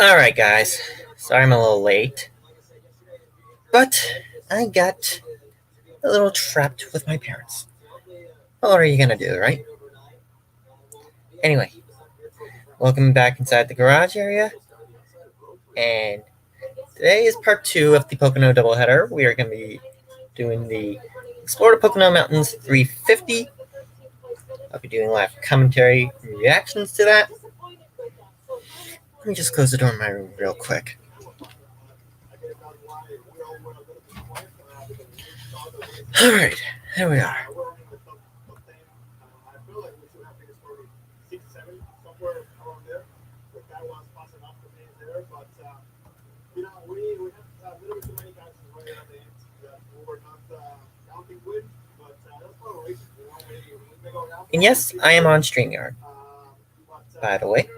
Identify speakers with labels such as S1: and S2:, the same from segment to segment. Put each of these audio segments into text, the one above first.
S1: Alright, guys. Sorry I'm a little late. But I got a little trapped with my parents. What are you gonna do, right? Anyway, welcome back inside the garage area. And today is part 2 of the Pocono Doubleheader. We are going to be doing the Explore the Pocono Mountains 350. I'll be doing live commentary and reactions to that. Let me just close the door in my room real quick. Alright, here we are. And yes, I am on StreamYard, by the way.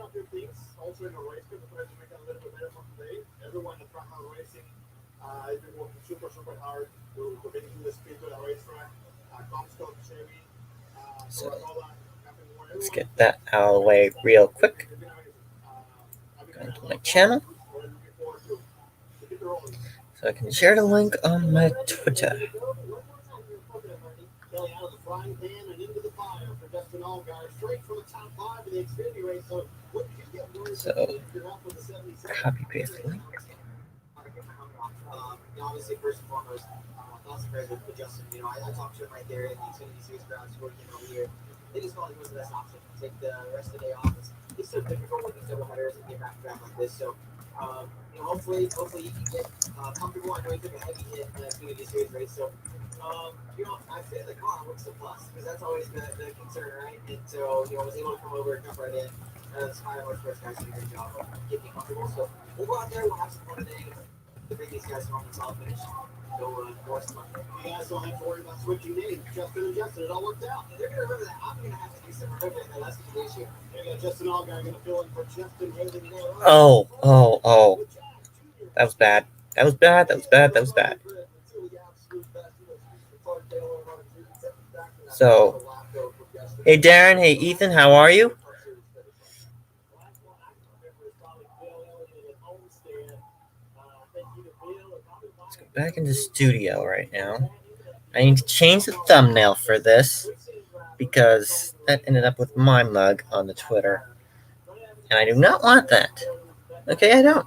S1: So let's get that out of the way real quick. Go into my channel so I can share the link on my Twitter. So copy paste the link.
S2: Obviously, first and foremost, thoughts and prayers with Justin. I talked to him right there in the Xfinity Series grounds working over here. They just felt like it was the best option. Take the rest of the day off. It's so difficult with these double headers and get back to back like this. So, hopefully you can get comfortable. I know he took a heavy hit in the Xfinity Series race. So, I say the car looks a plus because that's always the concern, right? And so, I was able to come over and jump right in. That's my first guys did a great job of getting comfortable. So, we'll go out there. We'll have some fun today. To bring these guys home and solid finish. Go more fun. You guys don't have to worry about switching names. Justin and Justin, it all worked out. And they're going to remember that. I'm going to have to do some remembering that last this year. Justin Allgaier going to fill in for Justin Haley today.
S1: Oh. That was bad. That was bad. So, hey Darren, hey Ethan, how are you? Let's go back into studio right now. I need to change the thumbnail for this because that ended up with my mug on the Twitter. And I do not want that. Okay, I don't.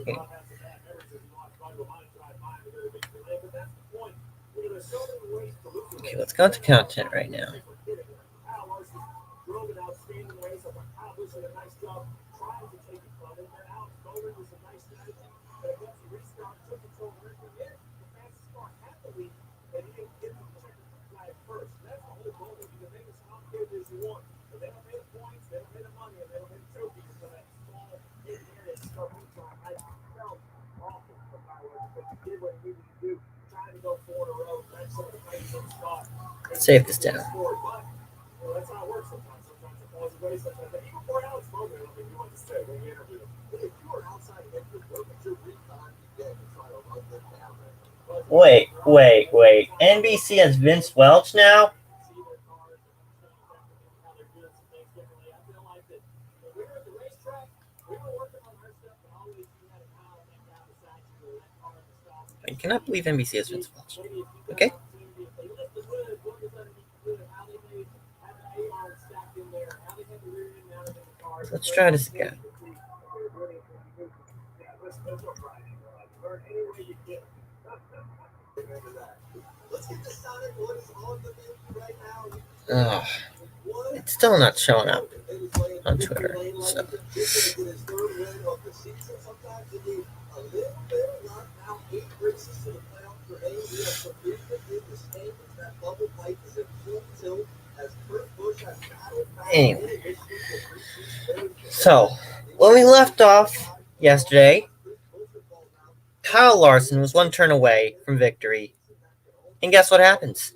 S1: Okay. Okay, let's go into content right now. Save this down. Wait. NBC has Vince Welch now? I cannot believe NBC has Vince Welch. Okay? Let's try this again. It's still not showing up on Twitter. So. Anyway, so when we left off yesterday, Kyle Larson was one turn away from victory, and guess what happens?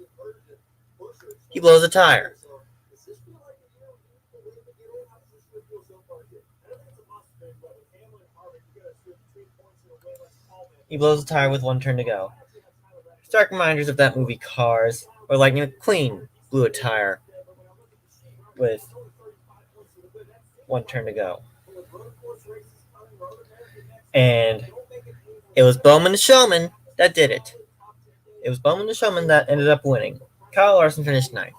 S1: He blows a tire. He blows a tire with one turn to go. Stark reminders of that movie Cars, where Lightning McQueen blew a tire with one turn to go. And it was Bowman the Showman that did it. It was Bowman the Showman that ended up winning. Kyle Larson finished ninth.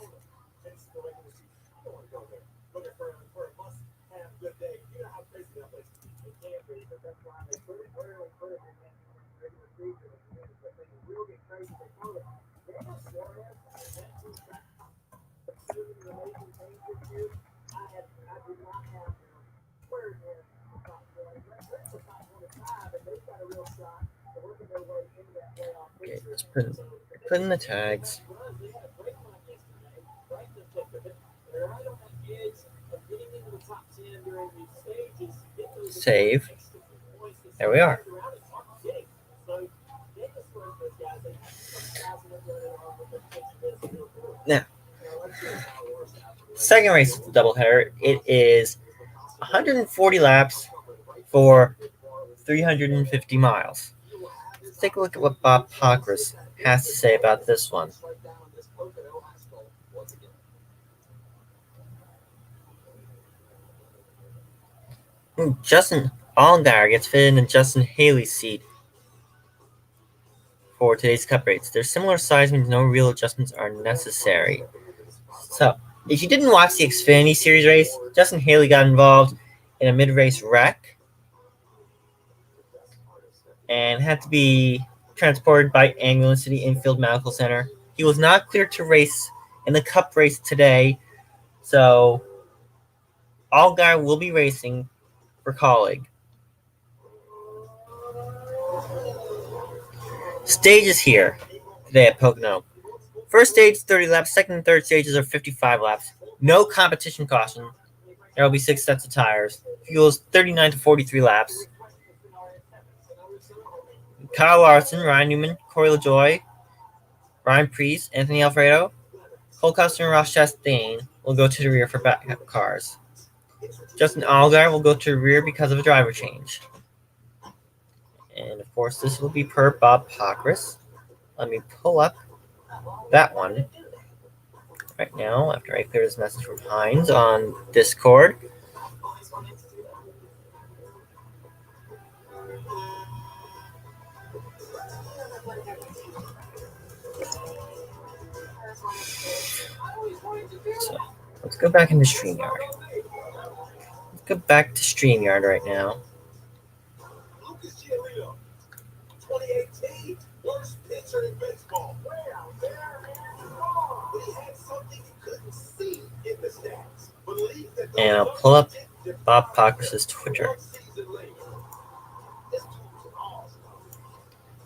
S1: Okay, let's put in the tags. Save. There we are. Now, second race of the doubleheader. It is 140 laps for 350 miles. Let's take a look at what Bob Pockris has to say about this one. Justin Allgaier gets fitted in Justin Haley's seat for today's Cup race. Their similar size means no real adjustments are necessary. So, if you didn't watch the Xfinity Series race, Justin Haley got involved in a mid-race wreck and had to be transported by ambulance to the infield medical center. He was not cleared to race in the Cup race today, so Allgaier will be racing for Colleague. Stages here today at Pocono. First stage 30 laps, second and third stages are 55 laps. No competition caution. There will be 6 sets of tires. Fuel is 39 to 43 laps. Kyle Larson, Ryan Newman, Corey LaJoie, Ryan Preece, Anthony Alfredo, Cole Custer, and Ross Chastain will go to the rear for backup cars. Justin Allgaier will go to the rear because of a driver change. And of course, this will be per Bob Pockris. Let me pull up that one right now after I clear this message from Hines on Discord. So let's go back into StreamYard. Let's go back to StreamYard right now. And I'll pull up Bob Pockris' Twitter.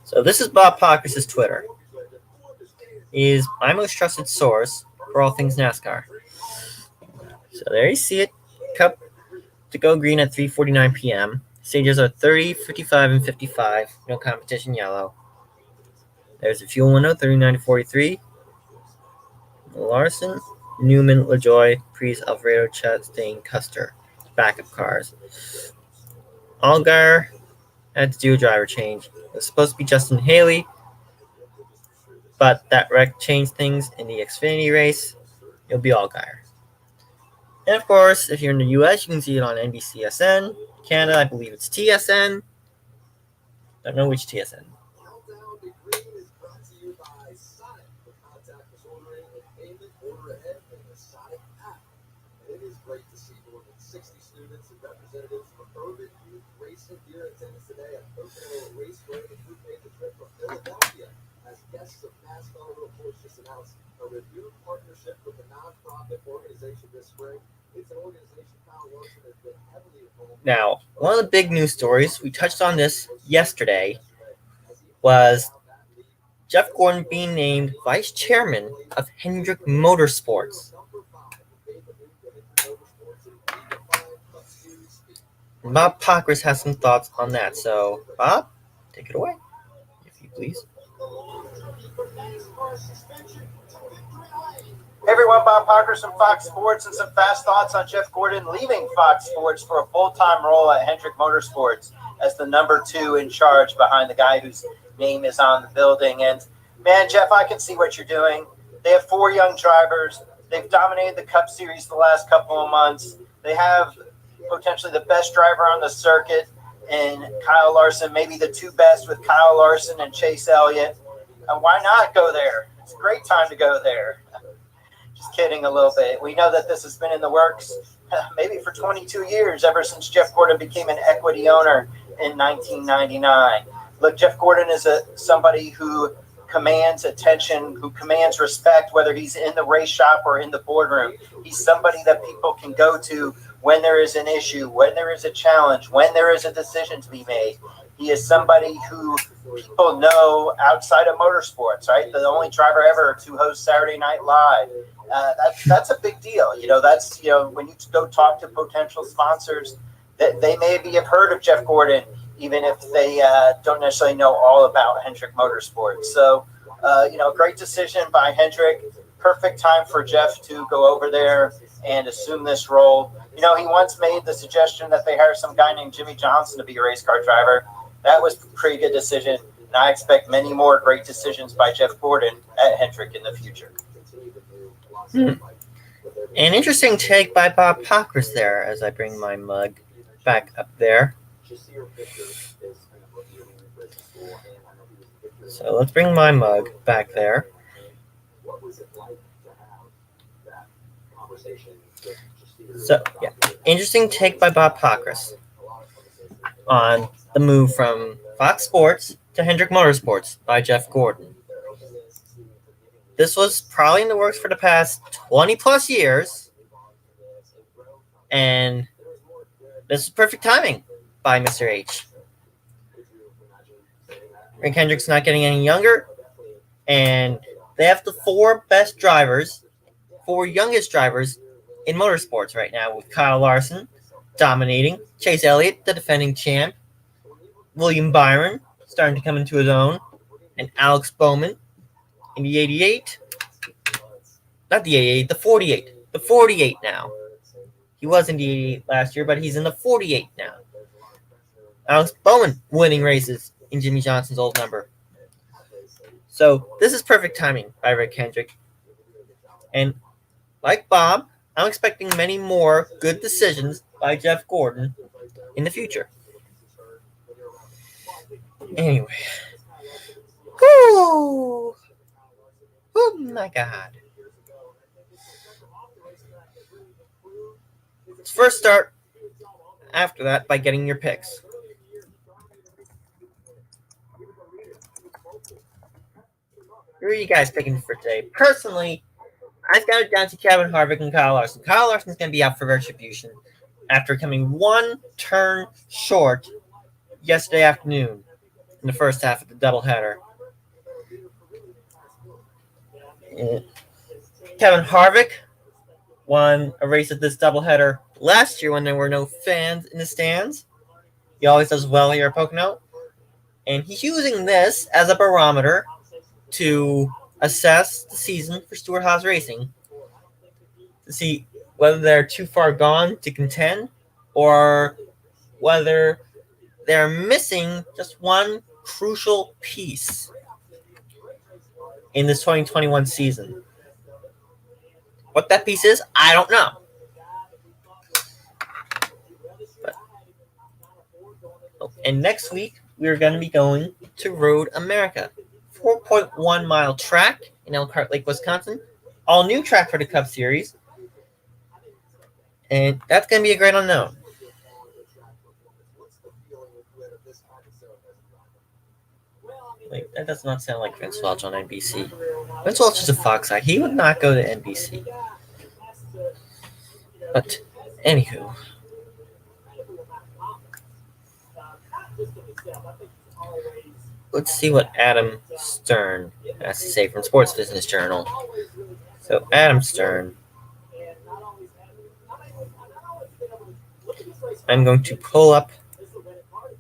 S1: So this is Bob Pockris' Twitter. He is my most trusted source for all things NASCAR. So there you see it. Cup to go green at 3:49 p.m. Stages are 30, 55, and 55. No competition yellow. There's the fuel window, 39 to 43. Larson, Newman, LaJoie, Preece, Alfredo, Chastain, Custer. Backup cars. Allgaier had to do a driver change. It was supposed to be Justin Haley, but that wreck changed things in the Xfinity race. It'll be Allgaier. And of course, if you're in the US, you can see it on NBCSN. Canada, I believe it's TSN. Don't know which TSN.
S2: Raceway and who made the trip from Philadelphia as guests of NASCAR reports just announced a renewed partnership with a nonprofit organization this spring. It's an organization Kyle Larson has been heavily involved.
S1: Now, one of the big news stories, we touched on this yesterday, was Jeff Gordon being named vice chairman of Hendrick Motorsports. Bob Pockris has some thoughts on that. So, Bob, take it away, if you please.
S3: Hey everyone, Bob Pockris from Fox Sports, and some fast thoughts on Jeff Gordon leaving Fox Sports for a full-time role at Hendrick Motorsports as the number 2 in charge behind the guy whose name is on the building. And man, Jeff, I can see what you're doing. They have 4 young drivers. They've dominated the Cup Series the last couple of months. They have potentially the best driver on the circuit in Kyle Larson, maybe the two best with Kyle Larson and Chase Elliott. Why not go there? It's a great time to go there. Just kidding a little bit. We know that this has been in the works maybe for 22 years, ever since Jeff Gordon became an equity owner in 1999. Look, Jeff Gordon is somebody who commands attention, who commands respect, whether he's in the race shop or in the boardroom. He's somebody that people can go to when there is an issue, when there is a challenge, when there is a decision to be made. He is somebody who people know outside of motorsports, right? The only driver ever to host Saturday Night Live. That's a big deal. That's when you go talk to potential sponsors, that they maybe have heard of Jeff Gordon, even if they don't necessarily know all about Hendrick Motorsports. So, great decision by Hendrick. Perfect time for Jeff to go over there and assume this role. He once made the suggestion that they hire some guy named Jimmy Johnson to be a race car driver. That was a pretty good decision, and I expect many more great decisions by Jeff Gordon at Hendrick in the future.
S1: An interesting take by Bob Pockris there, as I bring my mug back up there. So let's bring my mug back there. So, yeah, interesting take by Bob Pockris on the move from Fox Sports to Hendrick Motorsports by Jeff Gordon. This was probably in the works for the past 20 plus years, and this is perfect timing by Mr. H. Rick Hendrick's not getting any younger, and they have the four youngest drivers in motorsports right now, with Kyle Larson dominating, Chase Elliott, the defending champ, William Byron starting to come into his own, and Alex Bowman in the 88. Not the 88, the 48. The 48 now. He was in the 88 last year, but he's in the 48 now. Alex Bowman winning races in Jimmy Johnson's old number. So this is perfect timing by Rick Hendrick. And like Bob, I'm expecting many more good decisions by Jeff Gordon in the future. Anyway. Whoo! Oh my God. Let's first start after that by getting your picks. Who are you guys picking for today? Personally, I've got it down to Kevin Harvick and Kyle Larson. Kyle Larson's going to be out for retribution after coming one turn short yesterday afternoon in the first half of the doubleheader. Kevin Harvick won a race at this doubleheader last year when there were no fans in the stands. He always does well here at Pocono. And he's using this as a barometer to assess the season for Stewart-Haas Racing to see whether they're too far gone to contend or whether they're missing just one crucial piece in this 2021 season. What that piece is, I don't know. And next week, we're going to be going to Road America. 4.1 mile track in Elkhart Lake, Wisconsin. All new track for the Cup Series. And that's going to be a great unknown. Wait, that does not sound like Vince Welch on NBC. Vince Welch is a Fox guy. He would not go to NBC. But, anywho. Let's see what Adam Stern has to say from Sports Business Journal. So, Adam Stern. I'm going to pull up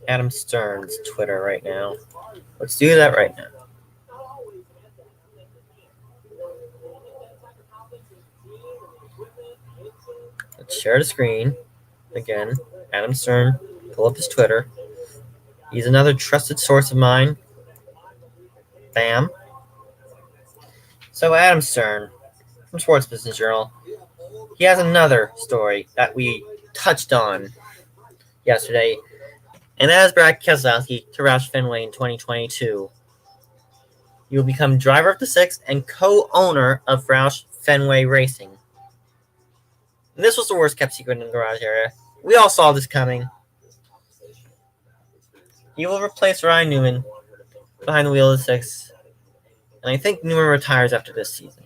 S1: Adam Stern's Twitter right now. Let's do that right now. Let's share the screen. Again, Adam Stern, pull up his Twitter. He's another trusted source of mine. Bam. So Adam Stern from Sports Business Journal. He has another story that we touched on yesterday, and that is Brad Keselowski to Roush Fenway in 2022. He will become driver of the sixth and co-owner of Roush Fenway Racing. And this was the worst kept secret in the garage area. We all saw this coming. He will replace Ryan Newman behind the wheel of the sixth, and I think Newman retires after this season.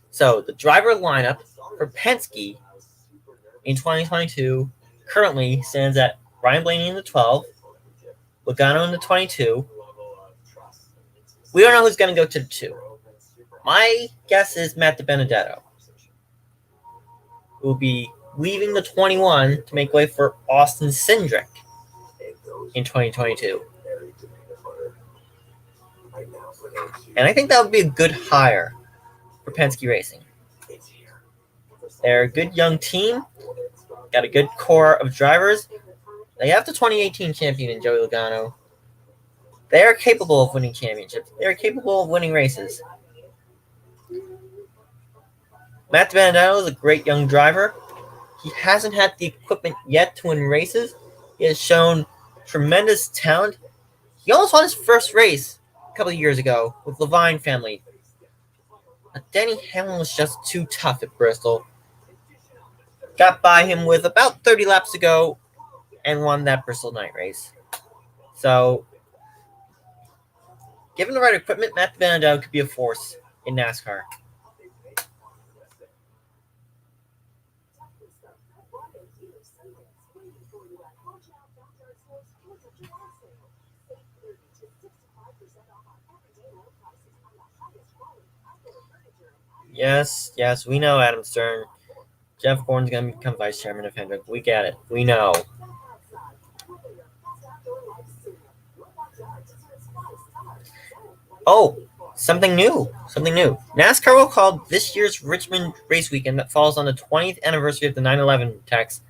S1: So the driver lineup for Penske in 2022 currently stands at Ryan Blaney in the 12, Logano in the 22. We don't know who's going to go to the 2. My guess is Matt DiBenedetto, who will be leaving the 21 to make way for Austin Cindric in 2022. And I think that would be a good hire for Penske Racing. They're a good young team, got a good core of drivers. They have the 2018 champion in Joey Logano. They are capable of winning championships. They are capable of winning races. Matt DiBenedetto is a great young driver. He hasn't had the equipment yet to win races. He has shown tremendous talent. He almost won his first race a couple of years ago with Levine family. But Denny Hamlin was just too tough at Bristol. Got by him with about 30 laps to go and won that Bristol night race. So, given the right equipment, Matt DiBenedetto could be a force in NASCAR. Yes, we know, Adam Stern. Jeff Gordon's going to become vice chairman of Hendrick. We get it. We know. Oh, something new. NASCAR will call this year's Richmond race weekend that falls on the 20th anniversary of the 9/11 attacks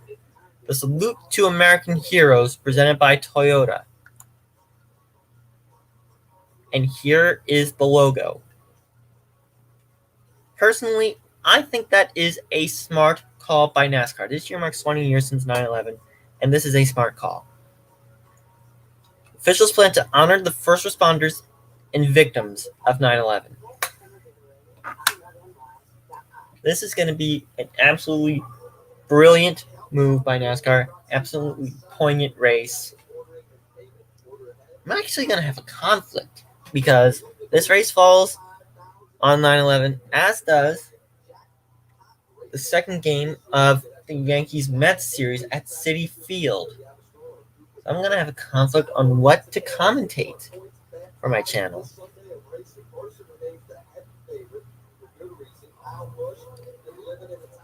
S1: the Salute to American Heroes presented by Toyota. And here is the logo. Personally, I think that is a smart call by NASCAR. This year marks 20 years since 9/11, and this is a smart call. Officials plan to honor the first responders and victims of 9/11. This is going to be an absolutely brilliant move by NASCAR, absolutely poignant race. I'm actually going to have a conflict because this race falls on 9/11, as does the second game of the Yankees-Mets series at Citi Field. So I'm going to have a conflict on what to commentate for my channel.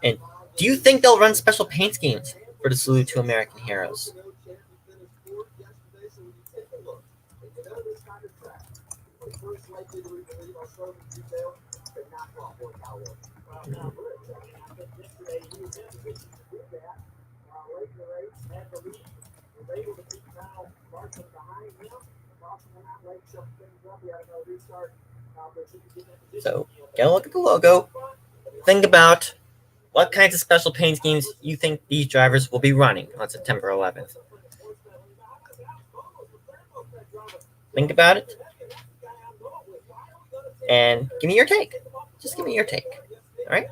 S1: And do you think they'll run special paint schemes for the Salute to American Heroes? So, get a look at the logo. Think about what kinds of special paint schemes you think these drivers will be running on September 11th. Think about it. And give me your take. Just give me your take. All right?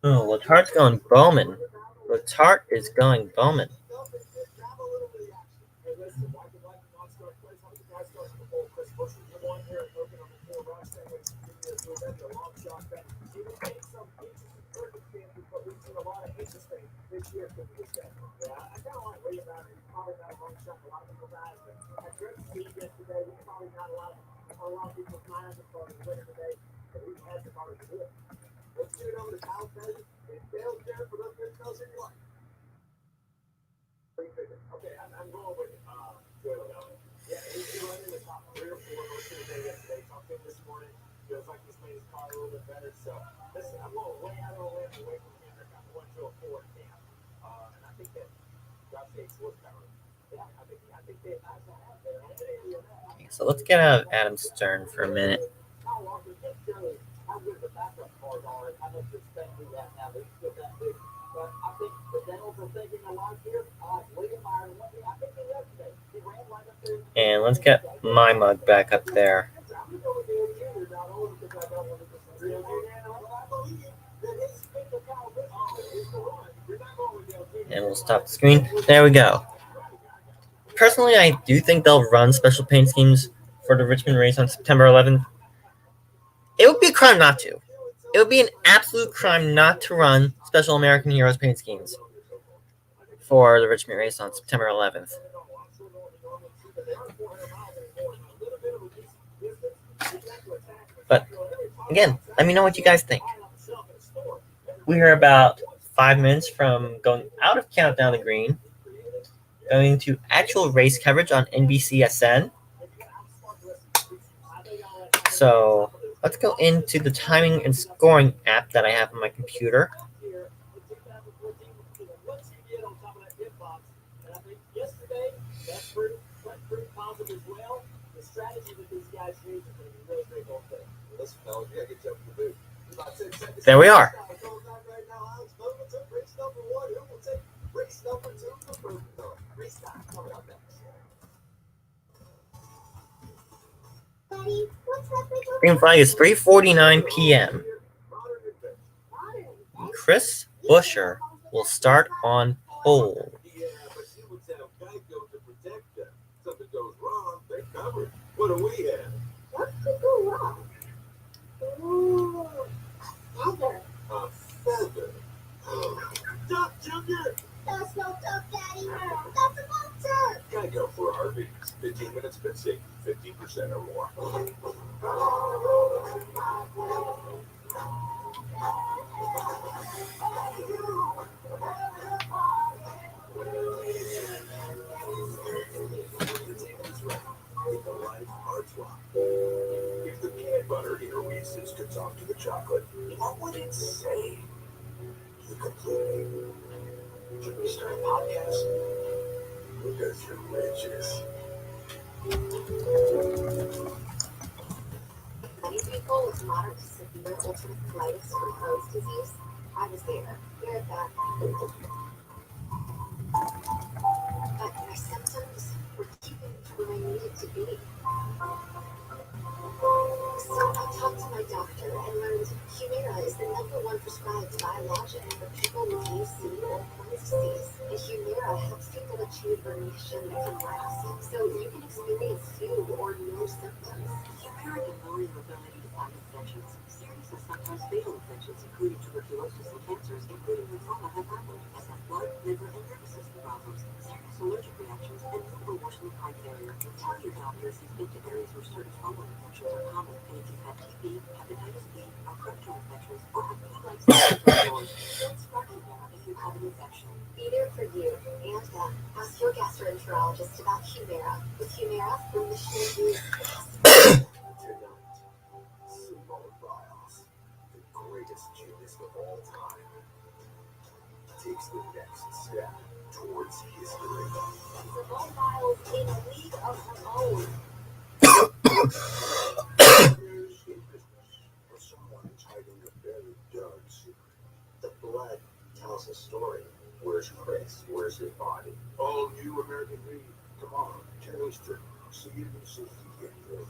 S1: Oh, Letart's going Bowman. Letarte is going Bowman. Okay, so let's get out of Adam's turn for a minute. And let's get my mug back up there. And we'll stop the screen. There we go. Personally, I do think they'll run special paint schemes for the Richmond race on September 11th. It would be a crime not to. It would be an absolute crime not to run Special American Heroes paint schemes for the Richmond race on September 11th. But again, let me know what you guys think. We are about 5 minutes from going out of Countdown to Green, going to actual race coverage on NBCSN. So let's go into the timing and scoring app that I have on my computer. There we are. Green flag is 3:49 p.m. Chris Buescher will start on pole.
S4: What do we have?
S5: What could go wrong? Ooh, a feather.
S4: A feather. Duck, Junior!
S5: That's no duck, Daddy. That's a vulture.
S4: Geico for RVs. 15 minutes bid saving 15% or more. The life arts rock. If the peanut butter in a Reese's gets off to the chocolate, what would it say? You complete me. Should we start a podcast? Because you're riches.
S5: Many people with moderate to severe ulcerative colitis from Crohn's disease. I was there. You're at that. But my symptoms were keeping to where I needed to be. So I talked to my doctor and learned Humira is the #1 prescribed biologic for people with UC or Crohn's disease. And Humira helps people achieve remission that can last. So you can experience few or no symptoms.
S6: Humira can lower your ability to fight infections. Serious and sometimes fatal infections, including tuberculosis and cancers, including lymphoma, have happened, as have blood, liver, and nervous system problems, serious allergic reactions, and liver worsening heart failure. Tell your doctor if you've been to areas where certain fungal infections are common, and if you've had TB, hepatitis B, or rectal infections, or have flu-like symptoms, don't spread Humira if you have an infection.
S5: Be there for you and them. Ask your gastroenterologist about Humira. With Humira, remission is possible.
S4: Tonight, Simone Biles, the greatest gymnast of all time, takes the next step towards history.
S5: Simone Biles in a league of her own.
S4: There's a business for someone who's hiding a very dark secret.
S2: The blood tells a story. Where's Chris? Where's his body?
S4: All new American League. Tomorrow, 10 Eastern. See you in safety and yours.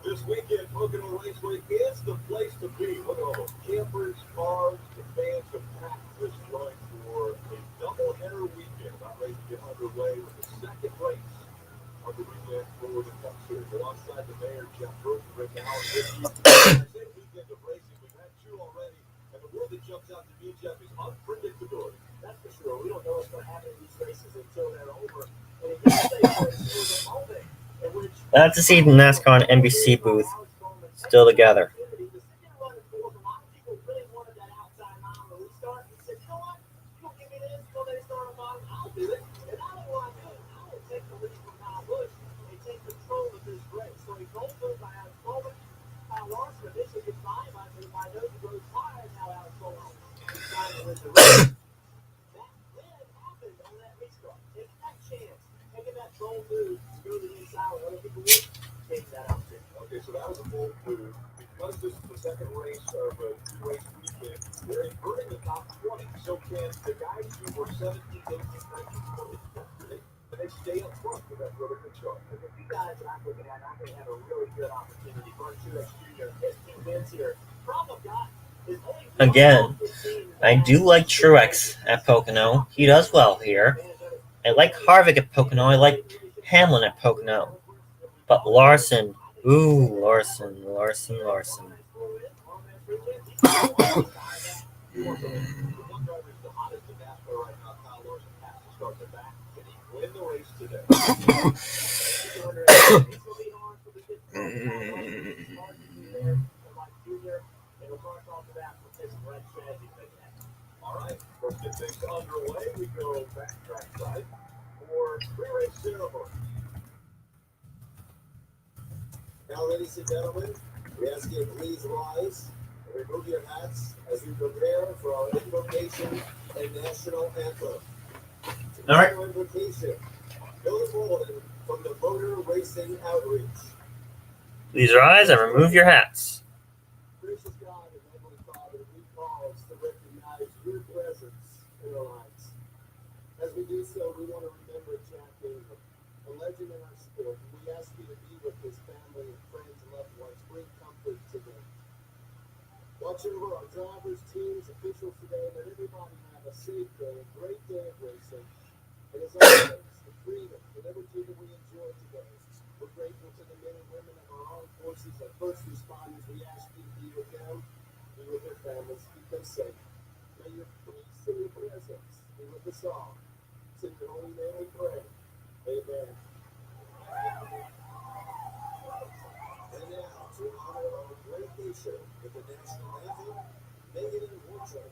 S4: This weekend, Pocono Raceway is the place to be. Look at all those campers, cars, and fans have packed this joint for a doubleheader weekend. About ready to get underway with the second race of the weekend for the Cup Series. Alongside the mayor, Jeff Bruce, Rick Allen, with you. I say weekend of racing. We've had 2 already, and the word that jumps out to me, Jeff, is unpredictability.
S2: That's for sure. We don't know what's going to happen in these races until they're over. And in yesterday's race, there was a moment in which
S1: Glad to see the NASCAR and NBC booth still together.
S2: chance. Taking that bold move to go to the inside where other people would, take that out too.
S4: Okay, so that was a bold move. Because this is the second race of a two-race weekend, they're inverting the top 20. So can the guys who were 17, 18, 19, 20 yesterday, can they stay up front with that really good start?
S2: The two guys that I'm looking at, I think have a really good opportunity. Burn Truex Jr. 15 wins here. Problem got is only one
S1: Again,
S2: of 15
S1: I do like Truex at Pocono. He does well here. I like Harvick at Pocono. I like Hamlin at Pocono. But Larson, Larson.
S4: The one driver is the hottest in NASCAR right now, Kyle Larson, has to start the back. Can he win the race today? All right, let's get things underway. We go back trackside for pre-race ceremony.
S2: Now, ladies and gentlemen, we ask you to please rise and remove your hats as we prepare for our invocation and national anthem.
S1: All right.
S2: Our invocation, Billy Bolden from the Motor Racing Outreach.
S1: Please rise and remove your hats.
S2: Gracious God and Heavenly Father, we pause to recognize your presence in our lives. As we do so, we want to remember Jack David, a legend in our sport, and we ask you to be with his family and friends and loved ones. Bring comfort to them. Watch over our drivers, teams, officials today. Let everybody have a safe day, a great day of racing. And as always, the freedom and liberty that we enjoy today. We're grateful to the men and women of our armed forces, our first responders. We ask you to be with them, be with their families, keep them safe. May your peace and your presence be with us all. It's in your holy name we pray. Amen. And now, to honor our great nation with the national anthem, Megan and Warchuk.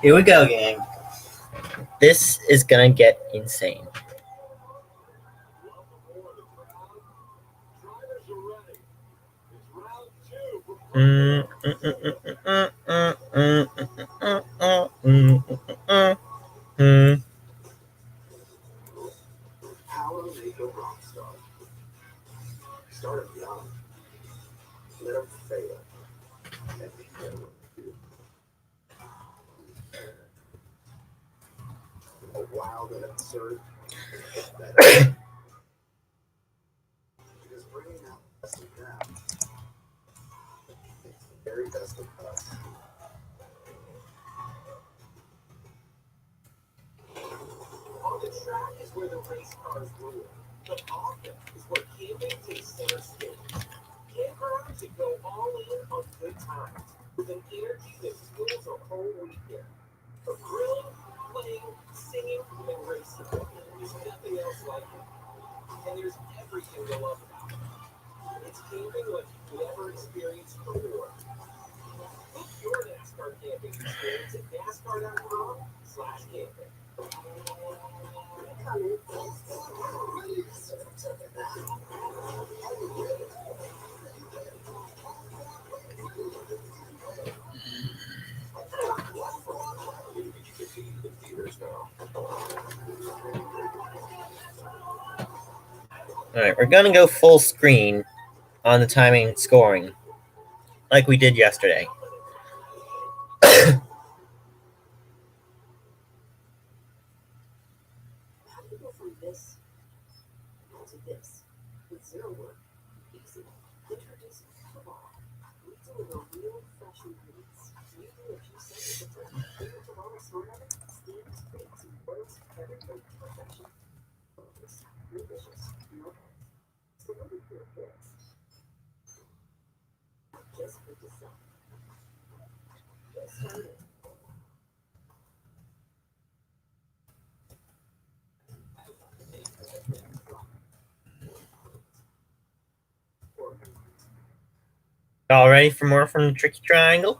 S1: Here we go, gang. This is gonna get insane.
S4: Drivers are ready. It's round two.
S2: Power make a rock star. Start him young. Let him fail. And be careful. A wild and absurd. Because bringing out the best of them, it's the very best of us. On the track is where the race cars rule. But often is where camping takes center stage. Campgrounds that go all in on good times with an energy that fuels a whole weekend. Of grilling, playing, singing, and racing. There's nothing else like it. And there's everything to love about it. It's camping like you've never experienced before. Book your NASCAR camping experience at NASCAR.com/camping.
S1: Alright, we're gonna go full screen on the timing and scoring, like we did yesterday.
S6: How do you go from this to this with zero work? Easy. Introduce Pickleball. We deliver real fresh ingredients. You do a few seconds of prep. Then the Pickleball sort of it, steams, bakes, and boils every bit to perfection. It's delicious. No bad. So what if your kids? Not just for yourself. Get started.
S1: All ready for more from the Tricky Triangle?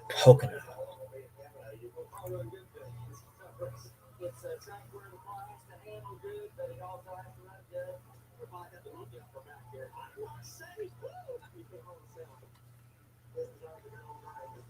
S1: Pocono.
S2: It's a track where the clients can handle good, but it also has to run good. We might have to look out for back here. I want to say, woo! You can hold the sound. This is our middle driver.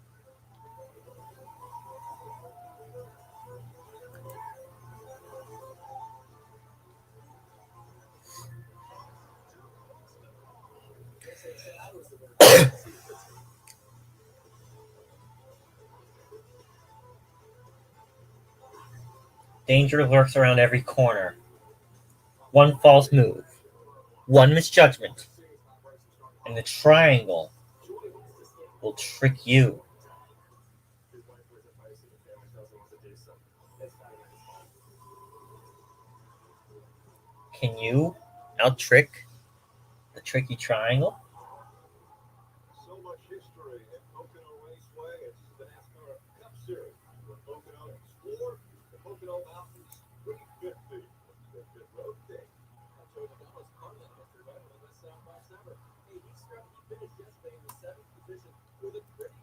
S1: Danger lurks around every corner. One false move, one misjudgment, and the triangle will trick you. Can you out-trick the tricky triangle?
S4: So much history at Pocono Raceway. It's the NASCAR Cup Series. The Pocono Explore The Pocono Mountains 350. Good road day.
S2: I told him that was Carlin yesterday, right? On this last summer. Hey, he finished yesterday in the 7th position with a pretty good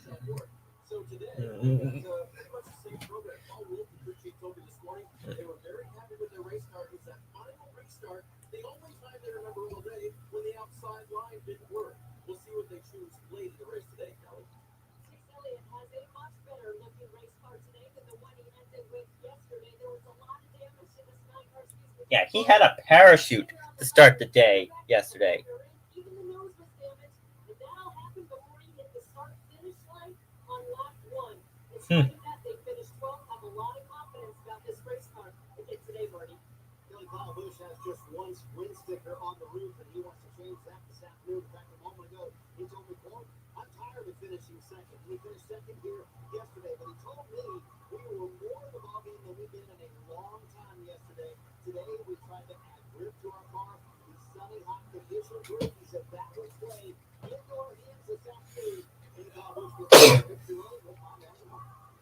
S2: self-work. So today, it's pretty much the same program. Paul Wolf, the crew chief, told me this morning they were very happy with their race start. It's that final restart, the only time they remember all day when the outside line didn't work. We'll see what they choose late in the race today, Kelly.
S7: Chase Elliott has a much better looking race car today than the one he ended with yesterday. There was a lot of damage to this car.
S1: Yeah, he had a parachute to start the day yesterday.
S7: Even the nose was damaged, and that'll happen before he hit the start-finish line on lap 1. In spite of that, they finished 12th. Have a lot of confidence about this race car again today, Marty.
S2: Kelly Kyle Busch has just one win sticker on the roof, and he wants to change that this afternoon. In fact, a moment ago, he told me, "Quote, I'm tired of finishing second." He finished second here yesterday, but he told me we were more of the ballgame than we've been in a long time yesterday. Today, we tried to add grip to our car. The sunny, hot conditions group, he said that was played into our hands this afternoon. And Kyle Busch was victory road. No problem.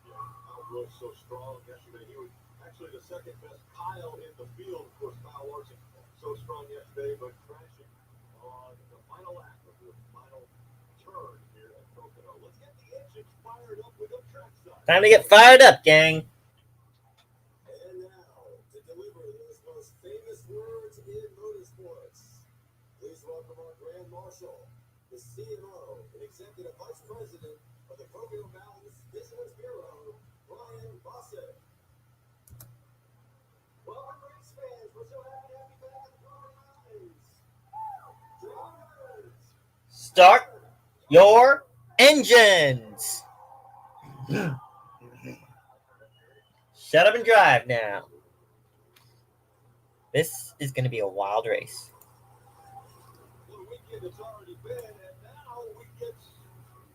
S4: Kyle Busch so strong yesterday. He was actually the second best Kyle in the field. Of course, Kyle Larson so strong yesterday, but crashing on the final lap of the final turn here at Pocono. Let's get the engines fired up with a trackside.
S1: Time to get fired up, gang.
S2: And now, to deliver those most famous words in motorsports, please welcome our Grand Marshal, the CMO and Executive Vice President of the Pocono Mountains Business Bureau, Brian Bossett. Welcome, race fans. We're so happy to have you back at the Pocono Mountains. Drivers,
S1: Start your engines. Shut up and drive now. This is going to be a wild race.
S4: The weekend has already been, and now we get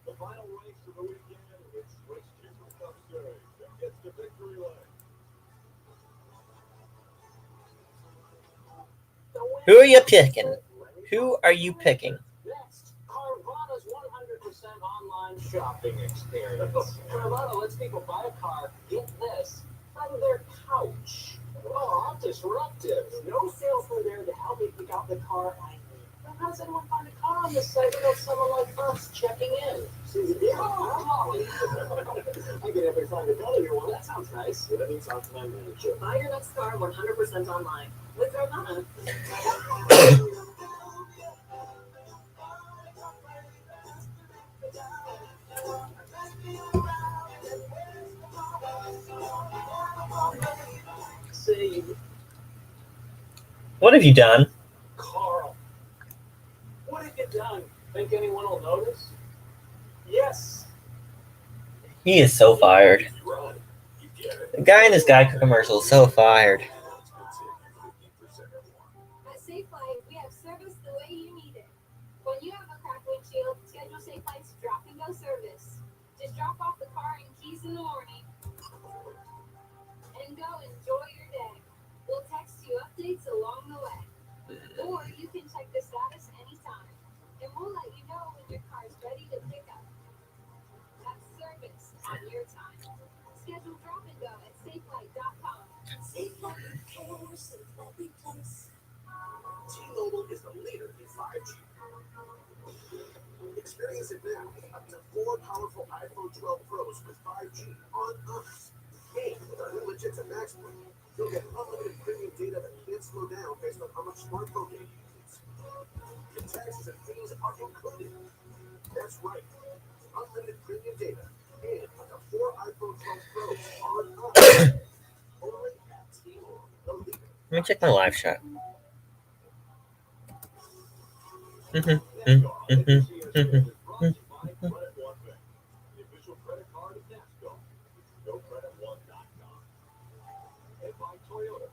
S4: the final race of the weekend. It's race 2 for the Cup Series. Who gets the victory lane?
S1: Who are you picking? Who are you picking?
S2: next, Carvana's 100% online shopping experience. Carvana lets people buy a car, get this, from their couch. Oh, how disruptive. No salesman there to help me pick out the car I need.
S7: how does anyone find a car on this site without someone like us checking in?
S2: Yeah, I can ever find a color you want. That sounds nice. Yeah, that means I'm my manager.
S6: Buy your next car 100% online with Carvana.
S2: Say,
S1: What have you done?
S2: Carl, what have you done? Think anyone will notice? Yes.
S1: He is so fired.
S4: Run. You get it.
S1: The guy in this Geico commercial is so fired.
S4: It's gonna save you 50% or more.
S5: At Safelight, we have service the way you need it. When you have a cracked windshield, schedule Safelight's drop and go service. Just drop off the car and keys in the morning and go enjoy your day. We'll text you updates along the way. Or you can check the status anytime. And we'll let you know when your car's ready to pick up. That's service on your time. Schedule drop and go at safelight.com.
S6: Safelight cares every place.
S4: T-Mobile is the leader in 5G. Experience it now. Up to 4 powerful iPhone 12 Pros with 5G on us. And with our new Legit to Max plan, you'll get unlimited premium data that can't slow down based on how much smartphone data you use. And taxes and fees are included. That's right. Unlimited premium data and up to 4 iPhone 12 Pros on us. Only at T-Mobile, the leader.
S1: Let me check my live chat.
S4: NASCAR Legacy is brought to you by Credit One Bank, the official credit card of NASCAR. GoCreditOne.com. And by Toyota.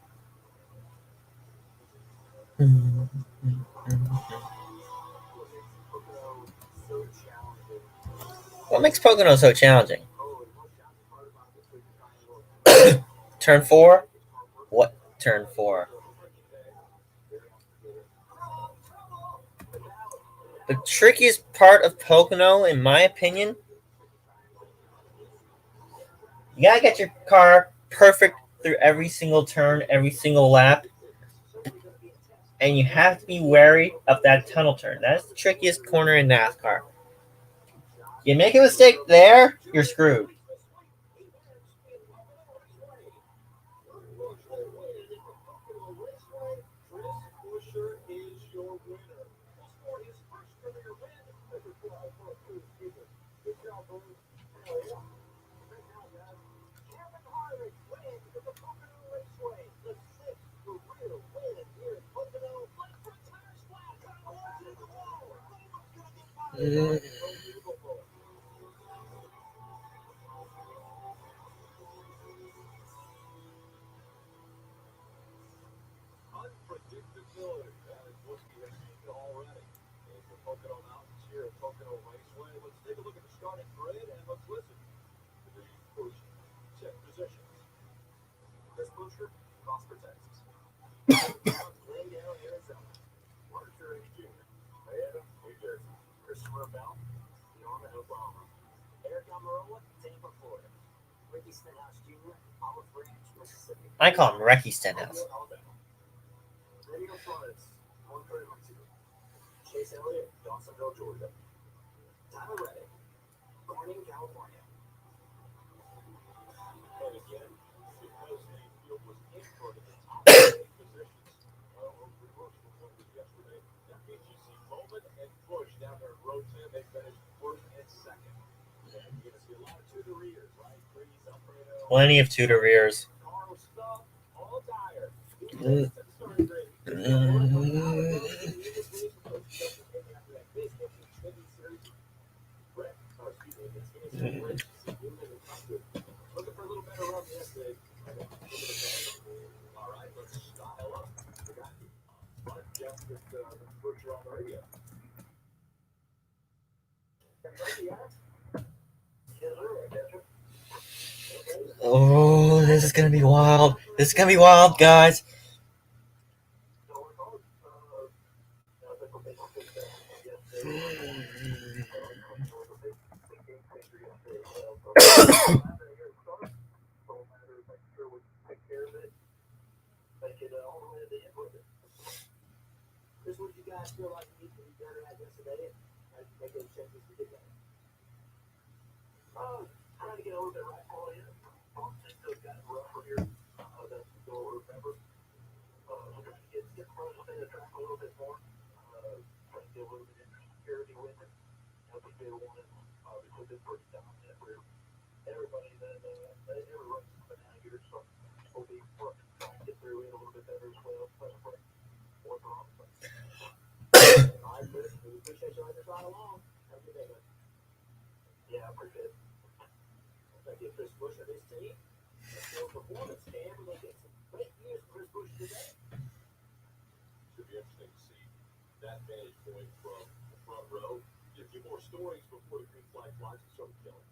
S1: What makes Pocono so challenging?
S2: Oh, the most challenging part about this week is trying to
S1: Turn 4? What turn 4? The trickiest part of Pocono, in my opinion, you gotta get your car perfect through every single turn, every single lap, and you have to be wary of that tunnel turn. That's the trickiest corner in NASCAR. You make a mistake there, you're screwed.
S2: Kevin Harvick wins the Pocono Raceway, the 6th career win here at Pocono. Like for a tire splash, Kyle Larson in the wall. Someone's gonna get by. Unpredictability. That is what we have seen already in the Pocono Mountains here at Pocono Raceway. Let's take a look at the starting grid and let's listen to the first 10 positions. Chris Buescher, Prosper, Texas. Glendale, Arizona. Marshall H. Jr., Mayetta, New Jersey. Christopher Bell, Norman, Oklahoma. Eric Almirola, Tampa, Florida. Ricky Stenhouse Jr., Olive Branch, Mississippi.
S1: I call him Recky Stenhouse.
S2: Alabama. Radio Flores, Monterey, Mexico. Chase Elliott, Dawsonville, Georgia. Tyler Reddick, Corning, California. And again, because the field was inverted, the top 8 positions reversed from what was yesterday. That means you see Bowman and Busch down there in row 10. They finished first and second. And you're going to see a lot of Tudor-ears, right? Freeze, Alfredo.
S1: Plenty of Tudor rears.
S2: Carl Stubb, all tired. Looking for a little better run yesterday. All right, let's style up. We got Mark Jeff with Butcher on the radio.
S1: Oh, this is gonna be wild. This is gonna be wild, guys.
S2: Here's what you guys feel like you need to
S4: Should be interesting to see that vantage point from the front row. Get a few more stories before the green flag flies and start killing.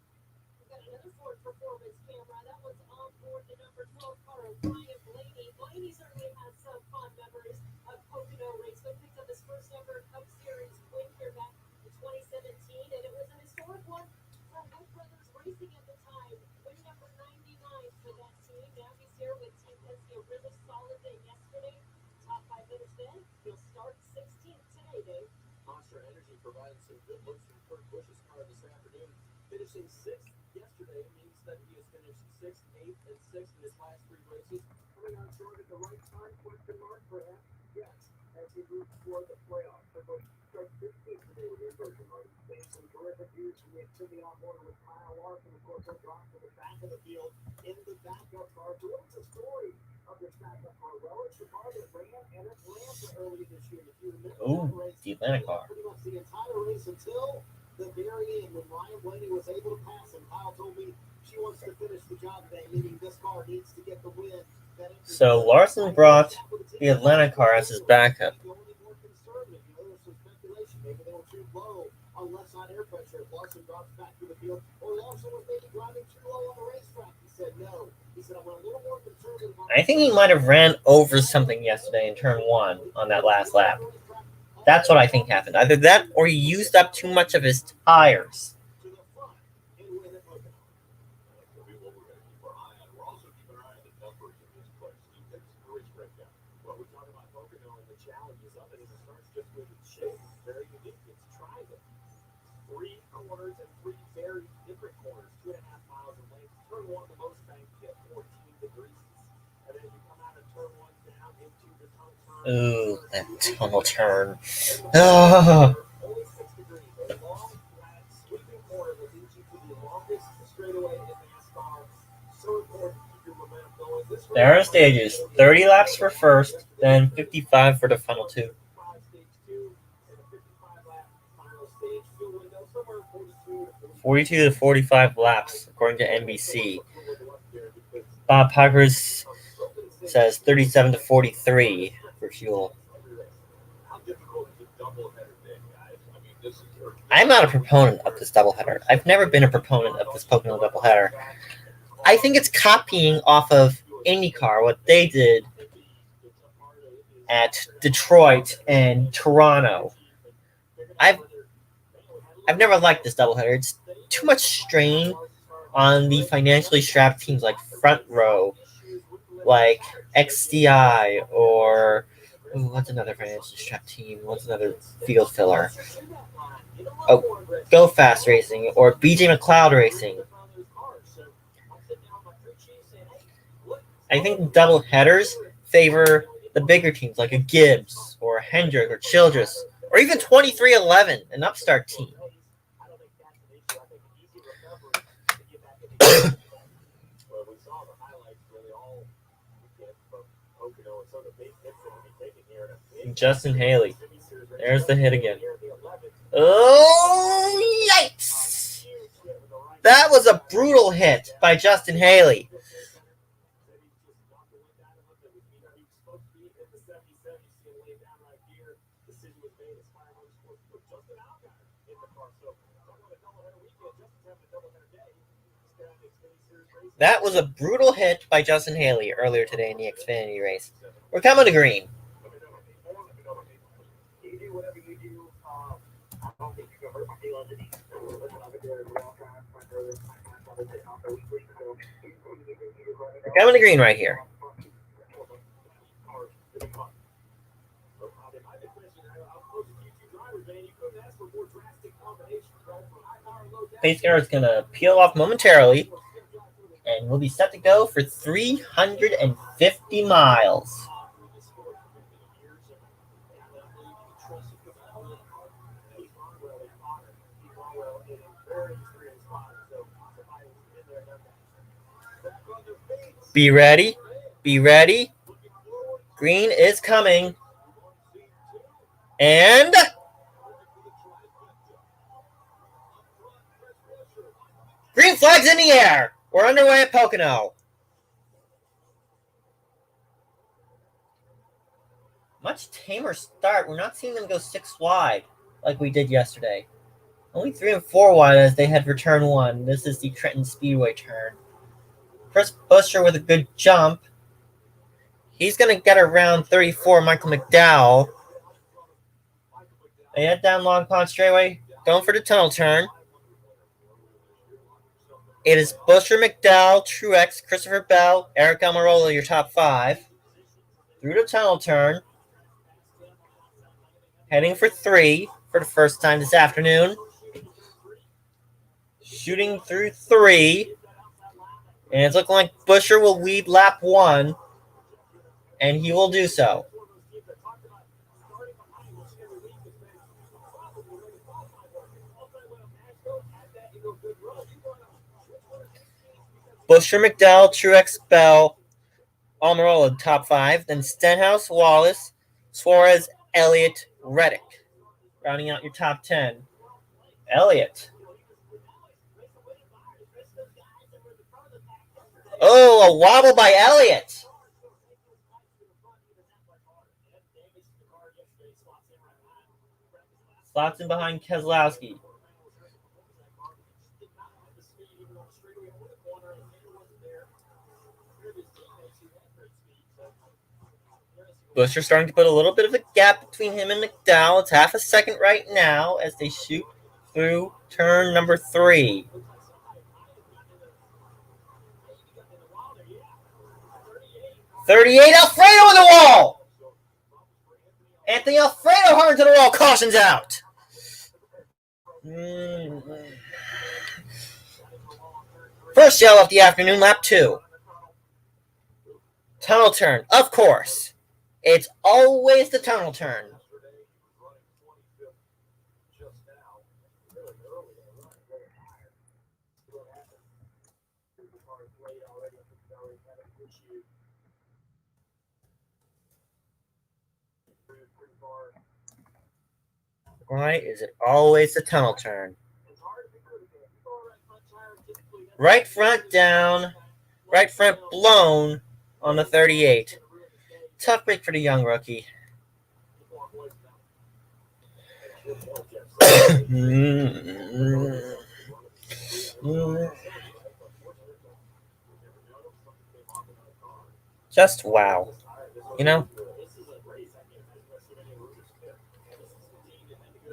S7: We've got another Ford performance camera. That was on board the number 12 car of Brian Blaney. Blaney certainly has some fond memories of Pocono Raceway. Picked up his first ever Cup Series win here back in 2017, and it was an historic one for Wood Brothers Racing at the time. Win number 99 for that team. Now he's here with Team Penske. A really solid day yesterday. Top 5 minutes then. He'll start 16th today, Dave.
S2: Monster Energy provided some good looks from Kurt Busch's car this afternoon. Finishing sixth yesterday means that he has finished sixth, eighth, and sixth in his last 3 races. Coming on short at the right time, question mark perhaps? Yes, as he moves toward the playoffs. Kurt Busch starts 15th today with his version, Marty. Made some terrific views from the activity on board with Kyle Larson. Of course, he'll drop to the back of the field in the backup car. So what's the story of this backup car? Well, it's the car that ran and it ran for early this year. If you remember that race,
S1: the Atlanta car.
S2: pretty much the entire race until the very end when Ryan Blaney was able to pass him. Kyle told me she wants to finish the job today, meaning this car needs to get the win.
S1: So Larson brought the Atlanta car as his backup.
S2: The only more conservative, there was some speculation. Maybe they were too low on left side air pressure. If Larson drops back to the field, or Larson was maybe driving too low on the racetrack. He said no. He said, I went a little more conservative.
S1: I think he might have ran over something yesterday in turn 1 on that last lap. That's what I think happened. Either that or he used up too much of his tires.
S2: To the front and win at Pocono.
S4: That could be what we're going to keep our eye on. We're also keeping our eye on the numbers in this place. You take some race breakdown.
S2: Well, we talk about Pocono and the challenges of it, and it starts just with its shape. It's very unique. It's triangle. 3 corners and 3 very different corners, 2.5 miles in length. Turn 1, the most bank, you get 14 degrees. And then you come out of turn 1 down into the tunnel turn.
S1: Ooh, that tunnel turn. Oh.
S2: Only 6 degrees. A long, flat, sweeping corner that leads you to the longest straightaway in NASCAR. So important to keep your momentum going.
S1: There are stages. 30 laps for first, then 55 for the final 2.
S2: Stage 2 and a 55-lap final stage. Fuel window somewhere 42 to
S1: 42 to 45 laps, according to NBC. Bob Pipers says 37 to 43 for fuel.
S4: How difficult is a doubleheader thing, guys? I mean, this is
S1: I'm not a proponent of this doubleheader. I've never been a proponent of this Pocono doubleheader. I think it's copying off of IndyCar, what they did at Detroit and Toronto. I've never liked this doubleheader. It's too much strain on the financially strapped teams like Front Row, like XDI, or what's another financially strapped team? What's another field filler? Oh, Go Fast Racing or BJ McLeod Racing. I think double headers favor the bigger teams like a Gibbs or a Hendrick or Childress or even 2311, an upstart team.
S2: Well, we saw the highlights really all weekend from Pocono and some of the big hits that will be taken here.
S1: Justin Haley. There's the hit again. Oh, yikes! That was a brutal hit by Justin Haley. That was a brutal hit by Justin Haley earlier today in the Xfinity race. We're coming to green.
S2: You do whatever you do. I don't think you can hurt my feelings any.
S1: We're coming to green right here. Pace car is going to peel off momentarily and we'll be set to go for 350 miles. Be ready. Be ready. Green is coming. And green flag's in the air. We're underway at Pocono. Much tamer start. We're not seeing them go 6 wide like we did yesterday. Only 3 and 4 wide as they had return 1. This is the Trenton Speedway turn. Chris Buescher with a good jump. He's going to get around 34, Michael McDowell. They head down Long Pond Straightway, going for the tunnel turn. It is Buescher, McDowell, Truex, Christopher Bell, Eric Almirola, your top 5. Through the tunnel turn. Heading for 3 for the first time this afternoon. Shooting through 3. And it's looking like Buescher will lead lap 1. And he will do so. Buescher, McDowell, Truex, Bell, Almirola, top 5. Then Stenhouse, Wallace, Suarez, Elliott, Reddick. Rounding out your top 10. Elliott. Oh, a wobble by Elliott. Slots in behind Keselowski. Buescher starting to put a little bit of a gap between him and McDowell. It's half a second right now as they shoot through turn number 3. .38, Alfredo on the wall! Anthony Alfredo hard to the wall, cautions out. First yellow of the afternoon, lap 2. Tunnel turn, of course. It's always the tunnel turn. Why is it always the tunnel turn? Right front down, right front blown on the 38. Tough break for the young rookie. Just wow. You know?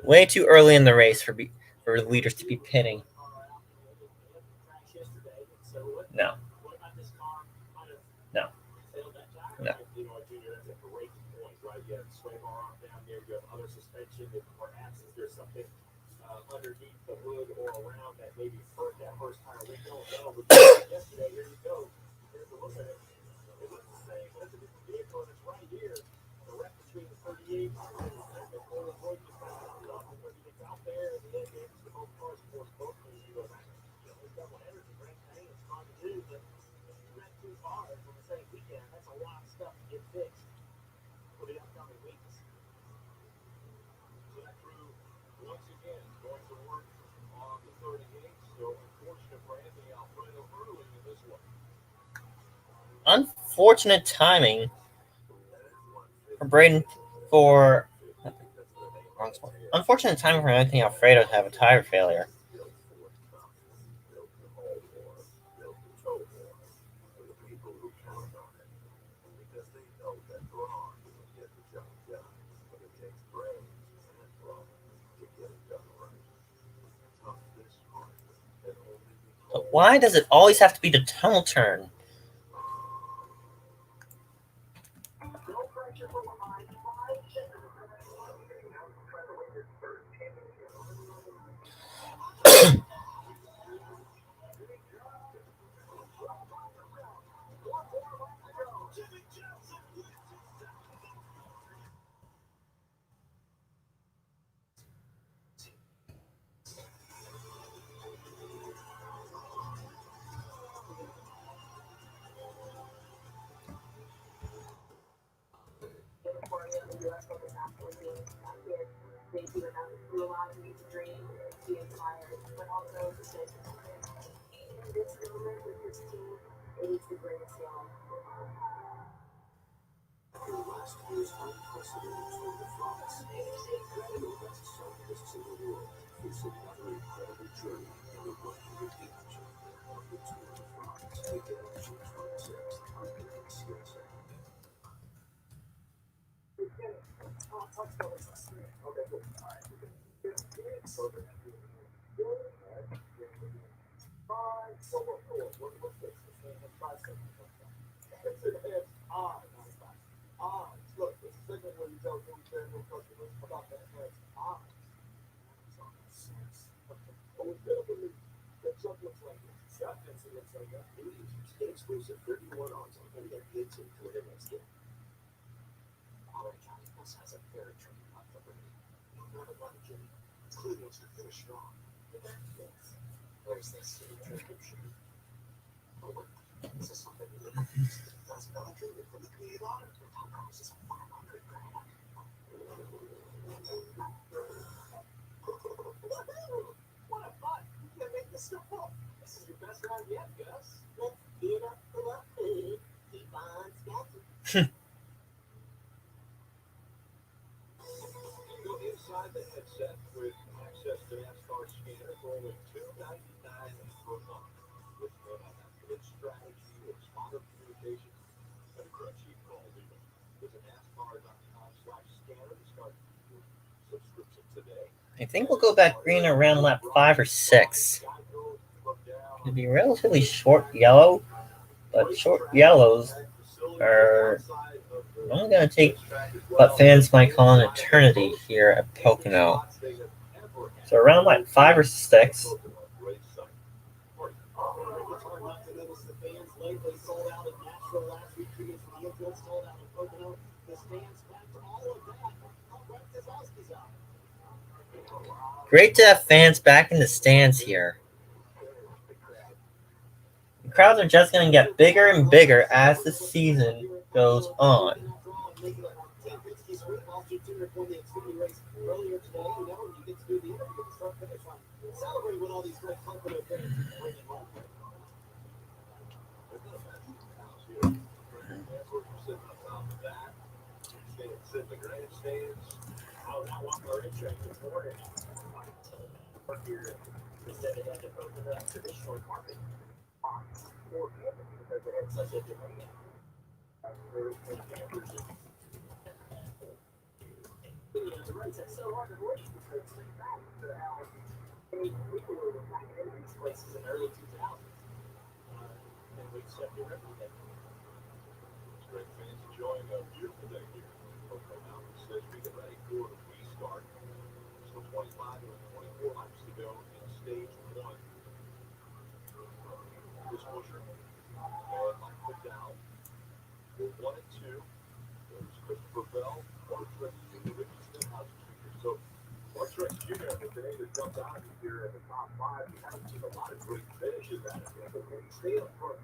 S1: Way too early in the race for leaders to be pitting. No. No. No.
S4: Underneath the hood or around that maybe hurt that first tire. Yesterday, here you go. Here's a look at it. It looks the same, but it's a different vehicle, and it's right here. The wreck between the 38 and the Pocono Road just because it's out there, and the end games to both cars, of course, both of you go back. There's double energy, right? It's hard to do, but you ran 2 cars on the same weekend. That's a lot of stuff to get fixed for the upcoming weeks. So that crew, once again, going to work on the 38. So unfortunate for Anthony Alfredo early in this one.
S1: Unfortunate timing for Braden for unfortunate timing for Anthony Alfredo to have a tire failure. But why does it always have to be the tunnel turn?
S6: aids the grand slam.
S4: After last year's unprecedented Tour de France, the best cyclists in the world face another incredible journey in the 100th chapter of the Tour de France. Begin June 26th on NBC.
S2: Look, it's a segment where you tell customers about the enhanced odds. Oh, it's gonna believe that Chuck looks like this. Chuck looks like that.
S4: Get exclusive 31 odds on any hits and Twitter next year.
S2: All right, Johnny, this has a very tricky putt for birdie.
S4: Not a lot of Jimmy. Clearly wants to finish strong.
S2: Where's this transcription? Oh, look, this is something new.
S4: That's not a dream from the Canadian Lottery.
S2: Tom Cruise is $500 grand. What a putt! You can't make this stuff up. This is your best round yet, Gus.
S6: Let's get up the food. Keep on scratching.
S4: Go inside the headset with access to NASCAR scanner for only $2.99 per month. With good strategy or smarter communication and a crunchy call even. Visit NASCAR.com/scanner to start your subscription today.
S1: I think we'll go back green around lap 5 or 6. It'll be relatively short yellow, but short yellows are only going to take what fans might call an eternity here at Pocono. So around like 5 or 6. Great to have fans back in the stands here. The crowds are just going to get bigger and bigger as the season goes on.
S4: Great fans enjoying a beautiful day here. Pocono Mountains says we get ready for the restart. Still 25 and 24 laps to go in stage 1. Chris Busher and Mike McDowell were 1 and 2. There's Christopher Bell, Mark Truex Jr., Ricky Stenhouse Jr. So Mark Truex Jr. today that jumped out here at the top 5. We haven't seen a lot of great finishes out of him, but can he stay up front?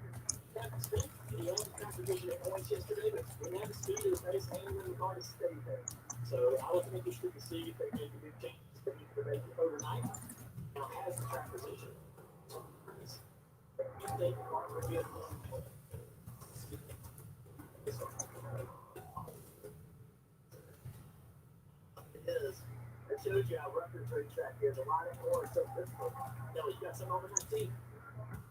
S2: He owned the contribution at points yesterday, but when that speed of the pace handling the car to stay there. So I was interested to see if they make a big change that you could make overnight. Now has the track position. If they are good. It is. That shows you how rough your track is. A lot of more so difficult. Kelly, you got some over 19.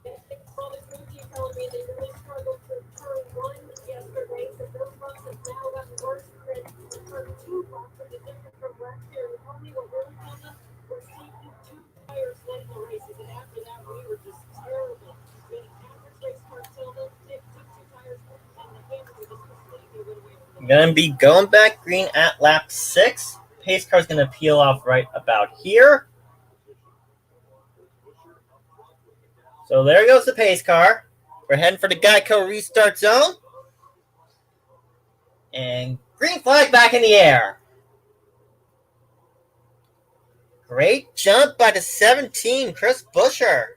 S7: Well, the crew team telling me they really struggled to turn 1 yesterday, so those bumps have now gotten worse than turn 2 bumps, which is different from last year. And tell me what really found us was taking 2 tires late in the races, and after that we were just terrible. We had an average race car till then, took 2 tires, and the cameras were just completely rid away from them.
S1: Gonna be going back green at lap 6. Pace car's gonna peel off right about here. So there goes the pace car. We're heading for the Geico restart zone. And green flag back in the air. Great jump by the 17, Chris Buescher.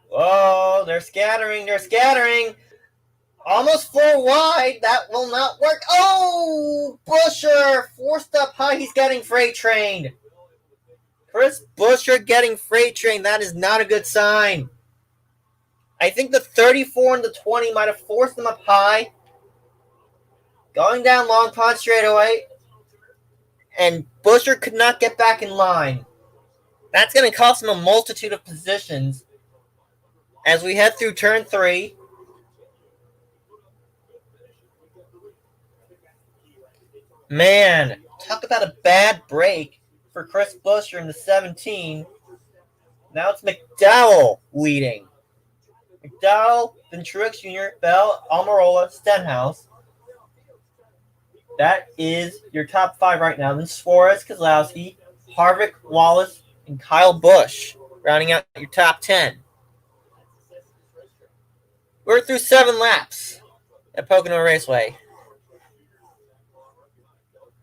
S1: Whoa, they're scattering, they're scattering. Almost 4 wide, that will not work. Oh, Buescher forced up high, he's getting freight trained. Chris Buescher getting freight train. That is not a good sign. I think the 34 and the 20 might have forced him up high. Going down Long Pond straightaway. And Buescher could not get back in line. That's going to cost him a multitude of positions as we head through turn 3. Man, talk about a bad break for Chris Buescher in the 17. Now it's McDowell leading. McDowell, then Truex Jr., Bell, Almirola, Stenhouse. That is your top 5 right now. Then Suarez, Keselowski, Harvick, Wallace, and Kyle Busch, rounding out your top 10. We're through 7 laps at Pocono Raceway.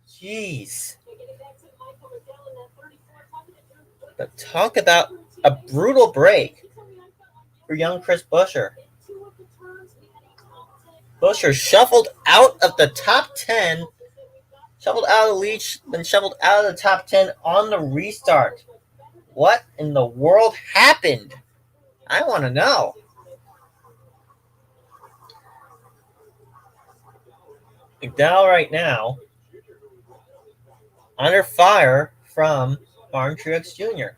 S1: Jeez. But talk about a brutal break for young Chris Buescher. Buescher shuffled out of the top 10, shuffled out of the lead, then shuffled out of the top 10 on the restart. What in the world happened? I want to know. McDowell right now under fire from Martin Truex Jr.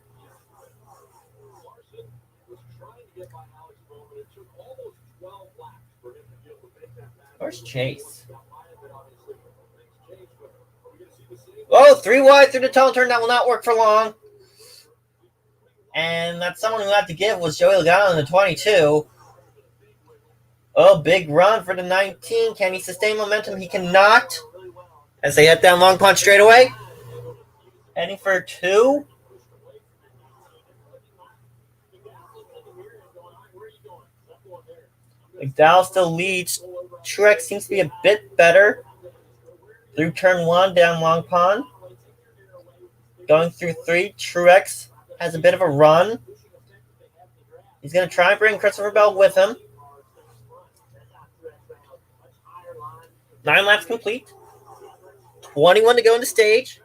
S1: Where's Chase? Oh, 3 wide through the tunnel turn. That will not work for long. And that's someone who had to give was Joey Logano in the 22. Oh, big run for the 19. Can he sustain momentum? He cannot. As they head down Long Pond straightaway. Heading for 2. McDowell still leads. Truex seems to be a bit better. Through turn 1 down Long Pond. Going through 3, Truex has a bit of a run. He's going to try and bring Christopher Bell with him. 9 laps complete. 21 to go in the stage.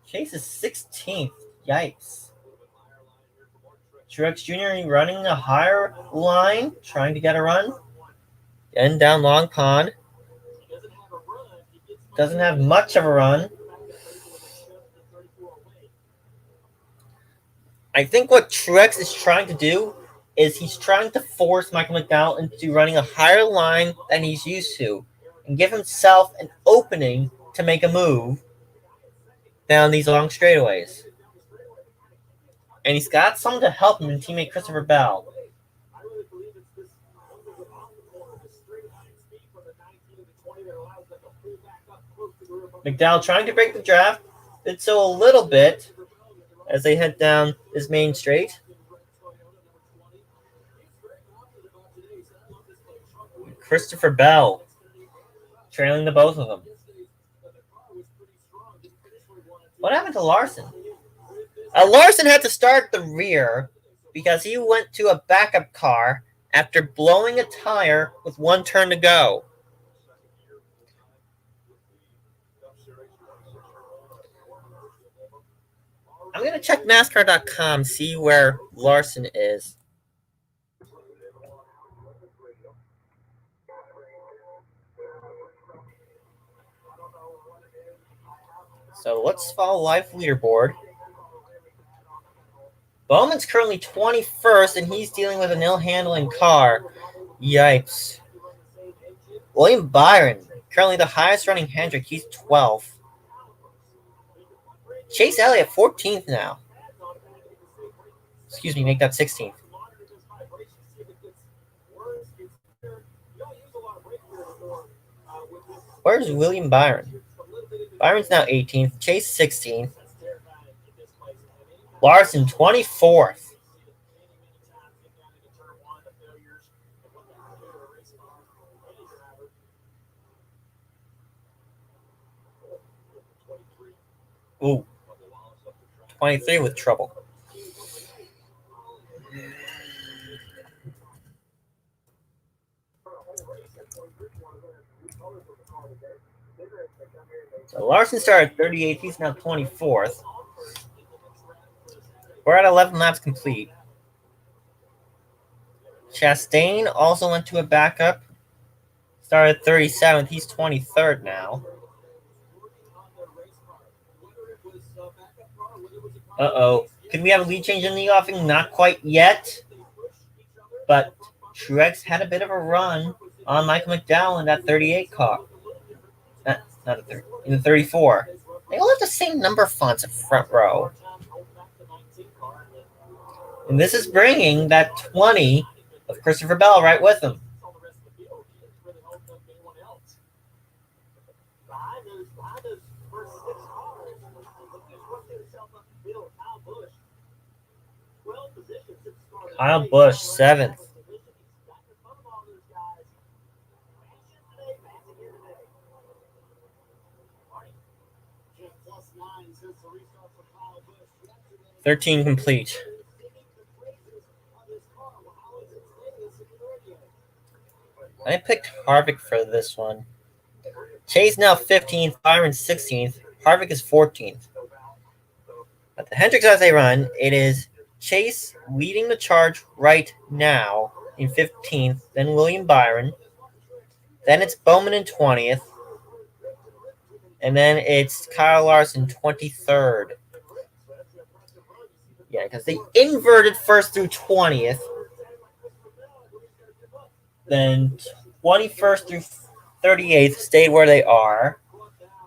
S1: Chase is 16th. Yikes. Truex Jr. running a higher line, trying to get a run. Getting down Long Pond. Doesn't have much of a run. I think what Truex is trying to do is he's trying to force Michael McDowell into running a higher line than he's used to and give himself an opening to make a move down these long straightaways. And he's got someone to help him in teammate Christopher Bell. McDowell trying to break the draft. Did so a little bit as they head down this main straight. Christopher Bell trailing the both of them. What happened to Larson? Larson had to start at the rear because he went to a backup car after blowing a tire with 1 turn to go. I'm going to check NASCAR.com, see where Larson is. So let's follow live leaderboard. Bowman's currently 21st, and he's dealing with an ill-handling car. Yikes. William Byron, currently the highest-running Hendrick. He's 12th. Chase Elliott, 14th now. Excuse me, make that 16th. Where's William Byron? Byron's now 18th. Chase 16th. Larson 24th. Ooh. 23 with trouble. So Larson started 38th. He's now 24th. We're at 11 laps complete. Chastain also went to a backup. Started 37th. He's 23rd now. Uh-oh. Could we have a lead change in the offing? Not quite yet. But Truex had a bit of a run on Michael McDowell in that 38 car. Not a 30, in the 34. They all have the same number fonts at front row. And this is bringing that 20 of Christopher Bell right with him. Kyle Busch, 7th. "13 complete." I picked Harvick for this one. Chase now 15th, Byron 16th, Harvick is 14th. At the Hendricks as they run, it is Chase leading the charge right now in 15th, then William Byron. Then it's Bowman in 20th. And then it's Kyle Larson 23rd. Yeah, because they inverted first through 20th. Then 21st through 38th stayed where they are.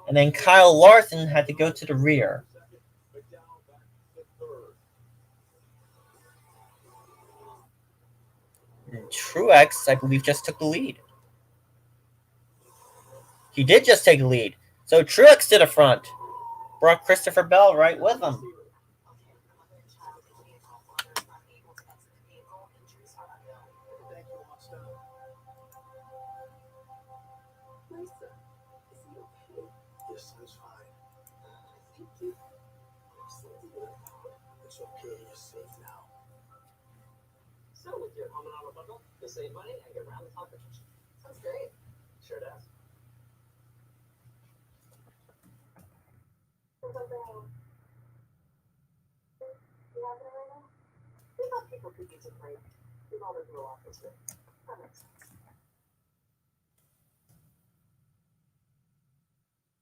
S1: And then Kyle Larson had to go to the rear. And Truex, I believe, just took the lead. He did just take the lead. So Truex to the front. Brought Christopher Bell right with him.
S4: Yes, it's fine. It's okay. You're safe now.
S2: So with your Pocono bundle, you'll save money and get round the clock pictures. Sounds great. Sure does.
S6: We thought people could use a break. We've all been through a lot this week. That makes sense.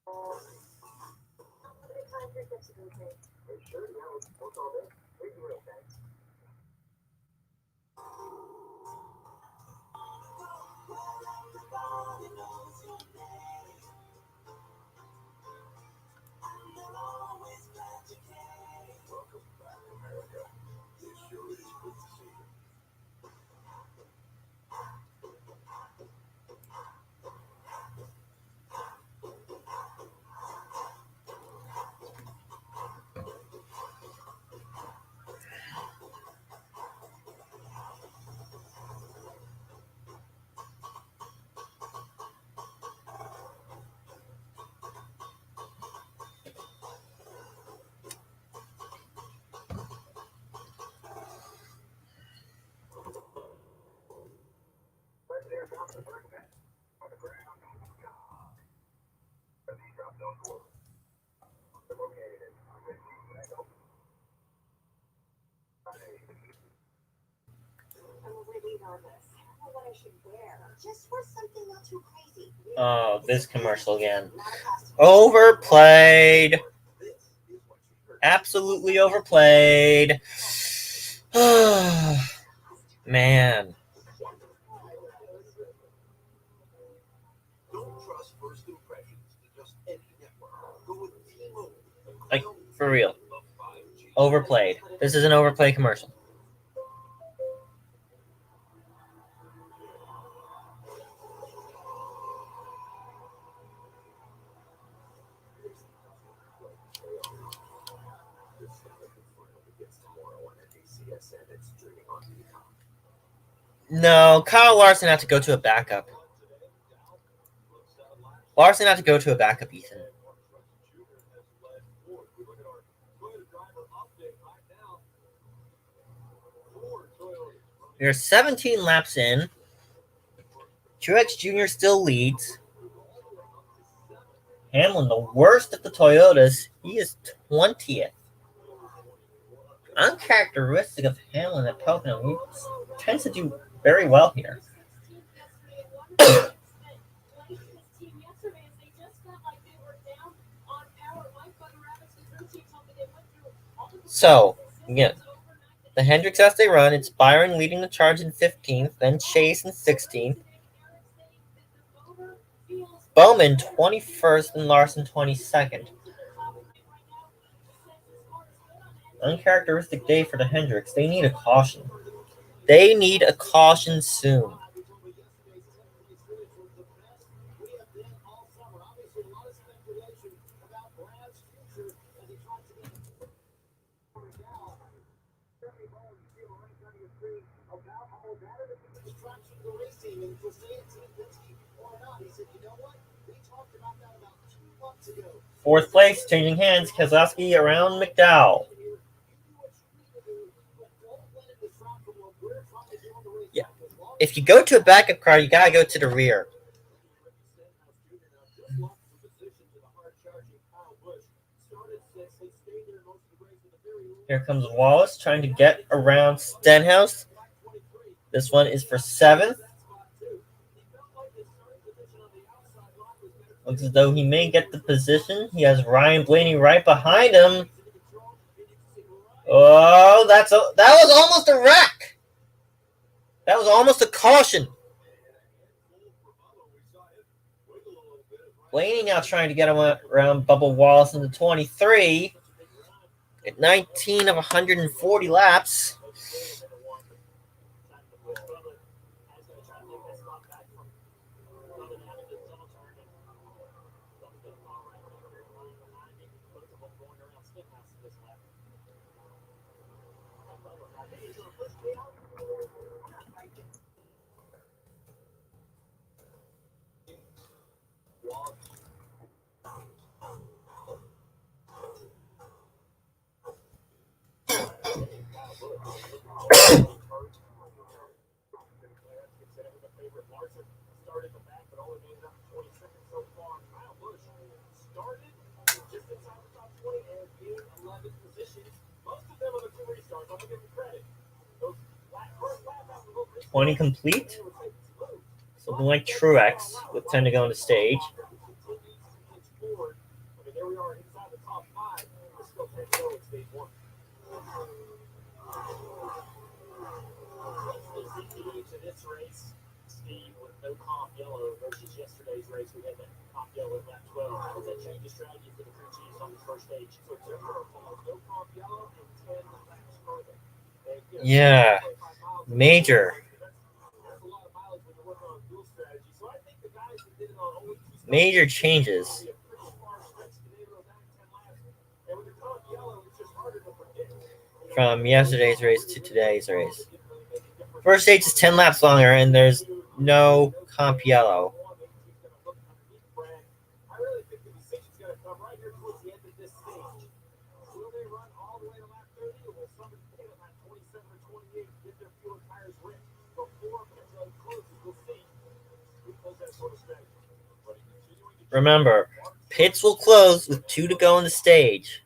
S6: How many times your tips have been paid?
S4: Are you sure? Yeah, let's work all day. Wait, you real thanks. Welcome back, America. It sure is good to see you.
S5: I'm really nervous. I don't know what I should wear. Just wear something not too crazy.
S1: Oh, this commercial again. Overplayed. Absolutely overplayed. Man.
S4: Don't trust first impressions to just any network. Go with T-Mobile.
S1: Like, for real. Overplayed. This is an overplay commercial. No, Kyle Larson had to go to a backup. Larson had to go to a backup, Ethan. We're 17 laps in. Truex Jr. still leads. Hamlin, the worst of the Toyotas, he is 20th. Uncharacteristic of Hamlin at Pocono, he tends to do very well here. So, again, the Hendricks as they run, it's Byron leading the charge in 15th, then Chase in 16th, Bowman 21st, and Larson 22nd. Uncharacteristic day for the Hendricks. They need a caution. They need a caution soon. Fourth place, changing hands, Keselowski around McDowell. Yeah. If you go to a backup car, you gotta go to the rear. Here comes Wallace trying to get around Stenhouse. This one is for 7th. Looks as though he may get the position. He has Ryan Blaney right behind him. Oh, that was almost a wreck. That was almost a caution. Blaney now trying to get around Bubba Wallace in the 23 at 19 of 140 laps. Twenty complete. Something like Truex with 10 to go on the stage. Yeah, major changes from yesterday's race to today's race. First stage is 10 laps longer, and there's no comp yellow. Remember, pits will close with 2 to go on the stage.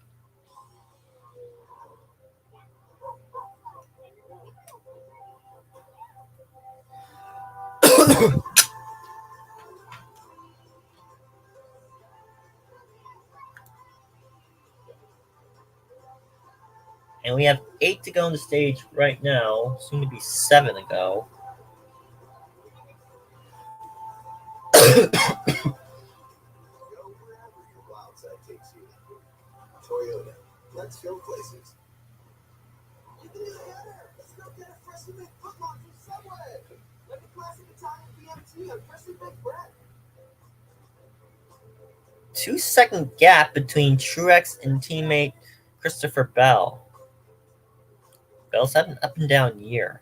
S1: And we have 8 to go on the stage right now, soon to be 7 to go.
S4: Toyota. Let's go places. Let's go get a freshly baked footlong from Subway. Like a classic Italian BMT on freshly baked bread.
S1: 2-second gap between Truex and teammate Christopher Bell. Bell's had an up and down year.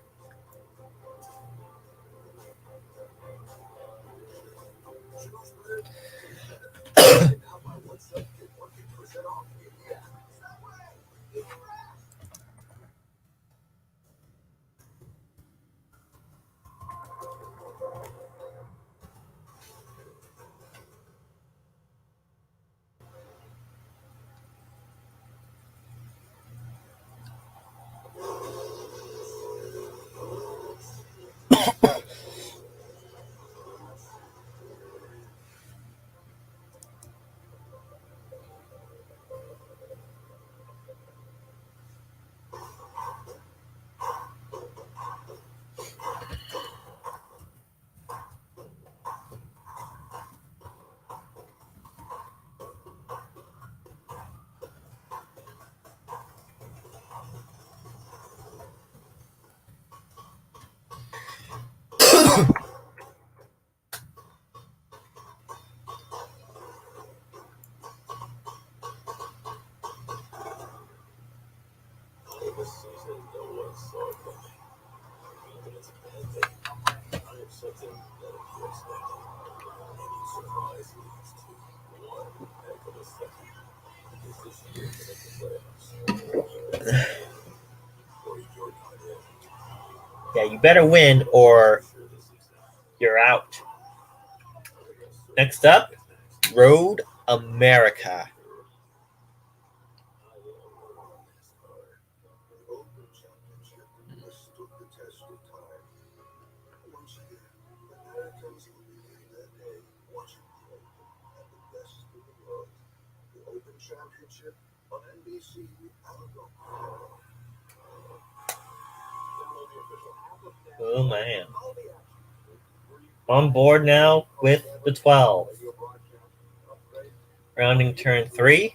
S4: This season, no one saw it coming. But it's a bad thing. I am something that feels like any surprise leads to one heck of a second. Because this year to make the playoffs, you better win or you're not in.
S1: Yeah, you better win or
S4: Sure, this is not.
S1: you're out.
S4: So
S1: Next up,
S4: next.
S1: Road America.
S4: I am NASCAR. The Open Championship has stood the test of time. Once again, Americans will be here that day watching the Open and the best in the world. The Open Championship on NBC out of
S1: Oh man. On board now with the 12. Rounding turn 3.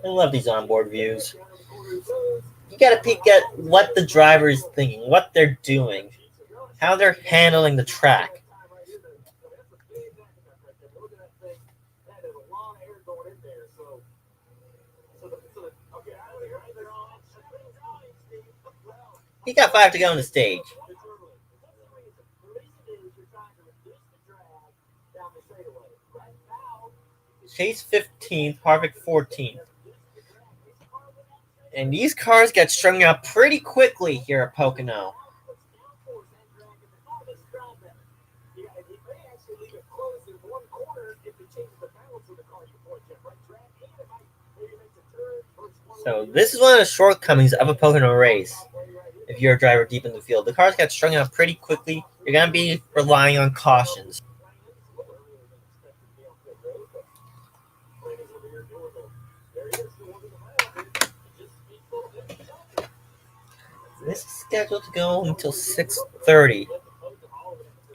S1: I love these onboard views. You gotta peek at what the driver is thinking, what they're doing, how they're handling the track. He got 5 to go on the stage. Chase 15th, Harvick 14th. And these cars get strung out pretty quickly here at Pocono. So this is one of the shortcomings of a Pocono race. If you're a driver deep in the field, the cars get strung out pretty quickly. You're going to be relying on cautions. This is scheduled to go until 6:30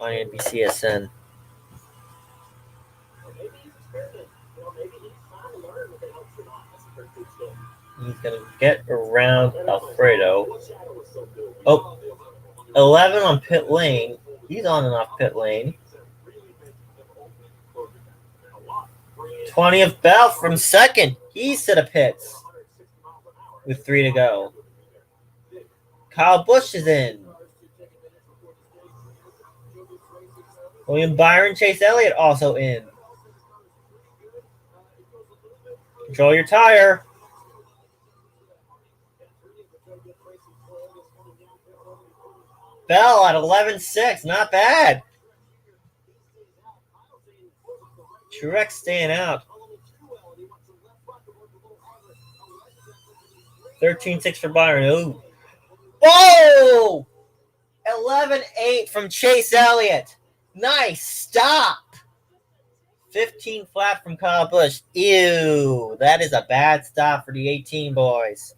S1: on NBCSN. He's going to get around Alfredo. Oh, 11 on pit lane. He's on and off pit lane. 20th Bell from second. He's to the pits with 3 to go. Kyle Busch is in. William Byron, Chase Elliott also in. Control your tire. Bell at 11.6, not bad. Truex staying out. 13.6 for Byron. Ooh. Whoa! 11.8 from Chase Elliott. Nice stop. 15 flat from Kyle Busch. Ew, that is a bad stop for the 18 boys.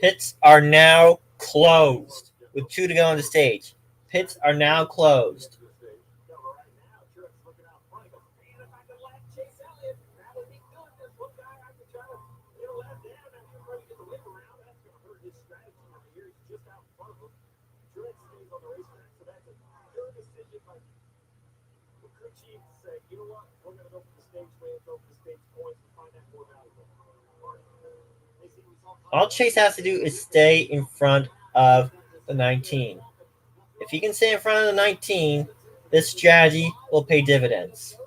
S1: Pits are now closed with 2 to go on the stage. Pits are now closed. All Chase has to do is stay in front of the 19. If he can stay in front of the 19, this strategy will pay dividends.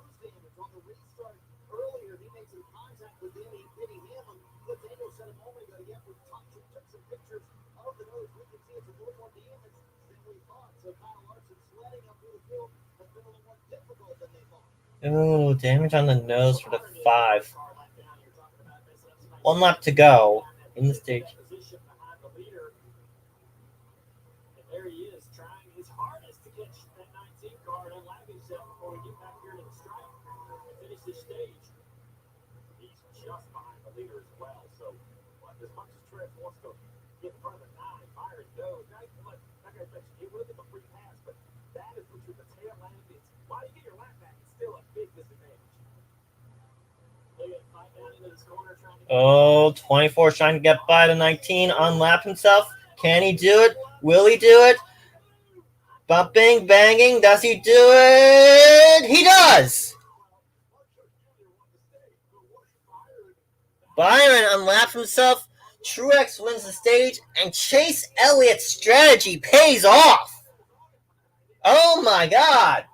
S1: Ooh, damage on the nose for the 5. 1 lap to go in the stage.
S7: There he is, trying his hardest to catch that 19 car and unlap himself before we get back here to the stripe and finish this stage. He's just behind
S4: leader as well. So, as much as Trent wants to get in front of the 9, Byron knows. Now, like I mentioned, he will give a free pass, but that is what you're the tail end. It's while you get your lap back, it's still a big disadvantage.
S1: Oh, 24 trying to get by the 19, unlap himself. Can he do it? Will he do it? Bumping, banging, does he do it? He does! Byron unlaps himself, Truex wins the stage, and Chase Elliott's strategy pays off! Oh my god!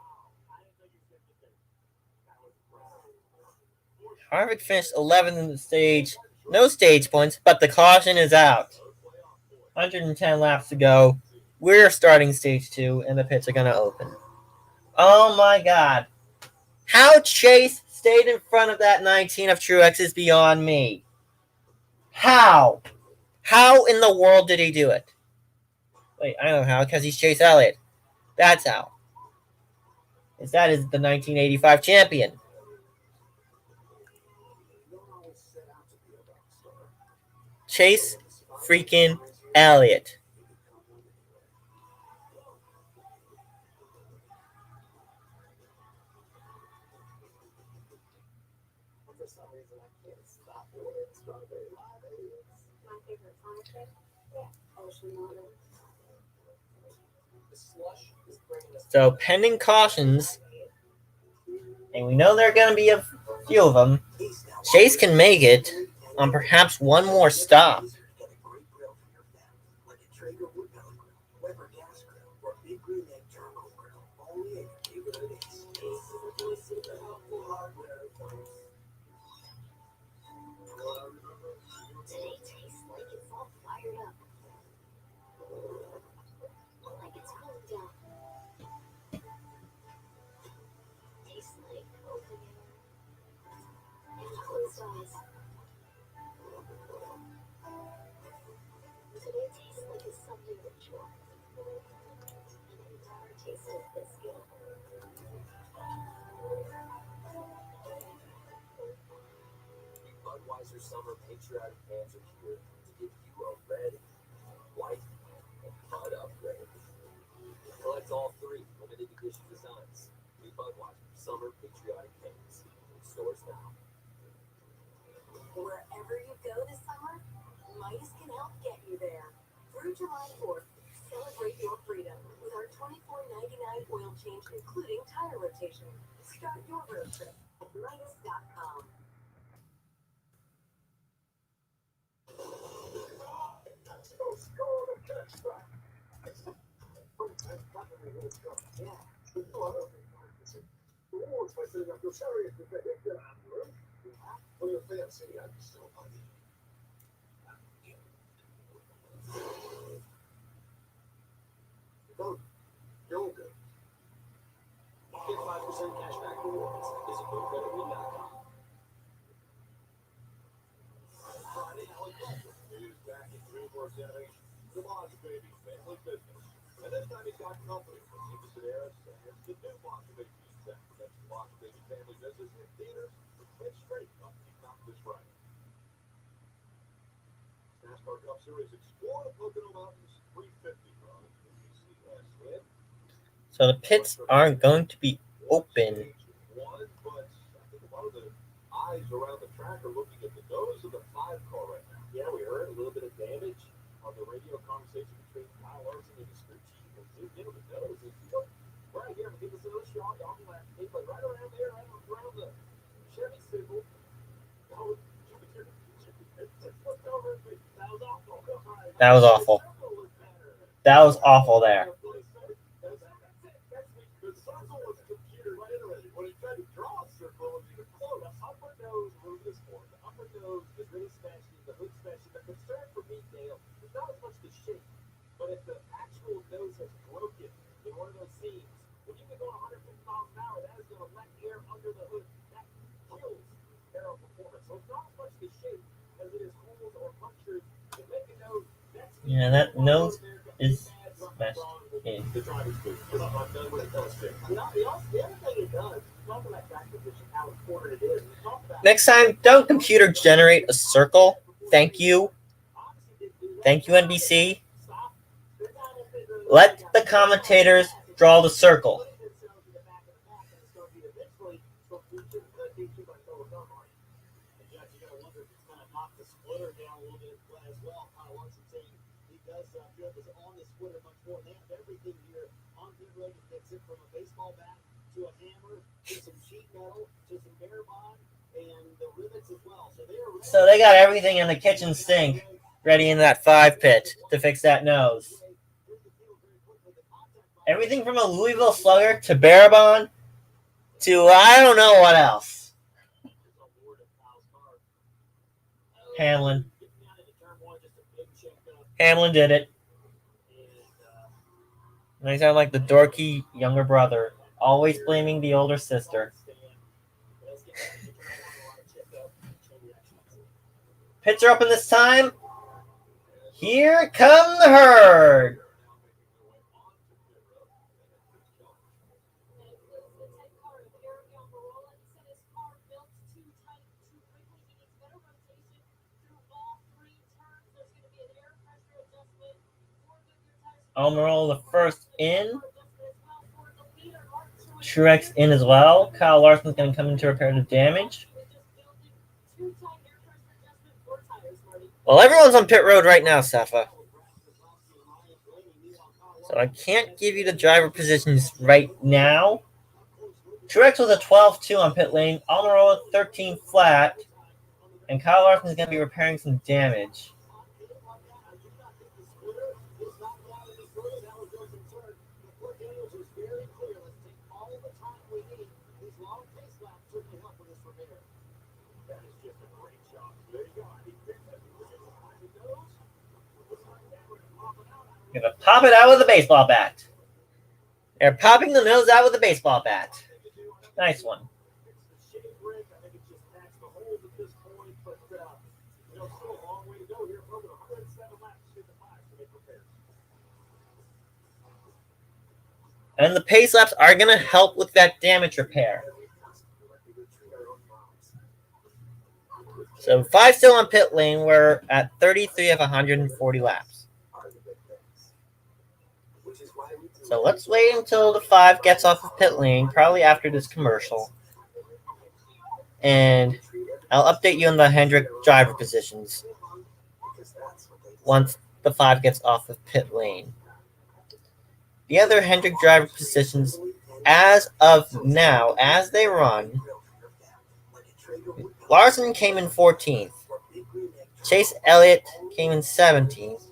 S1: Harvick finished 11th in the stage. No stage points, but the caution is out. 110 laps to go. We're starting stage 2, and the pits are going to open. Oh my god. How Chase stayed in front of that 19 of Truex is beyond me. How? How in the world did he do it? Wait, I know how, because he's Chase Elliott. That's how. Because that is the 1985 champion. Chase freaking Elliott. So, pending cautions, and we know there are going to be a few of them, Chase can make it on perhaps one more stop.
S5: Today tastes like it's all fired up. Like it's cooling down. Tastes like open air and closed eyes. Today tastes like a Sunday ritual. And I've never tasted this good.
S4: Budweiser Summer Patriotic Fans are here to give you a red, white, and Bud upgrade. Collect all 3 limited edition designs. New Budweiser Summer Patriotic Fans. In stores now.
S6: Wherever you go this summer, Midas can help get you there. Through July 4th, celebrate your freedom with our $24.99 oil change, including tire rotation. Start your road trip at Midas.com.
S4: Yoga. Get 5% cash back rewards. Visit GoCreditWin.com. Friday helicopter is back in Dreamworks Animation. The Monster Baby family business. And this time he's got company from Steve Sedaris and the new Monster Baby set. That's the Monster Baby family business in theaters for 10 straight up Peacock this Friday. NASCAR Cup Series Explore the Pocono Mountains 350 run.
S1: So the pits aren't going to be open.
S4: But I think a lot of the eyes around the track are looking at the nose of the 5 car right now. Yeah, we heard a little bit of damage on the radio conversation between Kyle Larson and his crew chief. And zoomed in on the nose. And right here, give us a little shot on the left. But right around there, right around the Chevy signal.
S1: That was awful. That was awful there.
S4: But if the actual nose has broken in one of those seams, when you can go 150 miles an hour, that is going to let air under the hood. That kills aero performance. So it's not as much the shape as it is holes or punctures that make a nose.
S1: Yeah, that nose is smashed. in.
S4: The driving school. I'm done with it. That was fair.
S2: The other thing it does, talk about track position, how important it is. Talk about
S1: Next time, don't computer generate a circle. Thank you. Thank you, NBC. Let the commentators draw the circle. So they got everything in the kitchen sink ready in that 5 pit to fix that nose. Everything from a Louisville Slugger to Barabon to I don't know what else. Hamlin did it. And I sound like the dorky younger brother, always blaming the older sister. Pits are open this time. Here come the herd. Almirola the first in. Truex in as well. Kyle Larson's going to come in to repair the damage. Well, everyone's on pit road right now, Safa. So I can't give you the driver positions right now. Truex was a 12-2 on pit lane. Almirola 13 flat. And Kyle Larson is going to be repairing some damage. Going to pop it out with a baseball bat. They're popping the nose out with a baseball bat. Nice one. And the pace laps are going to help with that damage repair. So 5 still on pit lane. We're at 33 of 140 laps. So let's wait until the 5 gets off of pit lane, probably after this commercial. And I'll update you on the Hendrick driver positions once the 5 gets off of pit lane. The other Hendrick driver positions, as of now, as they run, Larson came in 14th. Chase Elliott came in 17th.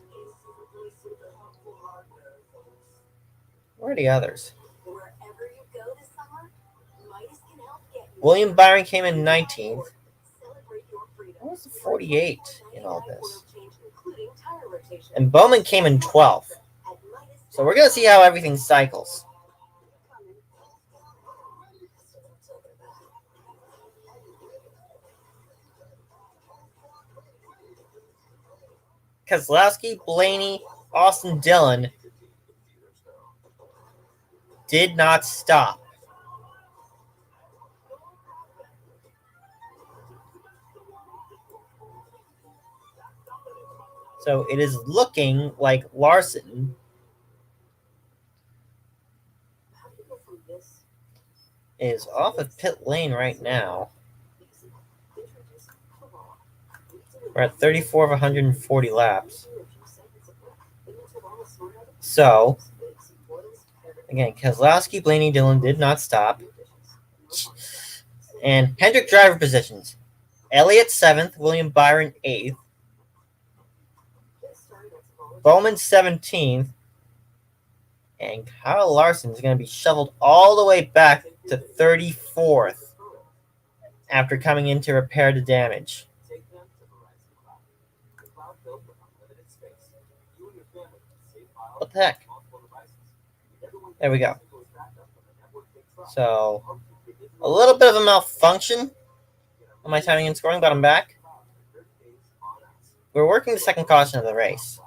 S1: Where are the others? William Byron came in 19th. What was the 48 in all this? And Bowman came in 12th. So we're going to see how everything cycles. Keselowski, Blaney, Austin Dillon did not stop. So it is looking like Larson is off of pit lane right now. We're at 34 of 140 laps. So, again, Keselowski, Blaney, Dillon did not stop. And Hendrick driver positions. Elliott 7th, William Byron 8th. Bowman 17th. And Kyle Larson is going to be shoveled all the way back to 34th after coming in to repair the damage. What the heck? There we go. So, a little bit of a malfunction on my timing and scoring, but I'm back. We're working the second caution of the race.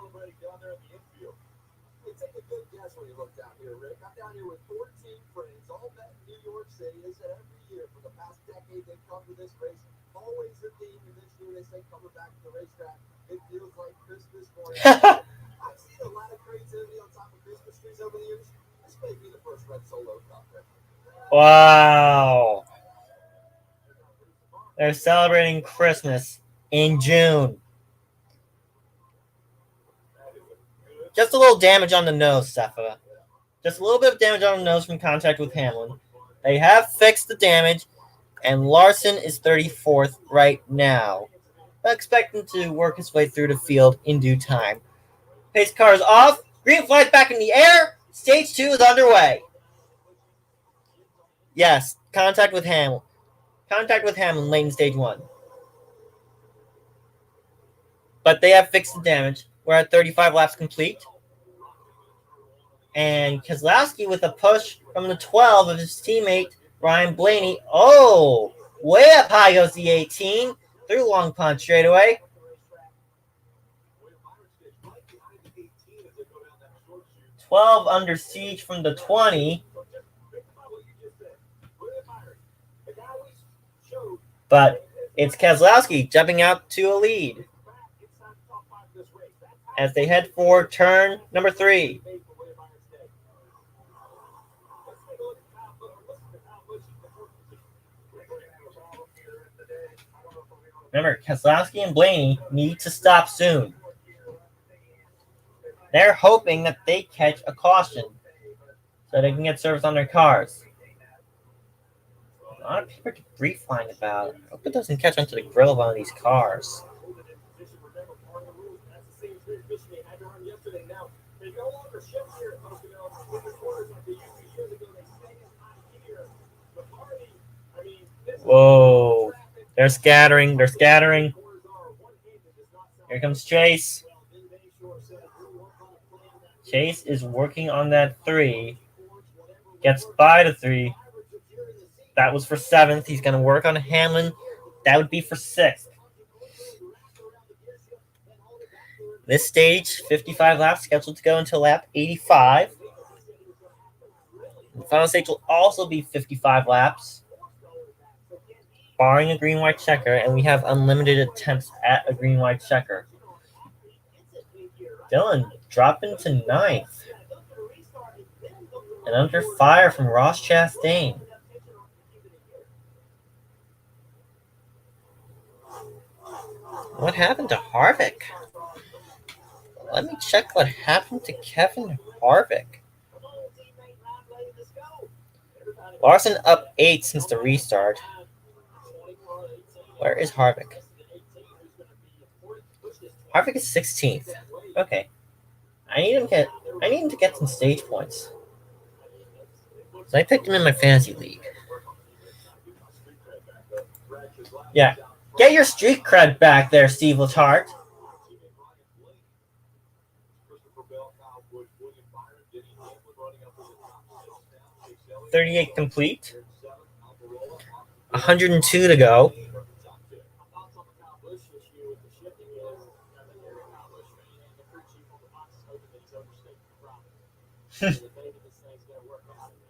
S4: celebrating down there in the infield.
S2: Hey, take a good guess when you look down here, Rick. I'm down here with 14 friends, all met in New York City. They said every year for the past decade they've come to this race. Always the theme, and this year they say coming back to the racetrack. It feels like Christmas morning. I've seen a lot of creativity on top of Christmas trees over the years. This may be the first Red Solo Cup, Rick.
S1: Wow. They're celebrating Christmas in June. Just a little damage on the nose, Sefa. Just a little bit of damage on the nose from contact with Hamlin. They have fixed the damage, and Larson is 34th right now. I expect him to work his way through the field in due time. Pace car is off. Green flag back in the air. Stage 2 is underway. Yes, contact with Hamlin. Contact with Hamlin late in stage 1. But they have fixed the damage. We're at 35 laps complete. And Keselowski with a push from the 12 of his teammate, Ryan Blaney. Oh, way up high goes the 18. Through Long Pond straightaway. 12 under siege from the 20. But it's Keselowski jumping out to a lead as they head for turn number 3. Remember, Keselowski and Blaney need to stop soon. They're hoping that they catch a caution so they can get service on their cars. A lot of people are debris flying about. I hope it doesn't catch onto the grill of one of these cars. Whoa. They're scattering. They're scattering. Here comes Chase. Chase is working on that 3. Gets by the 3. That was for 7th. He's going to work on Hamlin. That would be for 6th. This stage, 55 laps, scheduled to go until lap 85. The final stage will also be 55 laps, barring a green-white checker, and we have unlimited attempts at a green-white checker. Dylan dropping to 9th. And under fire from Ross Chastain. What happened to Harvick? Let me check what happened to Kevin Harvick. Larson up 8 since the restart. Where is Harvick? Harvick is 16th. Okay. I need him to get some stage points. So I picked him in my fantasy league. Yeah. Get your street cred back there, Steve Letarte. 38 complete. 102 to go.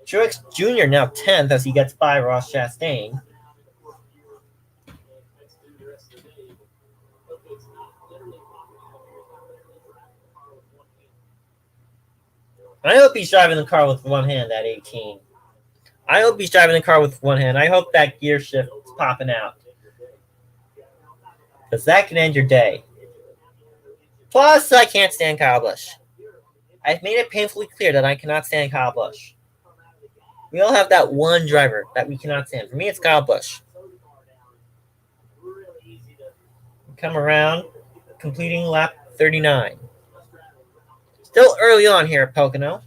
S1: Truex Jr. now 10th as he gets by Ross Chastain. I hope he's driving the car with one hand at 18. I hope he's driving the car with one hand. I hope that gear shift is popping out. Because that can end your day. Plus, I can't stand Kyle Busch. I've made it painfully clear that I cannot stand Kyle Busch. We all have that one driver that we cannot stand. For me, it's Kyle Busch. Come around, completing lap 39. Still early on here at Pocono.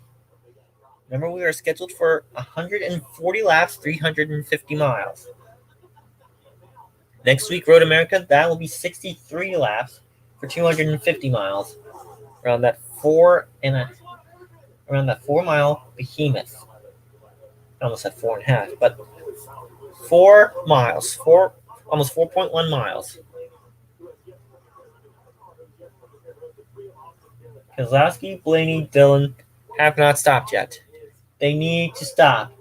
S1: Remember, we are scheduled for 140 laps, 350 miles. Next week, Road America, that will be 63 laps for 250 miles. Around that 4-mile behemoth. I almost said 4.5, but 4 miles, almost 4.1 miles. Keselowski, Blaney, Dillon have not stopped yet. They need to stop.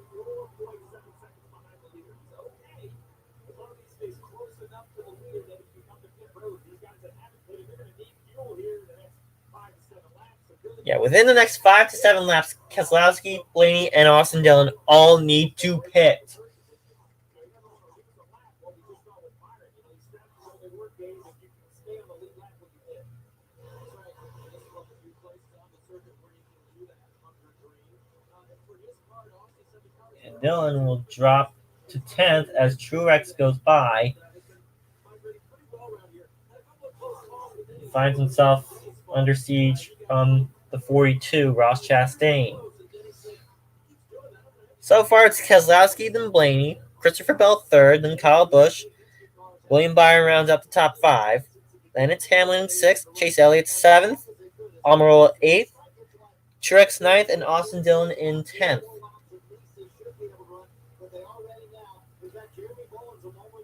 S1: Yeah, within the next 5 to 7 laps, Keselowski, Blaney, and Austin Dillon all need to pit. And Dillon will drop to 10th as Truex goes by. He finds himself under siege from the 42, Ross Chastain. So far, it's Keselowski, then Blaney, Christopher Bell third, then Kyle Busch. William Byron rounds up the top 5. Then it's Hamlin 6th, Chase Elliott 7th, Almirola 8th, Truex 9th, and Austin Dillon in 10th.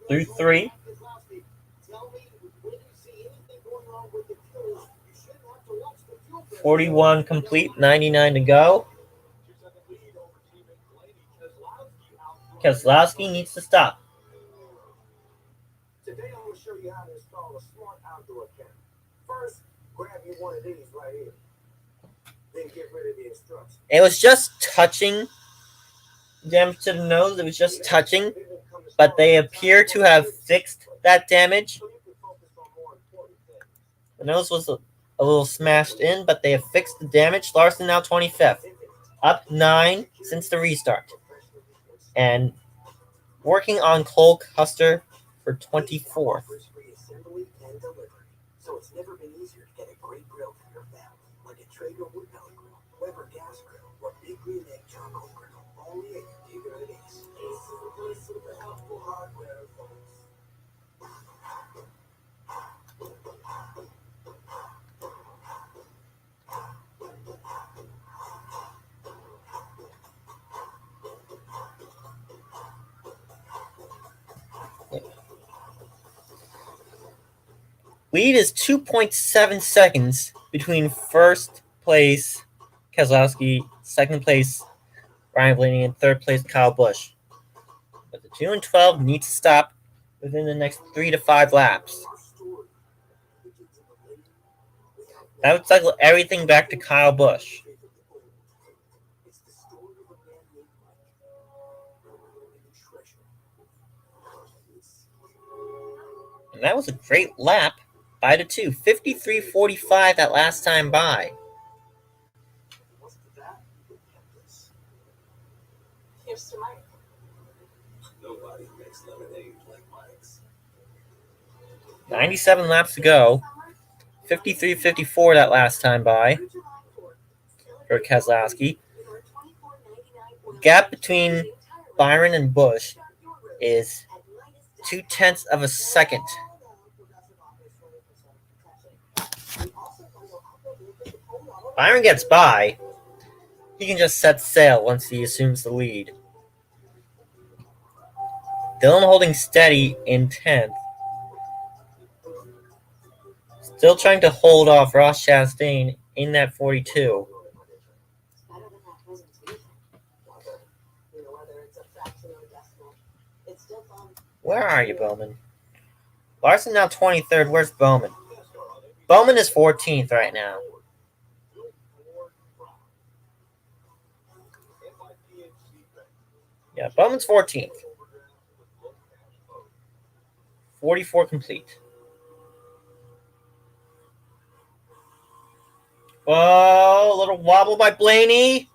S1: Through 3. 41 complete, 99 to go. Keselowski needs to stop.
S4: Today I'm going to show you how to install a smart outdoor camera. First, grab you one of these right here. Then get rid of the instructions.
S1: It was just touching damage to the nose. It was just touching, but they appear to have fixed that damage. The nose was a little smashed in, but they have fixed the damage. Larson now 25th, up 9 since the restart, and working on Cole Custer for 24th.
S6: So it's never been easier to get a great grill for your family, like a Traeger wood pellet grill, Weber gas grill, or Big Green Egg charcoal grill. Only at your neighborhood Ace. Ace is the place for helpful hardware, folks.
S1: Lead is 2.7 seconds between first place Keselowski, second place Ryan Blaney, and third place Kyle Busch. But the 2 and 12 need to stop within the next 3 to 5 laps. That would cycle everything back to Kyle Busch. And that was a great lap by the 2. 53.45 that last time by.
S6: Here's to Mike.
S4: Nobody makes lemonade like Mike's.
S1: 97 laps to go. 53.54 that last time by for Keselowski. Gap between Byron and Busch is 0.2 of a second. Byron gets by. He can just set sail once he assumes the lead. Dillon holding steady in 10th. Still trying to hold off Ross Chastain in that 42. Where are you, Bowman? Larson now 23rd. Where's Bowman? Bowman is 14th right now. Yeah, Bowman's 14th. 44 complete. Whoa, a little wobble by Blaney.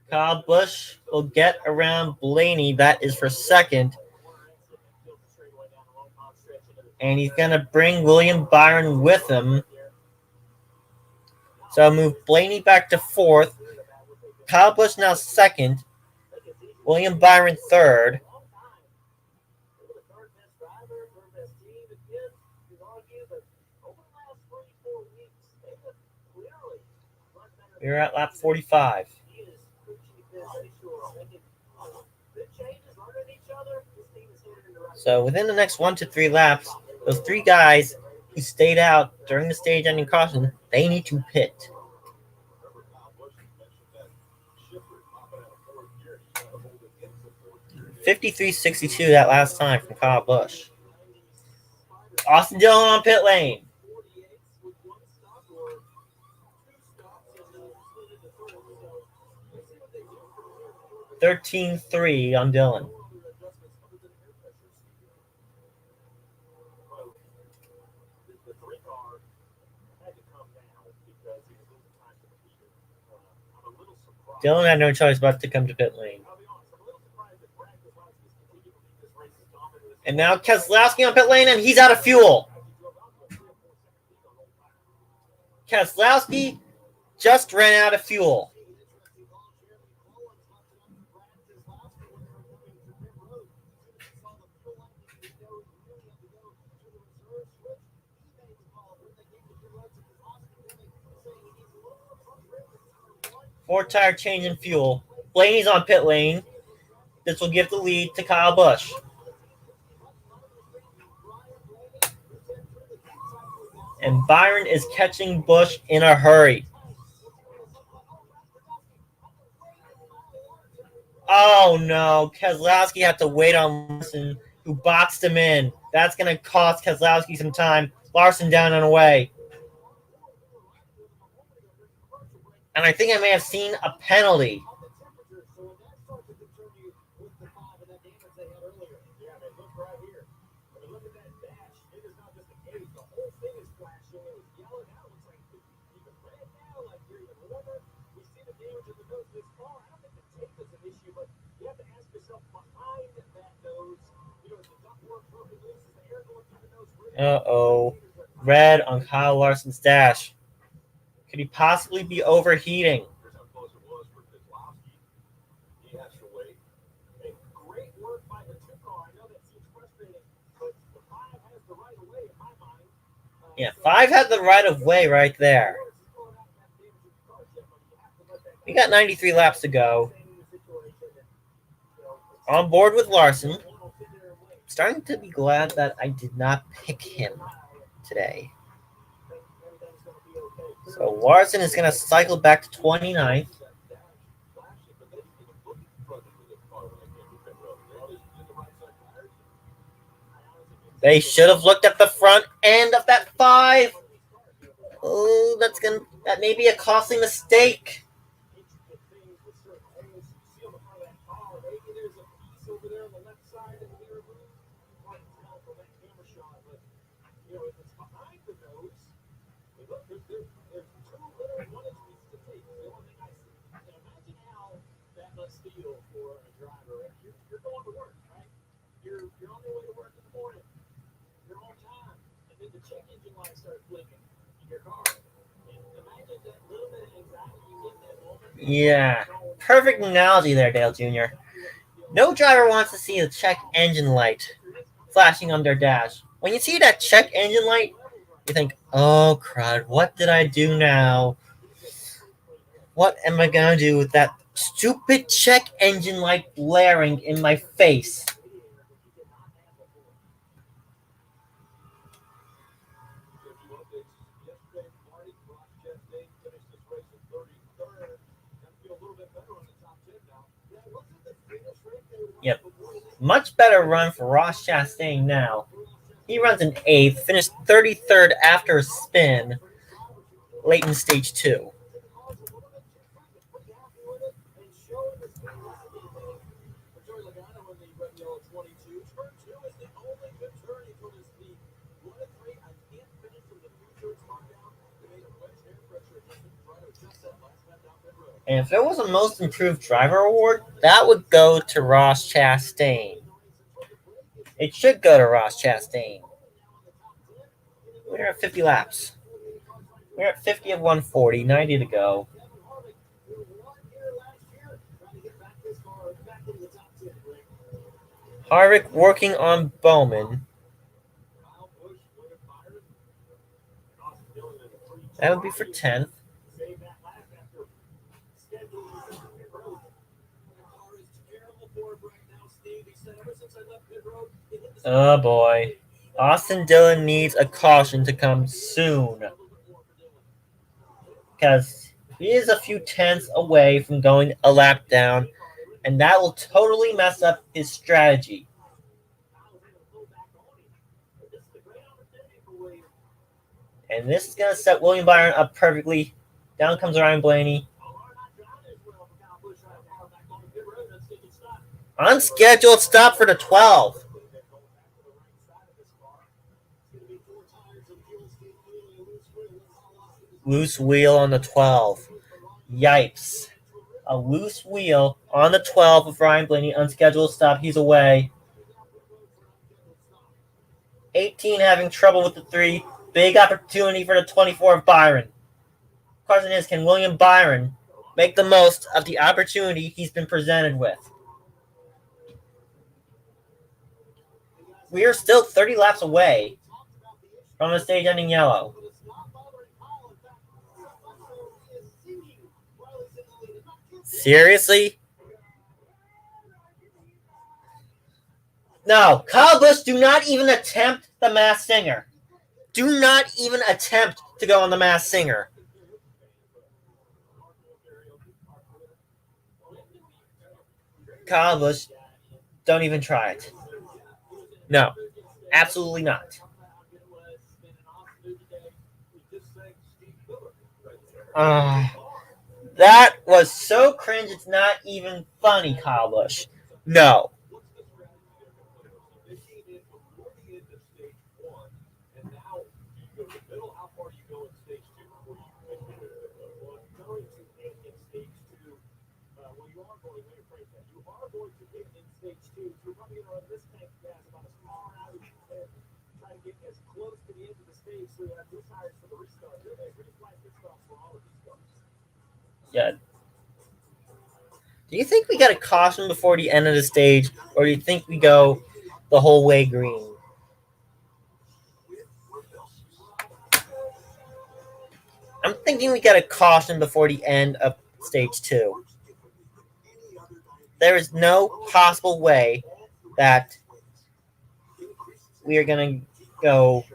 S1: Kyle Busch will get around Blaney. That is for second. And he's going to bring William Byron with him. So move Blaney back to 4th. Kyle Busch now 2nd. William Byron 3rd. We're at lap 45. So within the next 1 to 3 laps, those 3 guys who stayed out during the stage-ending caution, they need to pit. 53.62 that last time from Kyle Busch. Austin Dillon on pit lane. 13.3 on Dillon. Dillon had no choice but to come to pit lane. And now Keselowski on pit lane, and he's out of fuel. Keselowski just ran out of fuel. Four tire change in fuel. Blaney's on pit lane. This will give the lead to Kyle Busch. And Byron is catching Busch in a hurry. Oh no, Keselowski had to wait on Larson, who boxed him in. That's going to cost Keselowski some time. Larson down and away. And I think I may have seen a penalty. Uh-oh. Red on Kyle Larson's dash. Could he possibly be overheating? Yeah, 5 had the right of way right there. We got 93 laps to go. On board with Larson. Starting to be glad that I did not pick him today. So Larson is going to cycle back to 29th. They should have looked at the front end of that 5. Oh, that may be a costly mistake. Yeah, perfect analogy there, Dale Jr. No driver wants to see the check engine light flashing on their dash. When you see that check engine light, you think, oh crud, what did I do now? What am I going to do with that stupid check engine light blaring in my face? Yep. Much better run for Ross Chastain now. He runs in 8th, finished 33rd after a spin late in stage 2. And if there was a most improved driver award, that would go to Ross Chastain. It should go to Ross Chastain. We're at 50 laps. We're at 50 of 140, 90 to go. Harvick working on Bowman. That would be for 10th. Oh boy. Austin Dillon needs a caution to come soon, because he is a few tenths away from going a lap down, and that will totally mess up his strategy. And this is going to set William Byron up perfectly. Down comes Ryan Blaney. Unscheduled stop for the 12. Loose wheel on the 12. Yipes. A loose wheel on the 12 of Ryan Blaney. Unscheduled stop. He's away. 18 having trouble with the 3. Big opportunity for the 24 of Byron. Question is, can William Byron make the most of the opportunity he's been presented with? We are still 30 laps away from the stage ending yellow. Seriously? No, Kyle Busch, do not even attempt the Masked Singer. Do not even attempt to go on the Masked Singer. Kyle Busch, don't even try it. No, absolutely not. That was so cringe, it's not even funny, Kyle Busch. No. Yeah. Do you think we got a caution before the end of the stage, or do you think we go the whole way green? I'm thinking we got a caution before the end of stage 2. There is no possible way that we are going to go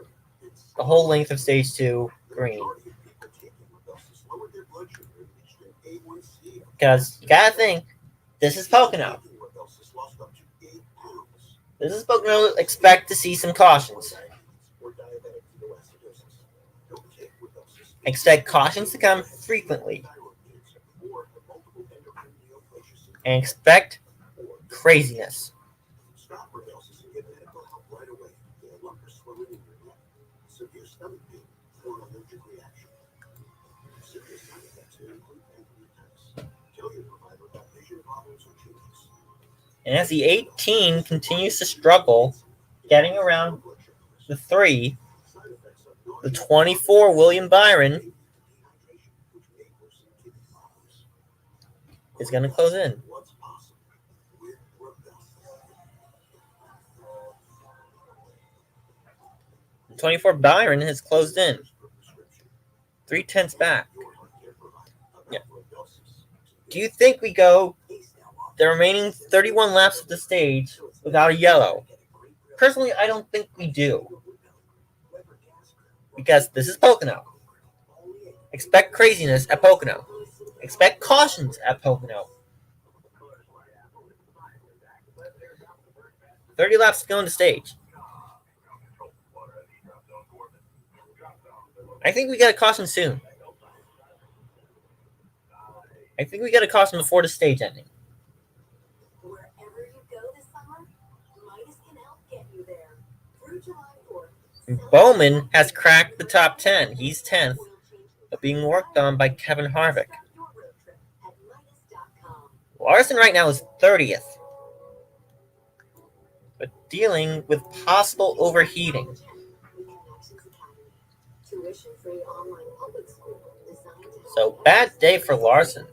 S1: the whole length of stage 2 green. Because you gotta think, this is Pocono. This is Pocono. Expect to see some cautions. Expect cautions to come frequently. And expect craziness. And as the 18 continues to struggle getting around the 3, the 24, William Byron, is going to close in. The 24 Byron has closed in. 3/10 back. Yeah. Do you think we go the remaining 31 laps of the stage without a yellow? Personally, I don't think we do. Because this is Pocono. Expect craziness at Pocono. Expect cautions at Pocono. 30 laps to go on the stage. I think we got a caution soon. I think we got a caution before the stage ending.
S6: Wherever you go this summer, Midas can help get you there. Through July 4th,
S1: Bowman has cracked the top 10. He's 10th, but being worked on by Kevin Harvick. Larson right now is 30th, but dealing with possible overheating. So bad day for Larson.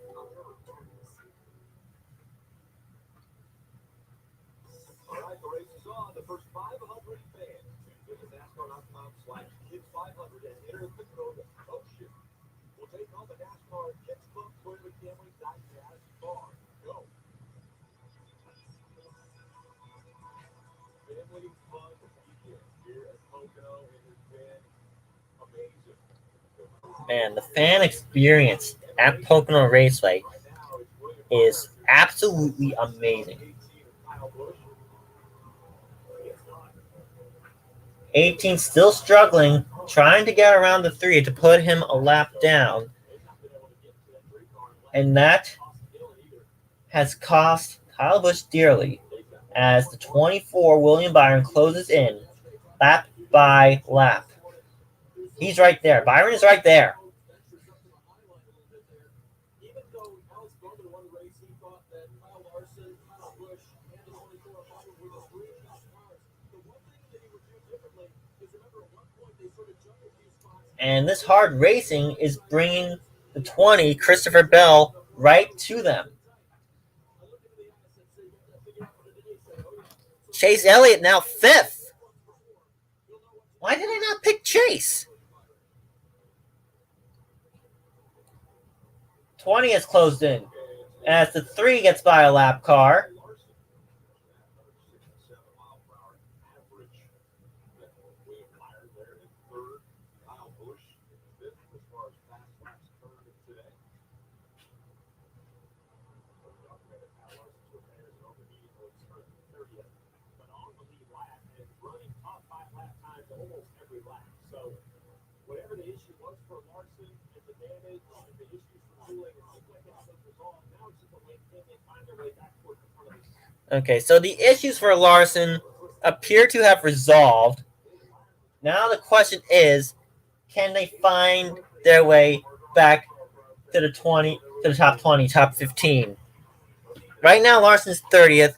S1: Man, the fan experience at Pocono Raceway is absolutely amazing. 18 still struggling, trying to get around the 3 to put him a lap down. And that has cost Kyle Busch dearly as the 24 William Byron closes in lap by lap. He's right there. Byron is right there.
S4: Even though Alex Bowman won the race, he thought that Kyle Larson, Kyle Busch, and the 24 probably were the three best cars. The one thing that he would do differently is remember at one point they sort of jumped a few spots.
S1: And this hard racing is bringing the 20, Christopher Bell, right to them. Chase Elliott now 5th. Why did I not pick Chase? 20 has closed in as the 3 gets by a lap car.
S4: Whatever the issue was for Larson and the damage and the issues for cooling, it seems like it's been resolved. Now it's just a wait. Can they find their way back towards the front of the
S1: Okay, so the issues for Larson appear to have resolved. Now the question is, can they find their way back to the top 20, top 15? Right now, Larson's 30th.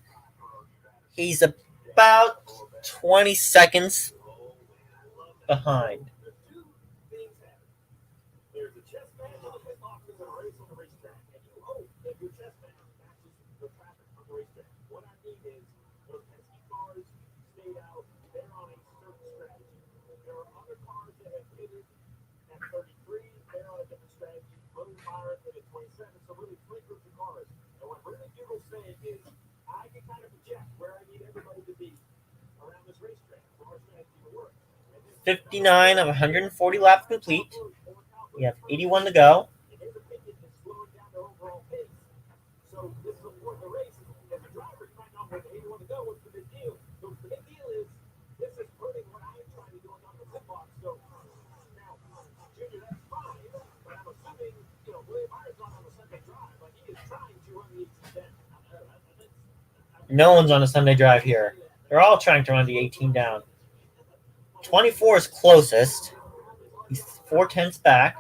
S1: He's about 20 seconds behind.
S4: There's a chess match on the pit box and a race on the racetrack, and you hope that your chess match matches the traffic on the racetrack. What I mean is, those Penske cars stayed out. They're on a certain strategy. There are other cars that have pitted at 33. They're on a different strategy. William Byron hit at 27. So really, three groups of cars. And what Brandon Dugal's saying is, I can kind of project where I need everybody to be around this racetrack for our strategy to work.
S1: 59 of 140 laps complete. We have 81 to go.
S4: And his opinion is slowing down their overall pace. So this is important to race. As a driver, you might not want to 81 to go. What's the big deal? The big deal is this is hurting what I'm trying to do on the pit box. So now, Junior, that's fine. But I'm assuming, William Byron's not on a Sunday drive. Like he is trying to run the 18-10.
S1: No one's on a Sunday drive here. They're all trying to run the 18 down. 24 is closest. He's 4/10 back.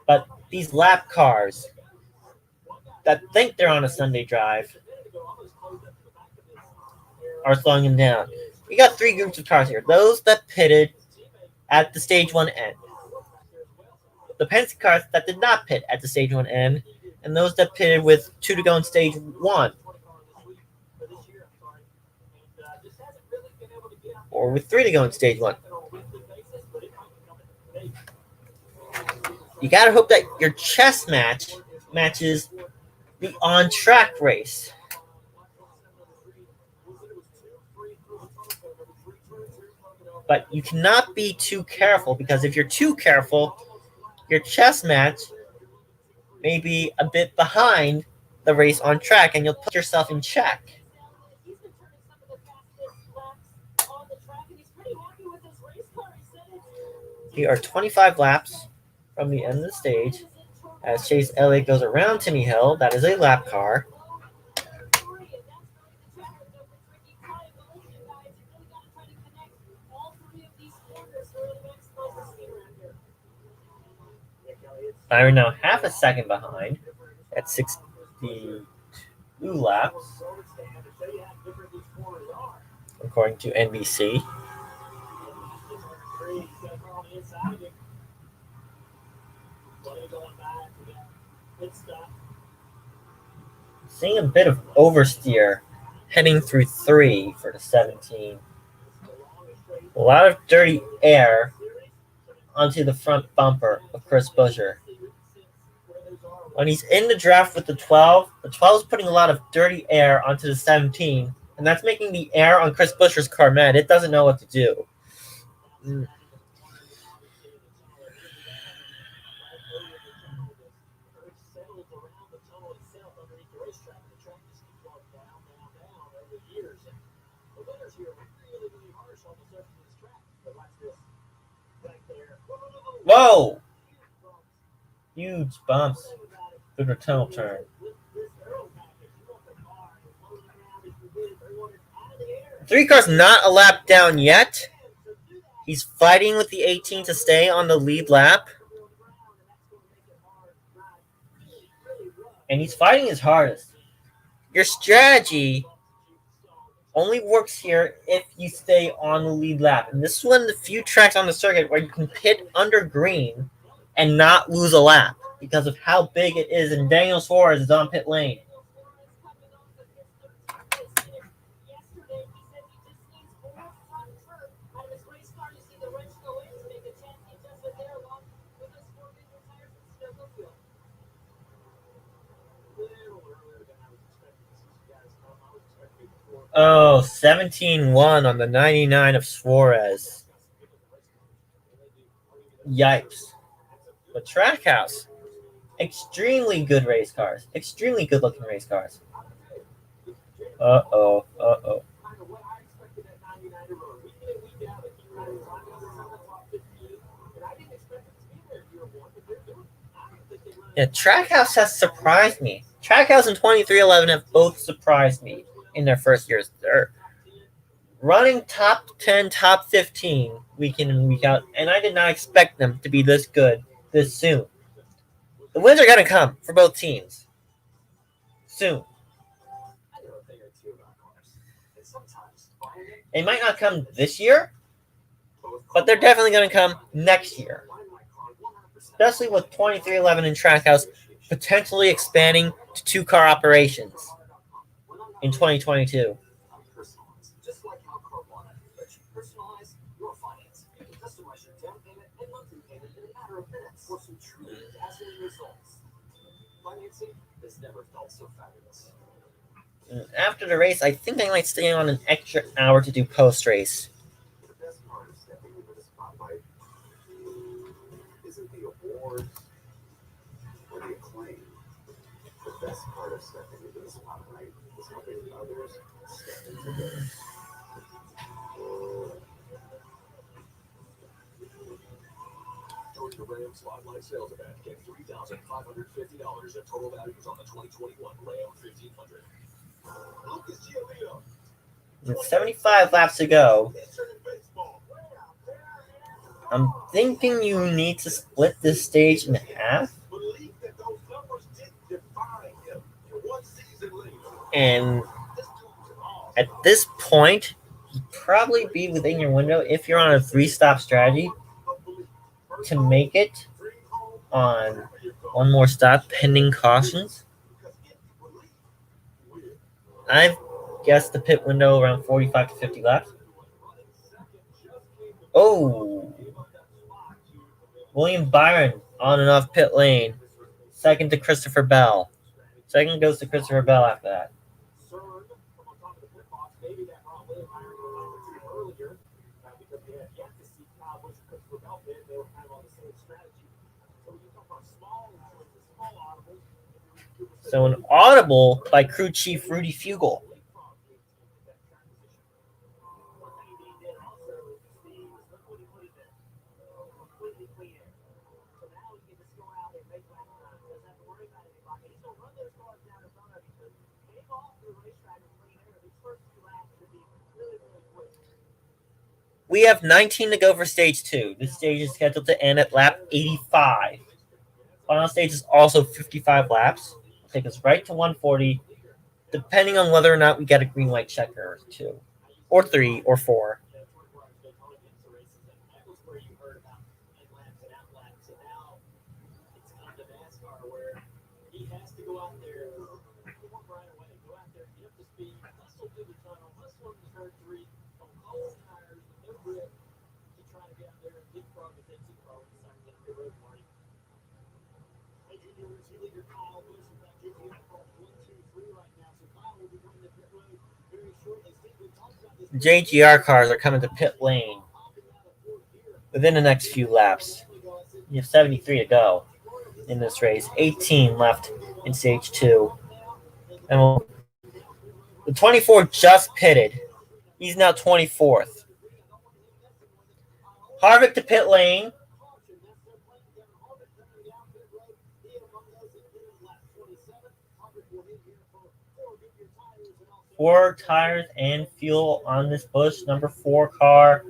S1: But these lap cars that think they're on a Sunday drive are slowing him down. You got 3 groups of cars here. Those that pitted at the stage 1 end. The Penske cars that did not pit at the stage 1 end. And those that pitted with 2 to go in stage 1. Or with 3 to go in stage 1. You gotta hope that your chess match matches the on-track race. But you cannot be too careful, because if you're too careful, your chess match may be a bit behind the race on track, and you'll put yourself in check. We are 25 laps from the end of the stage as Chase Elliott goes around Timmy Hill. That is a lap car. Byron now half a second behind at 62 laps, according to NBC. Seeing a bit of oversteer heading through 3 for the 17. A lot of dirty air onto the front bumper of Chris Buescher. When he's in the draft with the 12 is putting a lot of dirty air onto the 17, and And that's making the air on Chris Buescher's car mad. It doesn't know what to do. Whoa! Huge bumps through the tunnel turn. 3 cars not a lap down yet. He's fighting with the 18 to stay on the lead lap. And he's fighting his hardest. Your strategy only works here if you stay on the lead lap. And this is one of the few tracks on the circuit where you can pit under green and not lose a lap because of how big it is. And Daniel Suarez is on pit lane. Oh, 17-1 on the 99 of Suarez. Yipes. But Trackhouse, extremely good race cars. Extremely good looking race cars. Uh-oh. Yeah, Trackhouse has surprised me. Trackhouse and 2311 have both surprised me in their first years. They're running top 10, top 15 week in and week out, and I did not expect them to be this good this soon. The wins are going to come for both teams soon. They might not come this year, but they're definitely going to come next year. Especially with 2311 and Trackhouse potentially expanding to 2-car operations in 2022. After the race, I think I might stay on an extra hour to do post-race.
S4: Isn't the awards or the acclaim the best part of stepping into the spotlight? Is helping others step into theirs. Join the Ram Spotlight sales event. Get $3,550 in total values on the 2021 Ram 1500. Lucas Giolito.
S1: With 75 laps to go, I'm thinking you need to split this stage in half. And at this point, you'd probably be within your window if you're on a 3-stop strategy to make it on one more stop pending cautions. I've guessed the pit window around 45 to 50 laps. Oh, William Byron on and off pit lane. Second to Christopher Bell. Second goes to Christopher Bell after that. So an audible by crew chief Rudy Fugel. We have 19 to go for stage 2. This stage is scheduled to end at lap 85. Final stage is also 55 laps. It'll take us right to 140, depending on whether or not we get a green light checker or 2, or 3, or 4. JGR cars are coming to pit lane within the next few laps. You have 73 to go in this race, 18 left in stage 2. And the 24 just pitted. He's now 24th. Harvick to pit lane. 4 tires and fuel on this Busch number 4 car.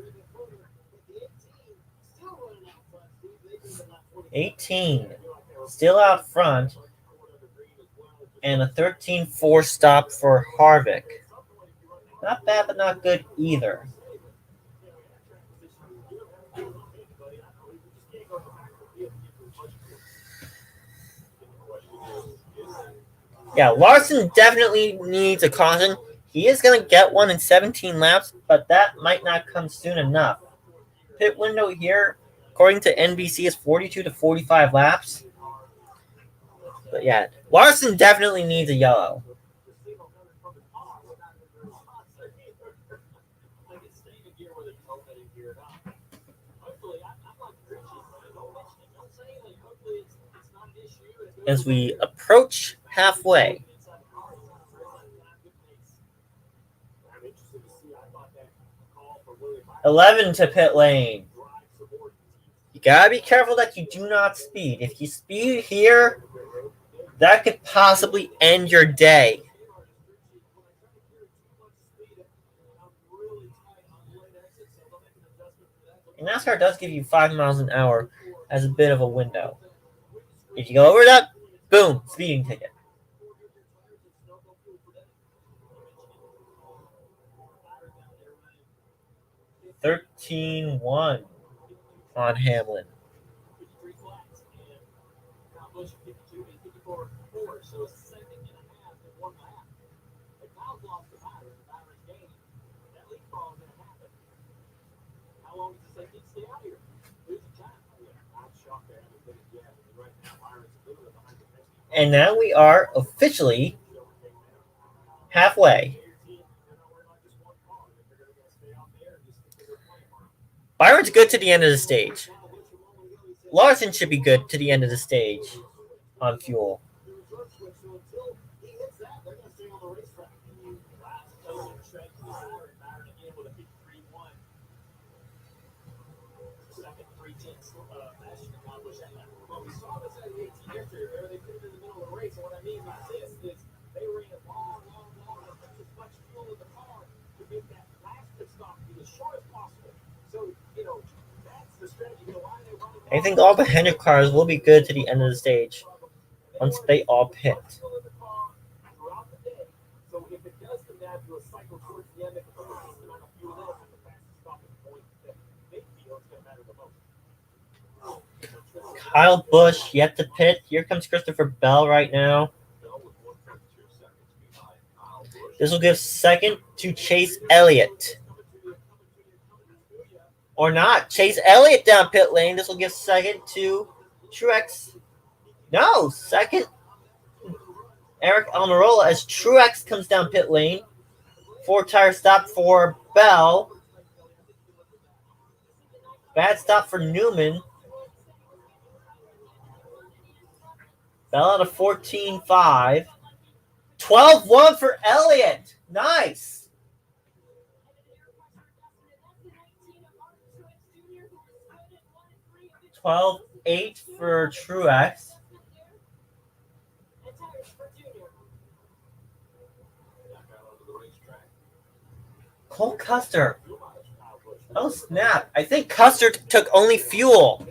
S1: 18 still out front, and a 13-4 stop for Harvick. Not bad, but not good either. Yeah, Larson definitely needs a caution. He is going to get one in 17 laps, but that might not come soon enough. Pit window here, according to NBC, is 42 to 45 laps. But yeah, Larson definitely needs a yellow. As we approach halfway. 11 to pit lane. You gotta be careful that you do not speed. If you speed here, that could possibly end your day. And NASCAR does give you 5 miles an hour as a bit of a window. If you go over that, boom, speeding ticket. (13-1) on Hamlin. And now we are officially halfway. Byron's good to the end of the stage. Larson should be good to the end of the stage on fuel. I think all the Hendrick cars will be good to the end of the stage once they all pit. Kyle Busch yet to pit. Here comes Christopher Bell right now. This will give second to Chase Elliott. Or not. Chase Elliott down pit lane. This will give second to Truex. No, second Eric Almirola as Truex comes down pit lane. 4 tire stop for Bell. Bad stop for Newman. Bell at a 14-5. 12-1 for Elliott. Nice. 12-8 for Truex. Cole Custer. Oh, snap. I think Custer took only fuel.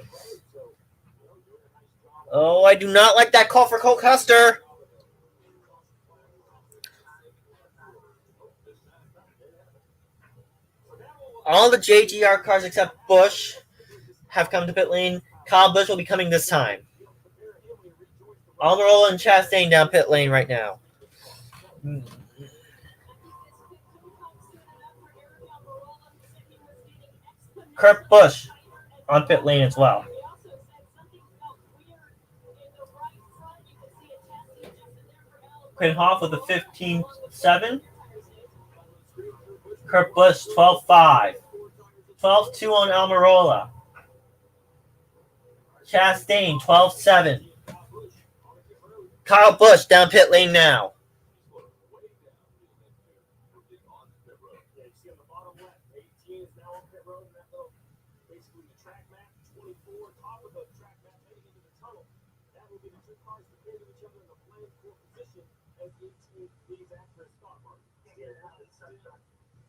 S1: Oh, I do not like that call for Cole Custer. All the JGR cars except Busch have come to pit lane. Kyle Busch will be coming this time. Almirola and Chastain down pit lane right now. Kurt Busch on pit lane as well. Quinn Hoff with a 15-7. Kurt Busch 12-5. 12-2 on Almirola. Chastain 12-7. Kyle Busch down pit lane now.
S4: Basically, the track map, 24, top of the track map heading into the tunnel. That will be the two cars compared to each other in the flank for position as the 18 leads after a start mark.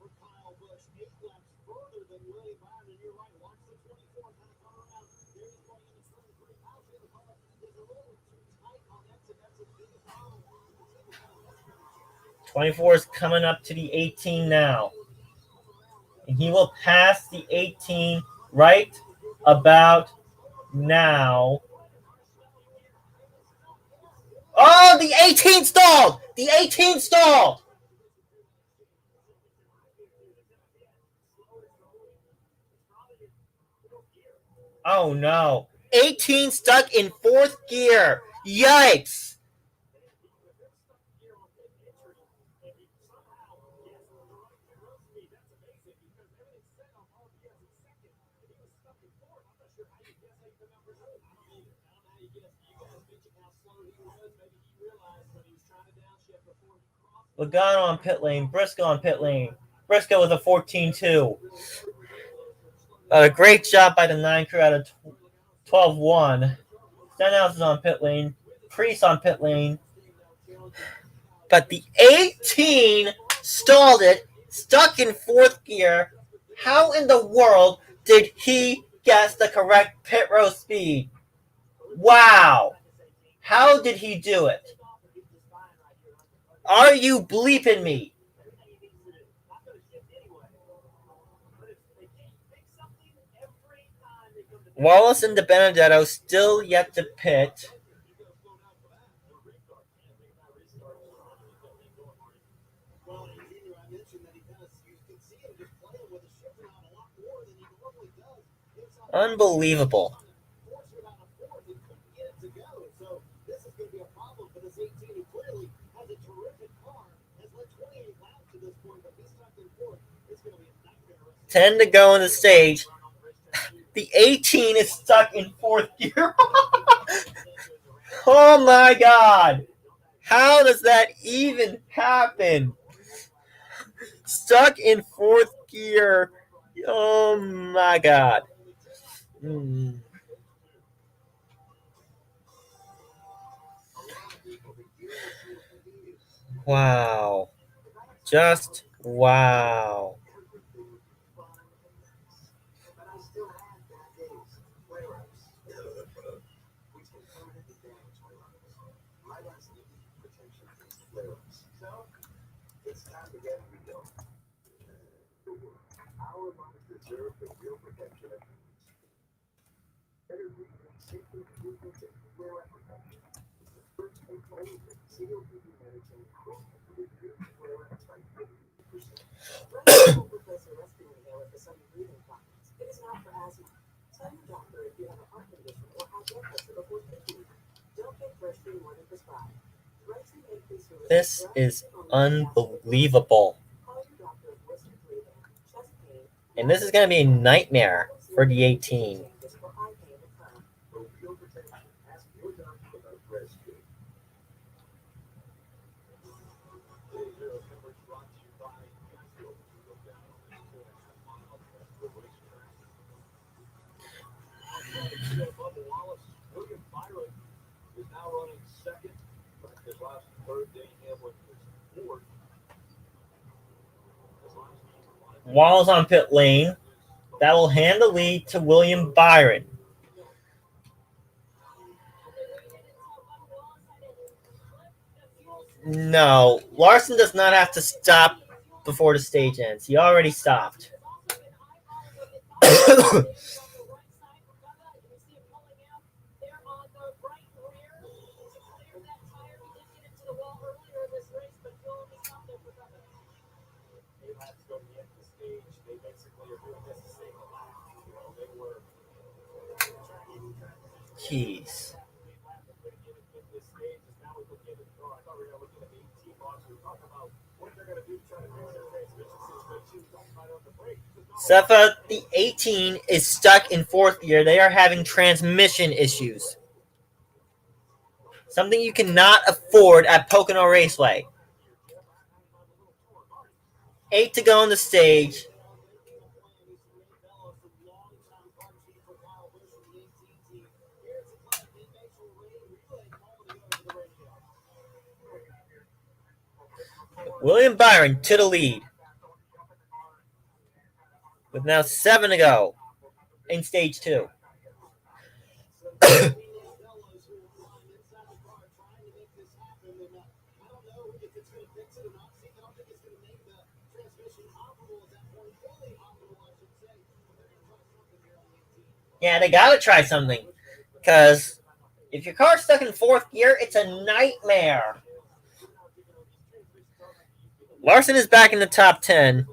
S4: For Kyle Busch, 8 laps further than Willie Byron. And you're right, watch the 24 kind of come around. There he's going in the turn 3. Kyle's in the car. Is a little too tight on that, so that's a big foul.
S1: 24 is coming up to the 18 now. And he will pass the 18 right about now. Oh, the 18 stalled! The 18 stalled! Oh no. 18 stuck in 4th gear. Yikes! Logano on pit lane. Briscoe on pit lane. Briscoe with a 14-2. A great job by the 9 crew out of 12-1. Stenhouse is on pit lane. Priest on pit lane. But the 18 stalled it, stuck in 4th gear. How in the world did he guess the correct pit road speed? Wow. How did he do it? Are you bleeping me? Wallace and DiBenedetto still yet to pit. Unbelievable. Ten to go on the stage. The 18 is stuck in 4th gear. Oh my god. How does that even happen? Stuck in 4th gear. Oh my god. Wow. Just wow. This is unbelievable. And this is going to be a nightmare for the 18. Wallace on pit lane. That will hand the lead to William Byron. No, Larson does not have to stop before the stage ends. He already stopped. Jeez. Cefa, the 18, is stuck in fourth gear. They are having transmission issues. Something you cannot afford at Pocono Raceway. 8 to go on the stage. William Byron to the lead. With now 7 to go in stage 2. Yeah, they gotta try something. Because if your car's stuck in fourth gear, it's a nightmare. Larson is back in the top 10,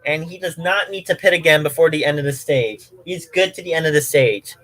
S1: and he does not need to pit again before the end of the stage. He's good to the end of the stage.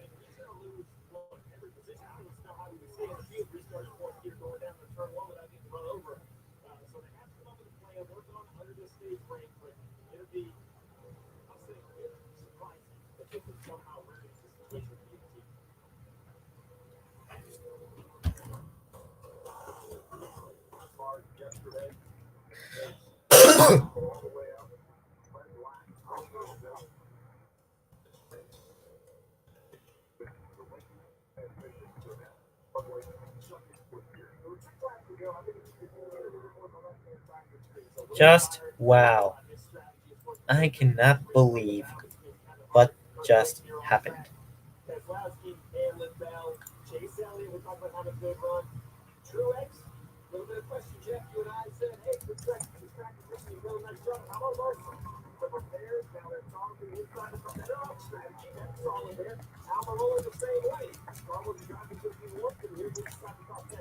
S1: Just wow. I cannot believe what just happened.
S2: Truex, a little bit of question, Jeff. You and I said, hey, this track is making a real nice job. How about Larson? The repairs, now they're talking inside of the better off strategy. That's all in there. Almirola the same way. Star was driving to the north, and here we inside the top 10.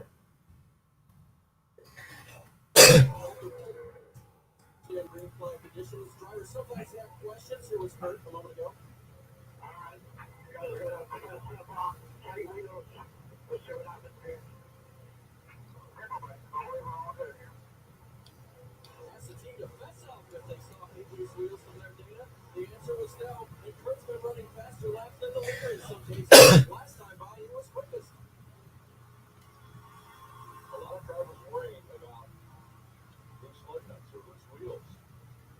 S2: Green flag conditions. Drivers sometimes have questions. Here was Kurt a moment ago. The answer was no. And Kurt's been running faster laps than the leader in some cases. Last time by, he was quickest. A lot of drivers worrying about loose flood nuts or loose wheels.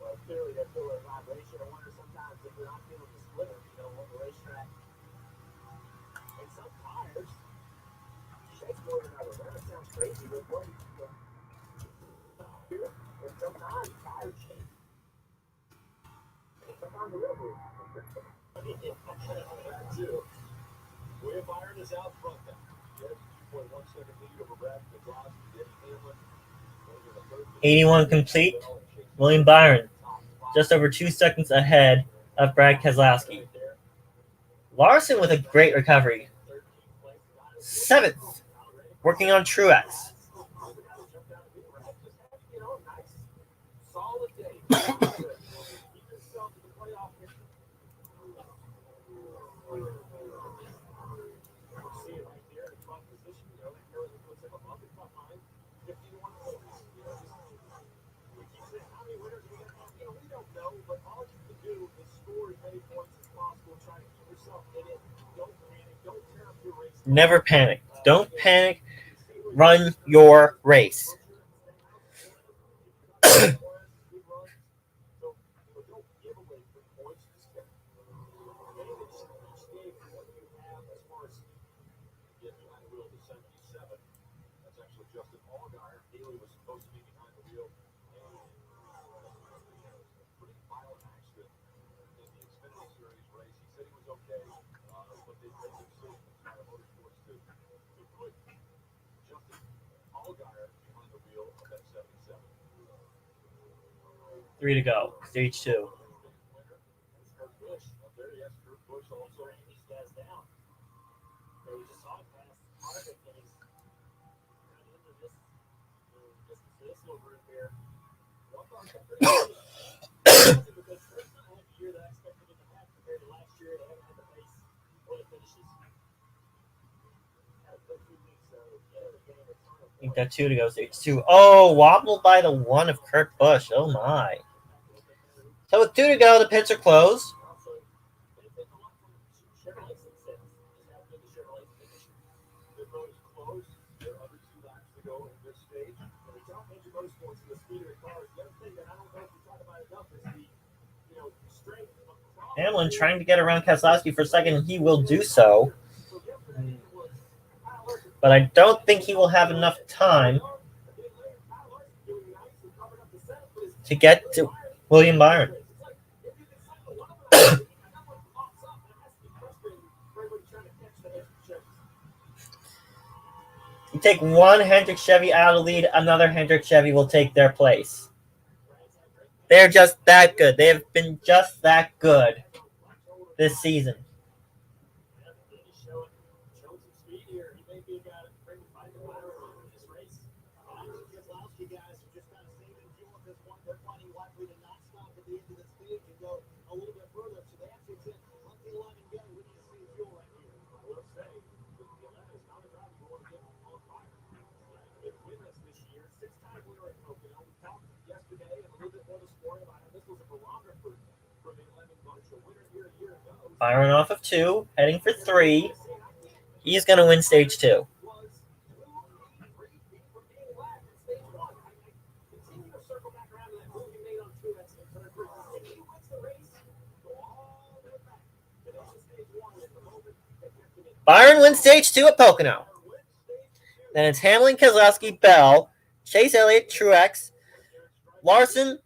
S2: Well, clearly they feel a vibration. I wonder sometimes if you're not feeling the splitter, on the racetrack. And some tires, shakes more than others. That sounds crazy, but what do you do? And sometimes tires shake. Sometimes the real move. That too. William Byron is out front now. He has a 2.1 second lead over Brad McCloskey, Denny Hamlin.
S1: 81 complete. William Byron just over 2 seconds ahead of Brad Keselowski. Larson with a great recovery. 7th, working on Truex. Never panic. Don't panic. Run your race. Three to go. Stage 2. I think that 2 to go. Stage 2. Oh, wobbled by the 1 of Kurt Busch. Oh my. So with 2 to go, the pits are closed. Hamlin trying to get around Keselowski for a second. He will do so. But I don't think he will have enough time to get to William Byron. You take one Hendrick Chevy out of the lead, another Hendrick Chevy will take their place. They're just that good. They have been just that good this season. Byron off of 2, heading for 3. He's going to win stage 2. Byron wins stage 2 at Pocono. Then it's Hamlin, Keselowski, Bell, Chase Elliott, Truex, Larson,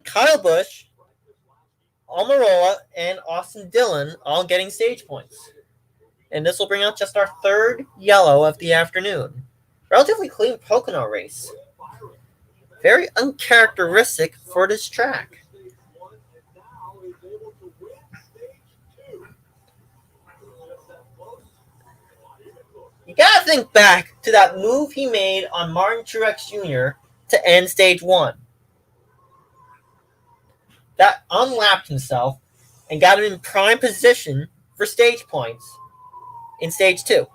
S1: Kyle Busch, Almirola, and Austin Dillon all getting stage points. And this will bring out just our 3rd yellow of the afternoon. Relatively clean Pocono race. Very uncharacteristic for this track. You gotta think back to that move he made on Martin Truex Jr. to end stage 1. That unlapped himself and got him in prime position for stage points in stage 2.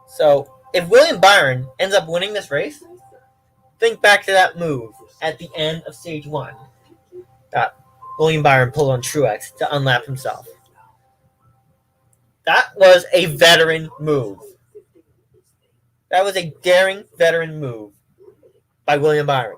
S1: So, if William Byron ends up winning this race, think back to that move at the end of stage 1 that William Byron pulled on Truex to unlap himself. That was a veteran move. That was a daring veteran move by William Byron.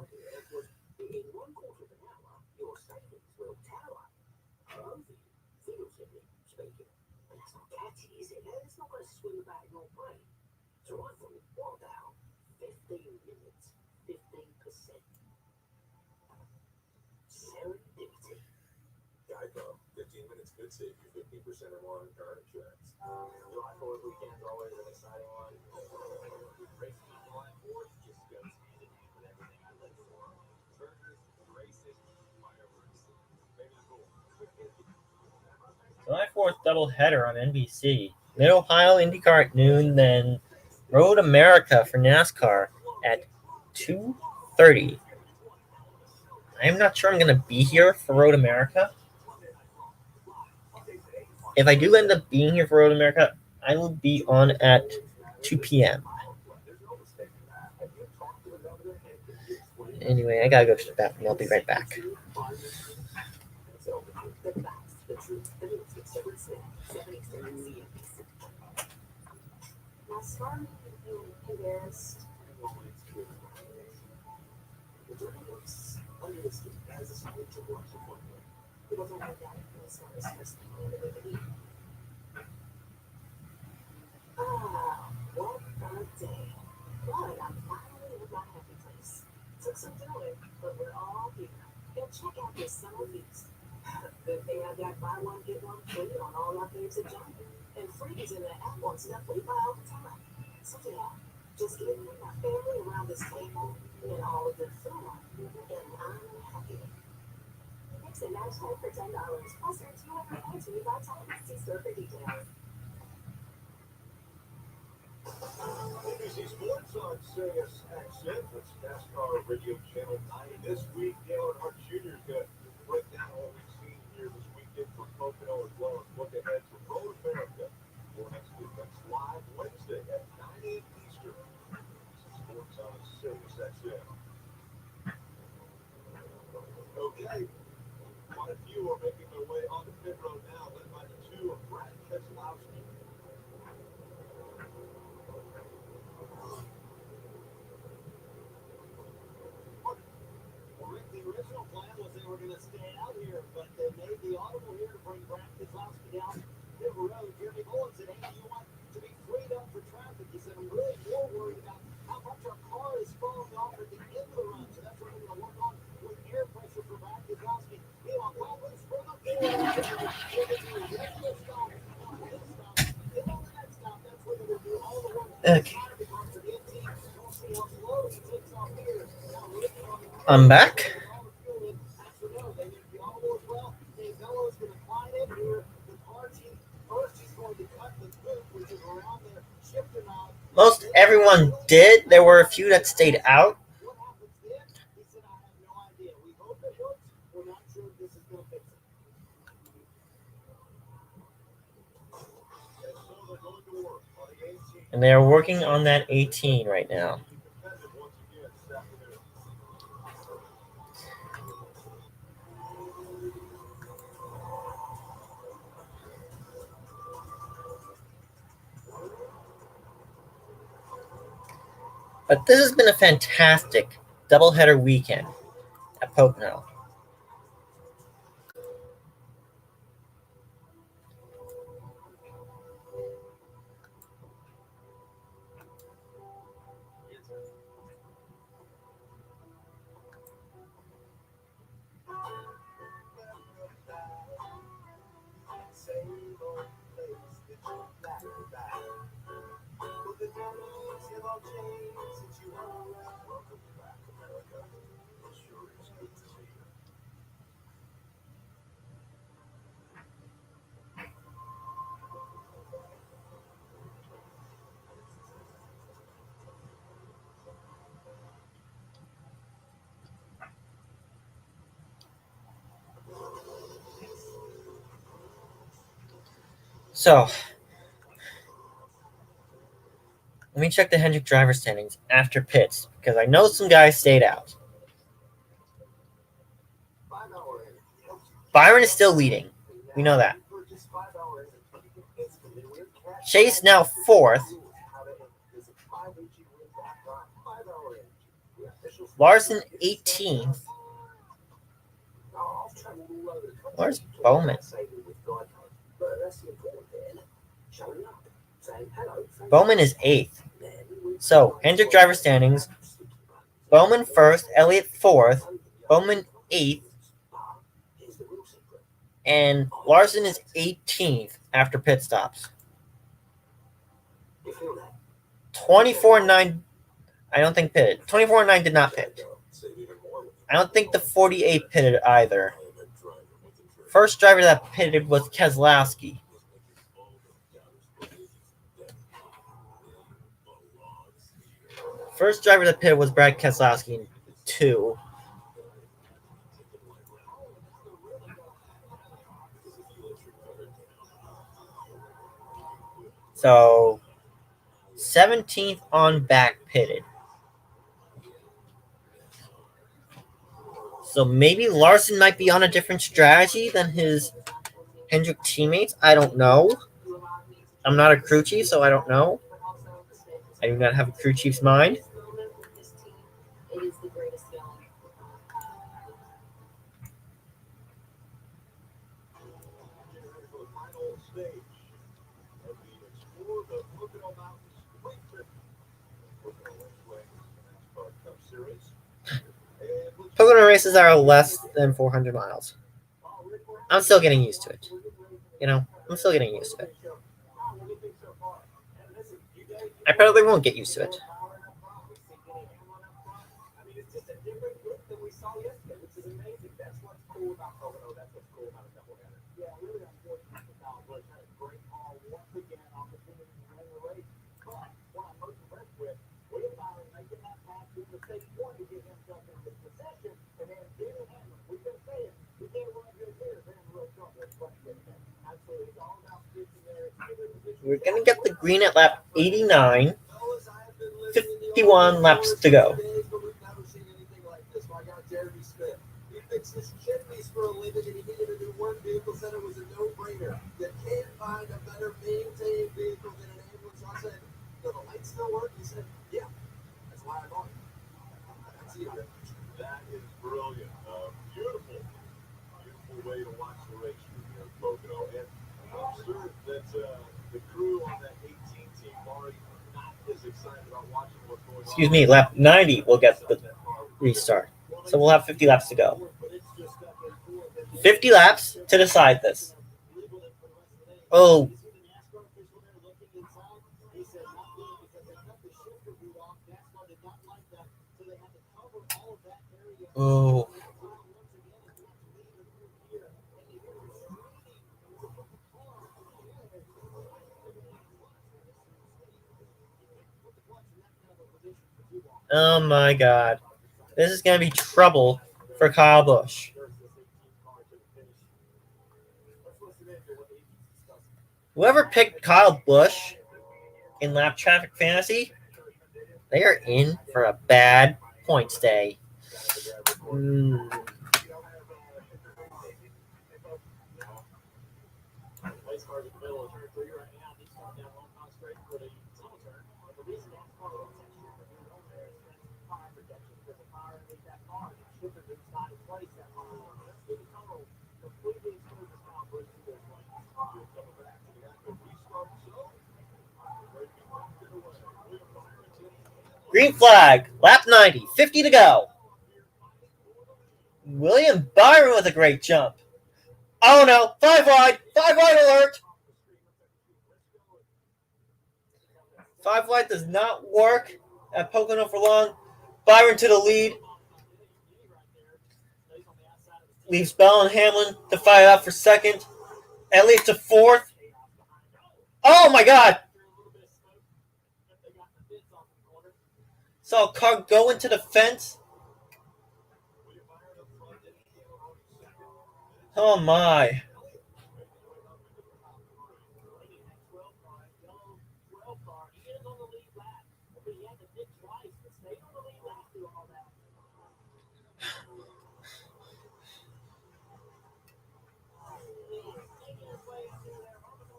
S4: Save you 15% or more on car insurance. July 4th weekend is always an exciting one. Racing on July 4th just goes hand in hand with everything I live for. Burgers, races, fireworks. Maybe cool.
S1: July 4th doubleheader on NBC. Mid-Ohio IndyCar at noon, then Road America for NASCAR at 2:30. I'm not sure I'm going to be here for Road America. If I do end up being here for Road America, I will be on at 2 p.m. Anyway, I gotta go to the bathroom. I'll be right back.
S6: What a day. But I'm finally at my happy place. Took some doing, but we're all here. And check out this summer feast. Good thing I got buy one, get one free on all my faves at Jump. And freebies in the app on stuff we buy all the time. So yeah, just get me and my family around this table and all of the fun. And I'm happy. Mix and match type for $10. Plus earn 200 points when you buy time. See store for details.
S4: NBC Sports on Sirius XM. It's NASCAR Radio Channel 9. This week, Dale Earnhardt Jr. is going to break down what we've seen here this weekend for Pocono, as well as look ahead to Road America for next week. That's live Wednesday at 9 a.m. Eastern service that's it. Okay. Quite a few are making their way onto pit road now, led by the two of Brad Keselowski.
S2: The original plan was they were going to stay out here, but they made the audible here to bring Brad Keselowski down pit road. Jeremy Bullen said, hey, you want to be freed up for traffic? He said, I'm really more worried about how much our car is falling off at the end of the run. So that's what we're going to work on with air pressure for Brad Keselowski. Meanwhile, Kyle Busch further forward. Then on the next stop, that's where they're going to do all the work.
S1: Okay.
S2: For the team, we'll see how slow he takes off here.
S1: I'm back. Most everyone did. There were a few that stayed out. And they are working on that 18 right now. But this has been a fantastic doubleheader weekend at Pocono. So, let me check the Hendrick driver standings after pits, because I know some guys stayed out. Byron is still leading. We know that. Chase now 4th. Larson 18th. Where's Bowman? Bowman is 8th. So, Hendrick driver standings. Bowman 1st, Elliott 4th, Bowman 8th, and Larson is 18th after pit stops. 24-9, I don't think pitted. 24-9 did not pit. I don't think the 48 pitted either. First driver that pitted was Keselowski. First driver that pitted was Brad Keselowski in 2. So 17th on back pitted. So maybe Larson might be on a different strategy than his Hendrick teammates. I don't know. I'm not a crew chief, so I don't know. I do not have a crew chief's mind.
S4: Explore the Pocono Mountains quick trip. Pocono Raceway, NASCAR Cup Series.
S1: Pocono races are less than 400 miles. I'm still getting used to it. I'm still getting used to it. I probably won't get used to it.
S2: It's just a different look than we saw yesterday, which is amazing. That's what's cool about Pocono. That's what's cool about a doubleheader. Yeah, really unfortunate that Kyle Busch had a great call once again opportunity to win the race. But what I'm most impressed with, William Byron making that pass to the state point to get himself in this possession, and then Denny Hamlin. We've been saying we can't run good here. They're in real trouble. Absolutely, it's all about position there.
S1: We're going to get the green at lap 89. 51 laps to go.
S2: for a living and he needed a new work vehicle, said it was a no-brainer. You can't find a better maintained vehicle than an ambulance. I said, do the lights still work? He said, yeah. That's why I bought it. That's you, Rich.
S4: That is brilliant. Beautiful, beautiful way to watch the race here in Pocono. And I'm sure that the crew on that 18 team bar are not as excited about watching what's going on.
S1: Excuse me, lap 90 will get the restart. So we'll have 50 laps to go. 50 laps to decide this. Oh. Oh. Oh my God. This is going to be trouble for Kyle Busch. Whoever picked Kyle Busch in Lap Traffic Fantasy, they are in for a bad points day. Green flag, lap 90, 50 to go. William Byron with a great jump. Oh no, 5 wide alert. 5 wide does not work at Pocono for long. Byron to the lead. Leaves Bell and Hamlin to fight out for second. Elliott to fourth. Oh my God. Saw a car go into the fence. Oh my.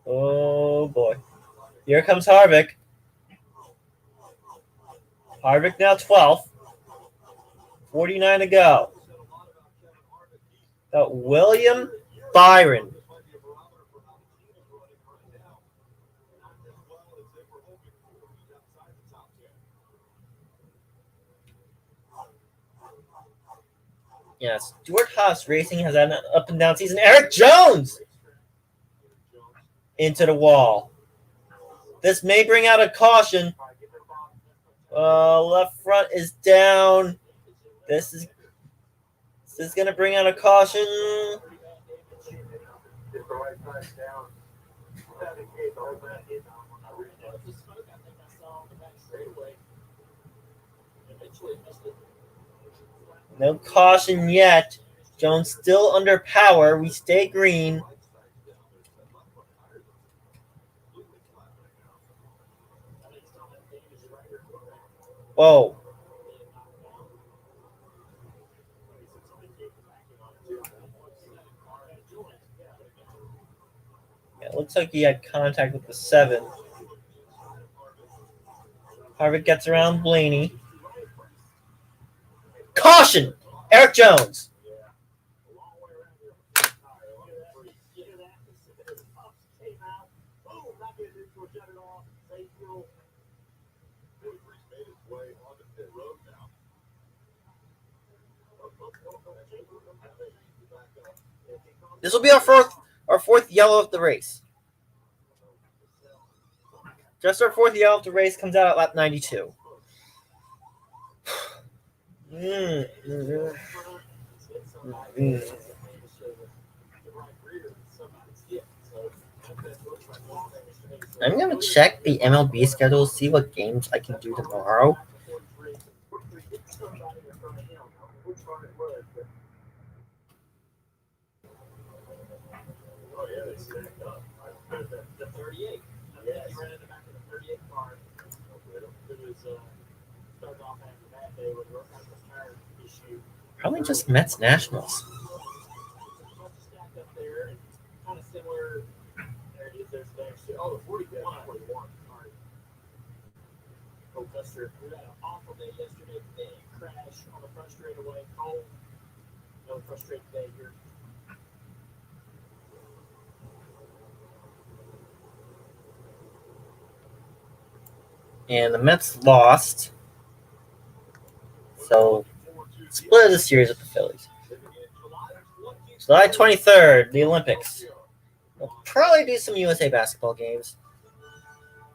S1: Oh boy. Here comes Harvick. Harvick now 12th. 49 to go. Got William Byron. Yeah, Stuart Haas Racing has had an up and down season. Eric Jones into the wall. This may bring out a caution. Left front is down. This is going to bring out a caution. No caution yet. Jones still under power. We stay green. Whoa. Yeah, it looks like he had contact with the 7. Harvick gets around Blaney. Caution! Eric Jones. This will be our fourth yellow of the race. Just our fourth yellow of the race comes out at lap 92. I'm going to check the MLB schedule, see what games I can do tomorrow. Probably just Mets Nationals.
S4: Oh, the 40 cat, 41.
S2: Sorry. Oh, Custer, we had an awful day yesterday. Big crash on the front straightaway. Cold. Another frustrating day here.
S1: And the Mets lost, so split the series with the Phillies. July 23rd, the Olympics. We'll probably do some USA basketball games.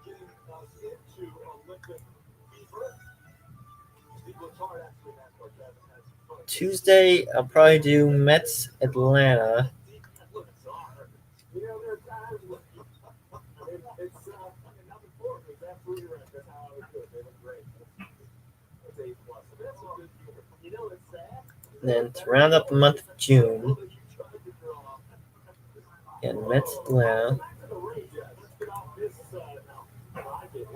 S4: Getting us into Olympic fever. Steve Letard actually has what Kevin has fun.
S1: Tuesday, I'll probably do Mets Atlanta.
S4: You know, there are times when it's number 4 was absolutely right. That's how I would do it. They look great. That's A plus. So that's a good deal. You know, it's sad.
S1: And then to round up the month of June, again, Mets Atlanta.
S4: Back to the race. Yeah, let's get off this now. I get it.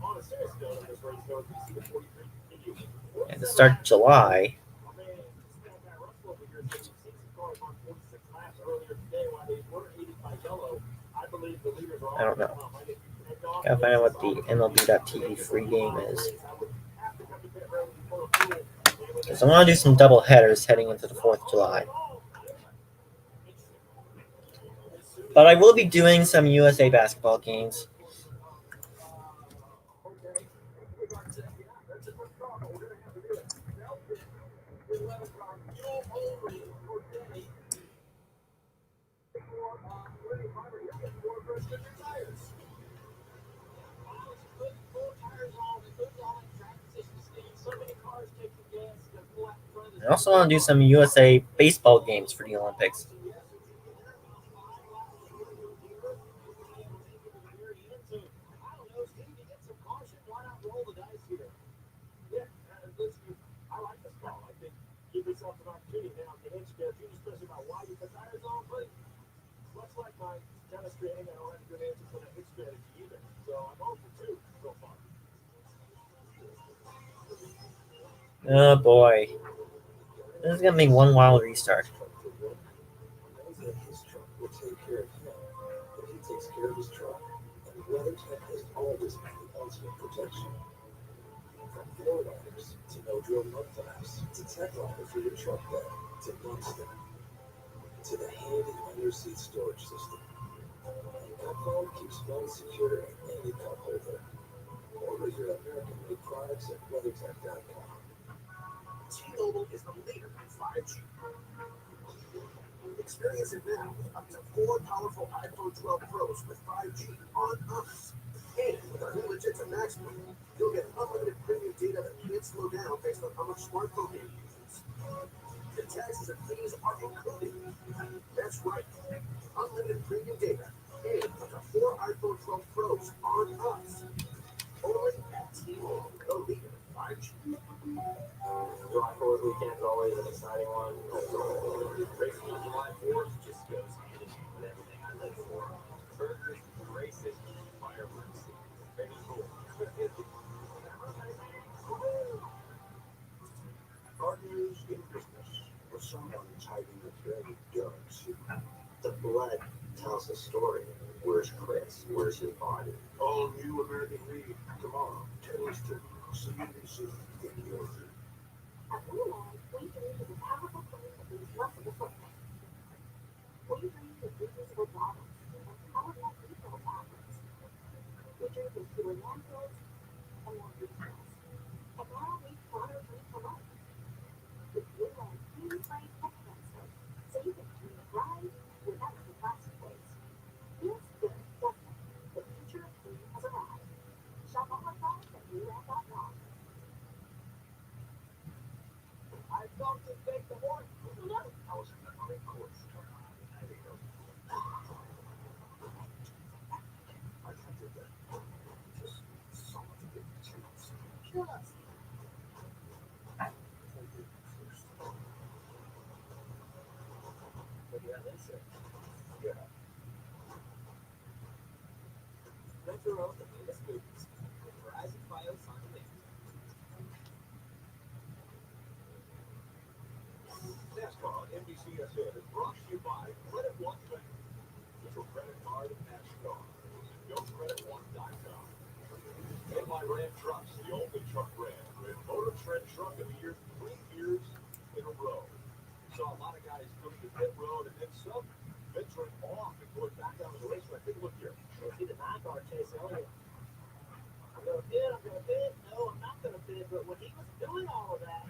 S4: On a serious note, on this race, though, if you see the 43 continue.
S1: And to start July,
S4: I mean, this guy Russell over here said he's seen some cars on 46 laps earlier today while they were aided by yellow. I believe the leaders are all
S1: I don't know. Gotta find out what the MLB.TV free game is. Because I want to do some double headers heading into the 4th of July. But I will be doing some USA basketball games. I also want to do some USA baseball games for the Olympics.
S4: I like this call. I think give yourself an opportunity now to educate you, especially about why you put tires on. But much like my tennis training, I don't have a good answer for that hit strategy either. So I'm on for 2 so far.
S1: Oh boy. This is going to be one wild restart.
S4: His truck will take care of him, but he takes care of his truck. And WeatherTech has always been the ultimate protection. From floor liners to no-drill mud flaps to tech liner for your truck bed to non-step to the handy under-seat storage system. That phone keeps phone secure in any cup holder. Order your American-made products at WeatherTech.com. T-Mobile is the leader in 5G. Experience it now with up to 4 powerful iPhone 12 Pros with 5G on us. And with our new Legit to Max plan, you'll get unlimited premium data that can't slow down based on how much smartphone you use. The taxes and fees are included. That's right. Unlimited premium data and up to 4 iPhone 12 Pros on us. Only at T-Mobile, the leader in 5G.
S2: July 4th weekend is always an exciting one. Racing on July 4th just goes hand in hand with everything I live for. Burgers, races, fireworks. Very cool.
S4: Partners in business for someone who's hiding a very dark secret.
S2: The blood tells a story. Where's Chris? Where's his body?
S4: All new American League tomorrow, 10 Eastern, CNBC in your feed.
S5: At Wheeline, we dream of a powerful claim that means less of a footprint. We dream of reusable bottles and powerful refill tablets. We dream of fewer landfills and more refills. And now we've brought our dream to life. With Wheeline clean spray Peppermint soap, so you can clean the bride without the plastic waste. Feels good, doesn't it? The future of clean has arrived. Shop all our products at Wheeline.com.
S2: I felt to take the horse.
S4: I was in the great course. I think I did that. Just so much big chance.
S2: Just. What do you have this?
S4: Yeah.
S2: Retro, the latest movies. Verizon Fios on demand.
S4: NASCAR on NBCSN is brought to you by Credit One Bank. Get your credit card at NASCAR. GoCreditOne.com. And by Ram Trucks, the only truck brand with Motor Trend Truck of the Year 3 years in a row. Saw a lot of guys come to pit road and then some venturing off and going back out of the race. Take a look here.
S2: See the NASCAR Chase Elliott. I'm going to bid. No, I'm not going to bid. But when he was doing all of that,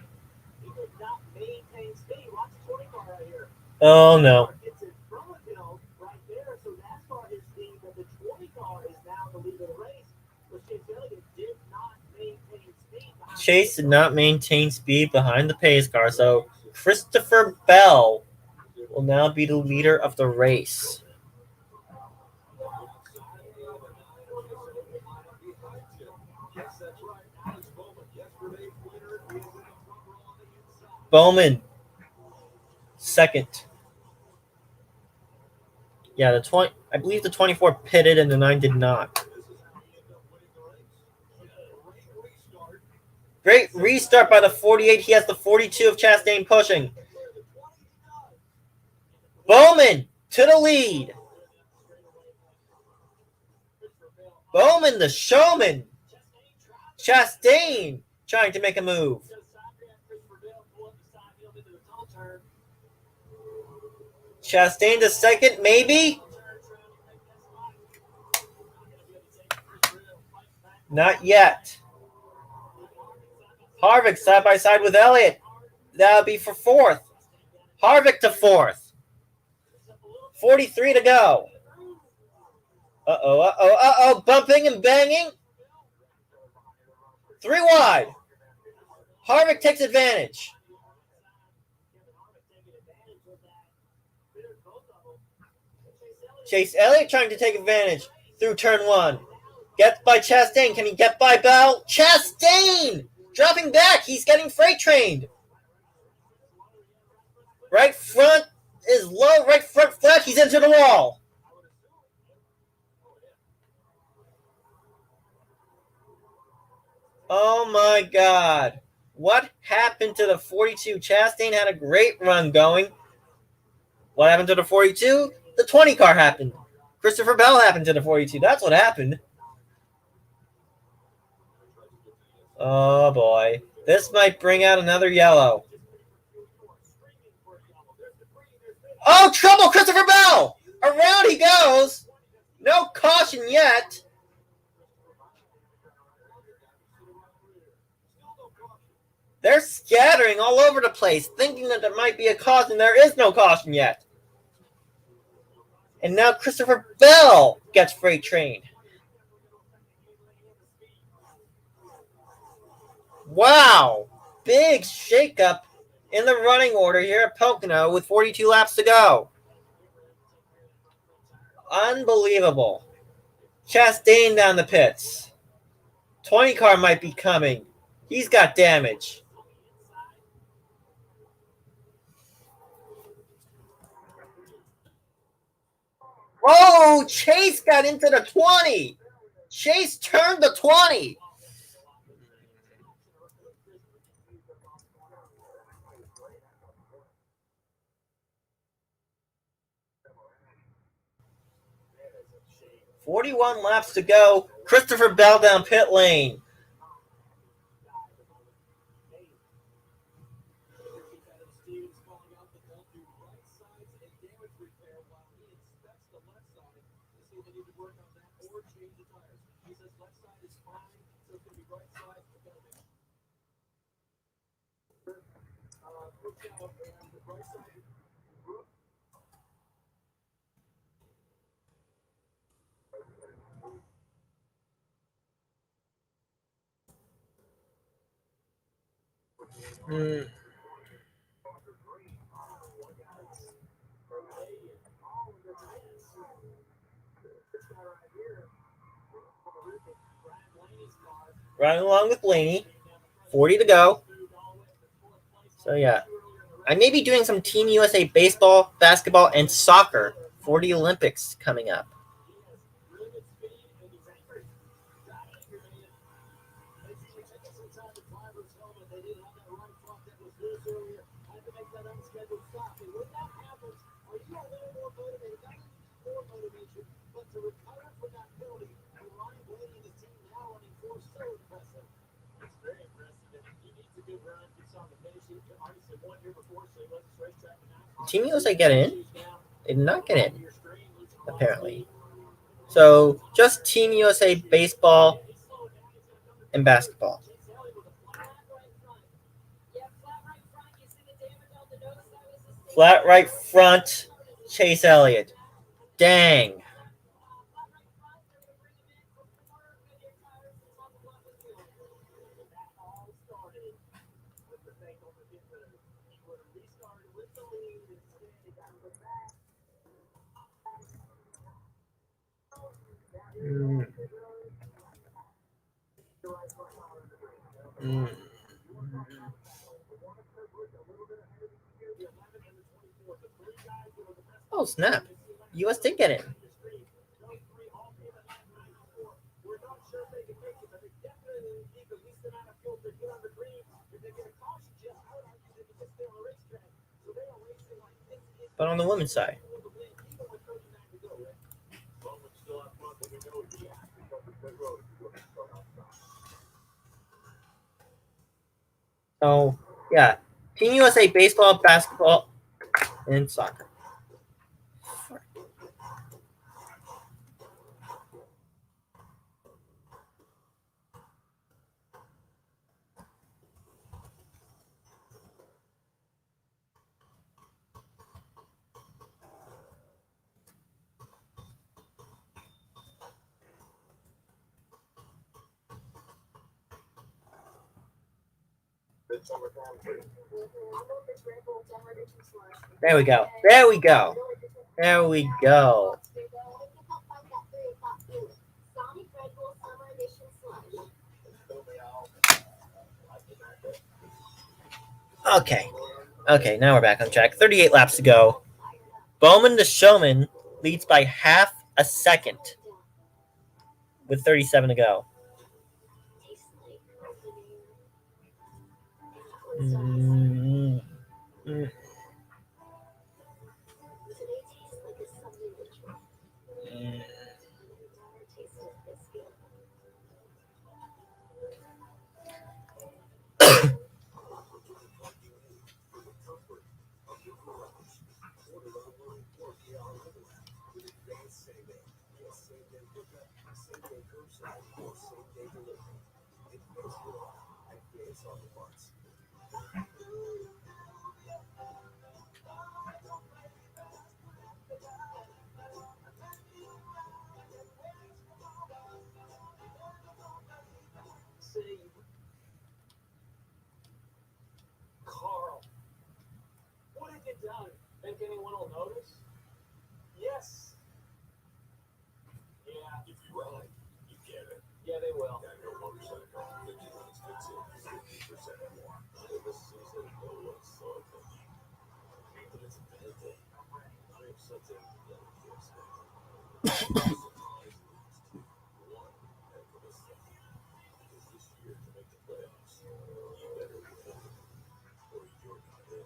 S2: he did not maintain speed. Watch the 20 car right here.
S1: Oh no.
S2: It's in front of him right there. So NASCAR is speed, but the 20 car is now the lead of the race. But Chase Elliott did not maintain speed.
S1: Chase did not maintain speed behind the pace car, so Christopher Bell will now be the leader of the race. Bowman, second. Yeah, I believe the 24 pitted and the 9 did not. Great restart by the 48. He has the 42 of Chastain pushing. Bowman to the lead. Bowman, the showman. Chastain trying to make a move. Chastain to second, maybe? Not yet. Harvick side by side with Elliott. That'll be for fourth. Harvick to fourth. 43 to go. Uh-oh. Bumping and banging. 3 wide. Harvick takes advantage. Chase Elliott trying to take advantage through turn 1. Gets by Chastain. Can he get by Bell? Chastain! Dropping back. He's getting freight trained. Right front is low. Right front flat. He's into the wall. Oh my God. What happened to the 42? Chastain had a great run going. What happened to the 42? The 20 car happened. Christopher Bell happened to the 42. That's what happened. Oh boy. This might bring out another yellow. Oh, trouble, Christopher Bell! Around he goes. No caution yet. They're scattering all over the place, thinking that there might be a caution. There is no caution yet. And now Christopher Bell gets freight trained. Wow. Big shakeup in the running order here at Pocono with 42 laps to go. Unbelievable. Chastain down the pits. 20 car might be coming. He's got damage. Oh, Chase got into the 20. Chase turned the 20. .41 laps to go. Christopher Bell down pit lane. Running along with Blaney. 40 to go. So, yeah. I may be doing some Team USA baseball, basketball, and soccer for the Olympics coming up. Team USA get in? They did not get in, apparently. So just Team USA baseball and basketball. Flat right front, Chase Elliott. Dang. Mm. Mm. Oh, snap. US did get in. But on the women's side. So, yeah. Team USA baseball, basketball, and soccer. There we go. There we go. There we go. Okay. Okay, now we're back on track. 38 laps to go. Bowman the Showman leads by half a second with 37 to go. Mm. Mm. Mm.
S7: Carl, what have you done? Think anyone will notice? Yes. Yeah. If you ride, you get it. Yeah, they will. Got no motorcycle. 50 months gets it. 50% more. In the season, no one's so thinking. But it's a bad day. I am such a little kid. One heck of a step. Because this year, to make the playoffs, you better win, or you're not in.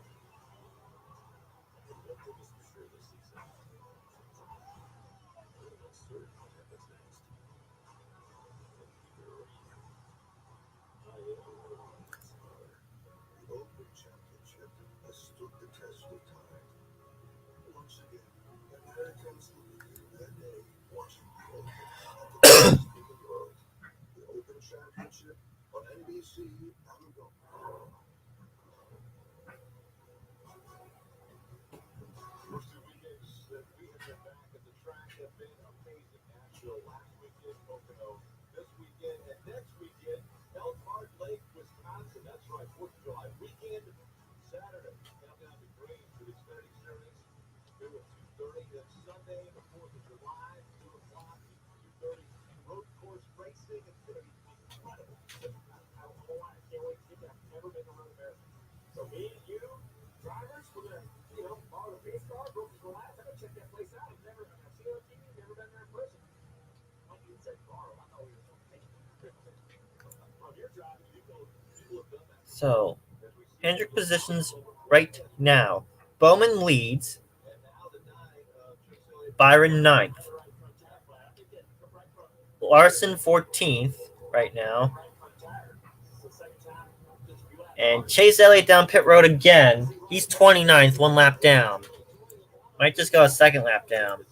S7: And one thing is for sure this season, we're not certain what happens next. And neither are you. I am one that's hard. The Open Championship has stood the test of time. Once again, Americans live that day watching the Open at the best in the world. The Open Championship on NBC and go. First two weekends that we have been back at the track have been amazing. Nashville last weekend, Pocono this weekend, and next weekend, Elkhart Lake, Wisconsin. That's right, 4th of July weekend, Saturday. Countdown to Green for the Xfinity Series. Here at 2:30. Then Sunday, the 4th of July, 2 o'clock, 2:30. Road course racing. It's going to be incredible. I can't wait to get there. I've never been to Road America. So me and you, drivers, we're going to, borrow the pace car, broke the glass. I'm going to check that place out. I've seen it on TV, never been there in person. Like you said, borrow. I thought we were going to take it. On your drive, people have done that.
S1: So, Hendrick positions right now. Bowman leads. Byron 9th. Larson 14th right now. And Chase Elliott down pit road again. He's 29th, 1 lap down. Might just go a second lap down.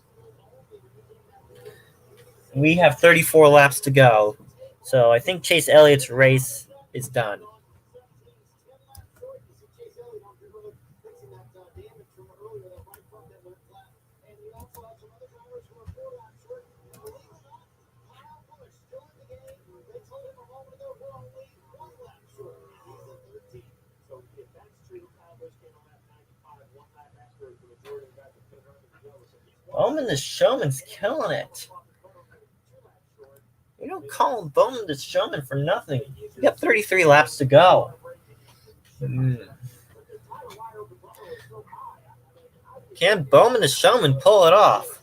S1: We have 34 laps to go. So I think Chase Elliott's race is done. Bowman the Showman's killing it. You don't call him Bowman the Showman for nothing. We got 33 laps to go. Can Bowman the Showman pull it off?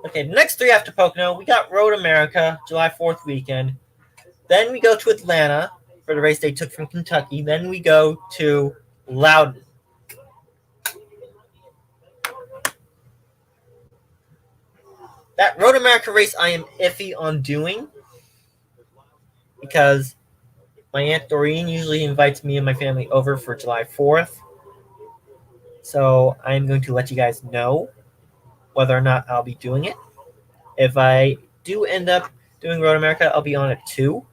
S1: Okay, the next 3 after Pocono, we got Road America, July 4th weekend. Then we go to Atlanta for the race they took from Kentucky. Then we go to Loudon. That Road America race I am iffy on doing because my Aunt Doreen usually invites me and my family over for July 4th. So I'm going to let you guys know whether or not I'll be doing it. If I do end up doing Road America, I'll be on it too.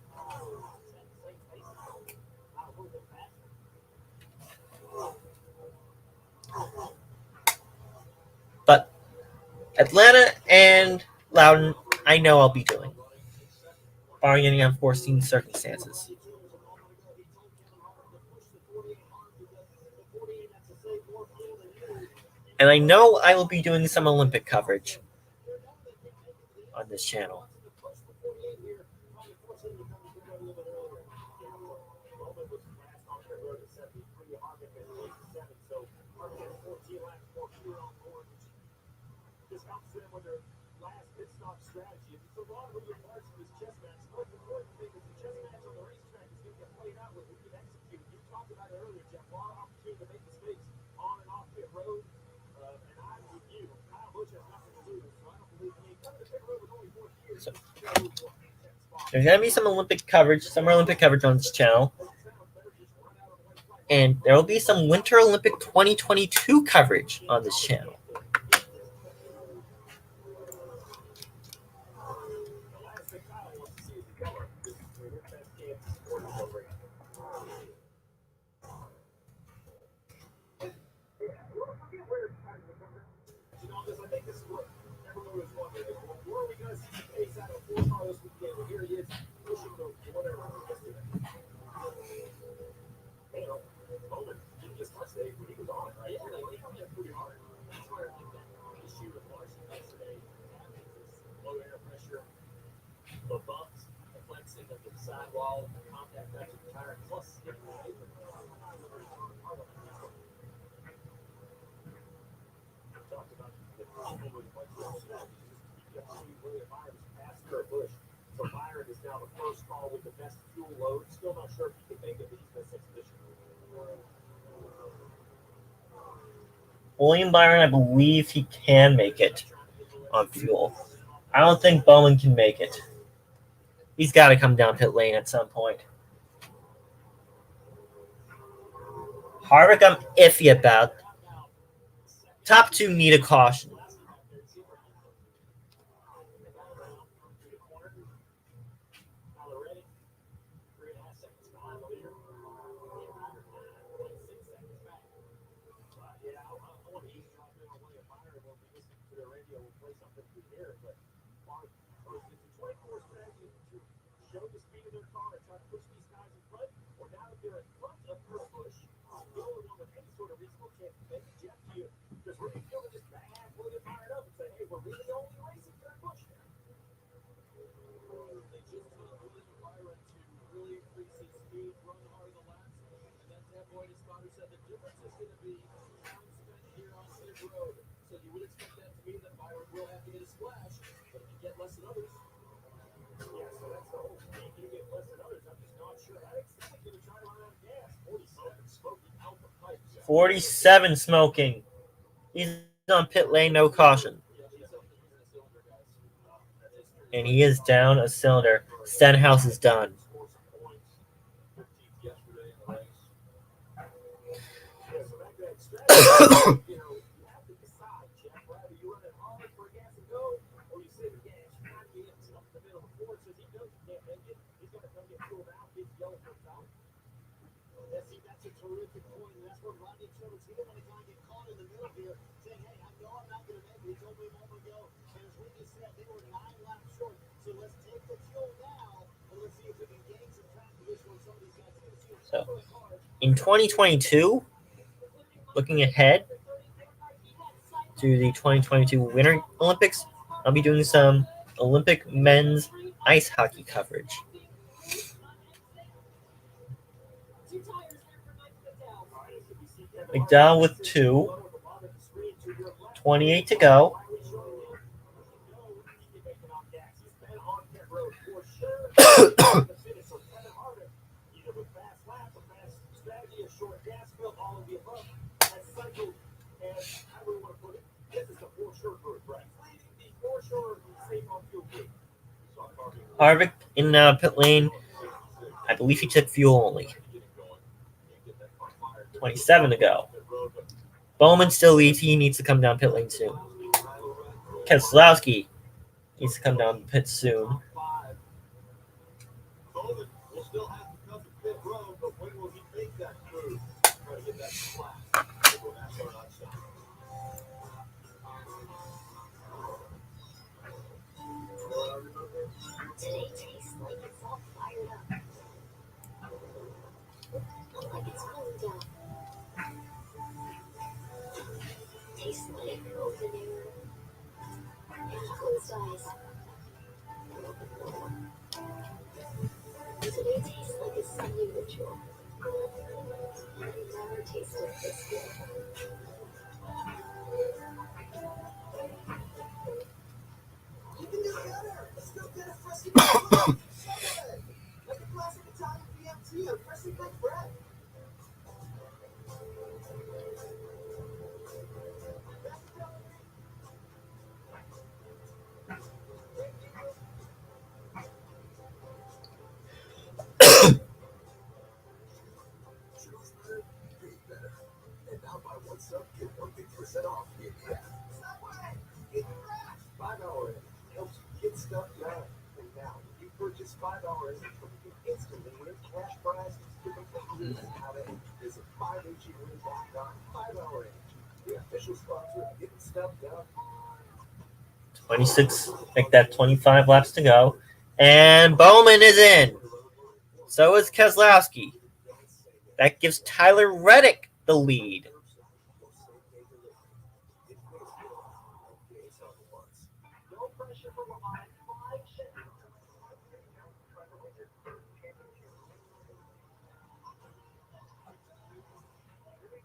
S1: But Atlanta and Loudon, I know I'll be doing, barring any unforeseen circumstances. And I know I will be doing some Olympic coverage on this channel. So, there's going to be some Olympic coverage, summer Olympic coverage on this channel. And there will be some Winter Olympic 2022 coverage on this channel. William Byron, I believe he can make it on fuel. I don't think Bowman can make it. He's got to come down pit lane at some point. Harvick, I'm iffy about. Top 2 need a caution. .47 smoking. He's on pit lane, no caution. And he is down a cylinder. Stenhouse is done.
S2: perfect point, and that's where Rodney Childers, he didn't want to kind of get caught in the middle here, saying, hey, I know I'm not going to make it. He told me a moment ago, and as we just said, they were 9 laps short. So let's take the fuel now, and let's see if we can gain some time for this one. Some of these guys going to see a couple of cars.
S1: In 2022, looking ahead to the 2022 Winter Olympics, I'll be doing some Olympic men's ice hockey coverage. McDowell with 2, 28 to go. Harvick in pit lane. I believe he took fuel only. 27 to go. Bowman still leads. He needs to come down pit lane soon. Keselowski needs to come down pit soon.
S4: Bowman will still have to come to pit road, but when will he make that move? Try to get that flat.
S5: Today tastes like it's all fired up. Like it's cooling down. Tastes like open air and closed eyes. Today tastes like a Sunday ritual. I've never tasted this good.
S2: You can do better. Let's go get a freshly baked bread. Like a classic Italian BMT or freshly baked bread.
S4: And now buy one sub, get 150% off in the app.
S2: Subway, get your fresh.
S4: 5-hour Edge helps you get stuff done. And now, when you purchase 5-hour Edge, you can instantly win cash prizes. How to visit 5HEWin.com. 5-hour Edge, the official sponsor of getting stuff done.
S1: 26, make that 25 laps to go. And Bowman is in. So is Keselowski. That gives Tyler Reddick the lead.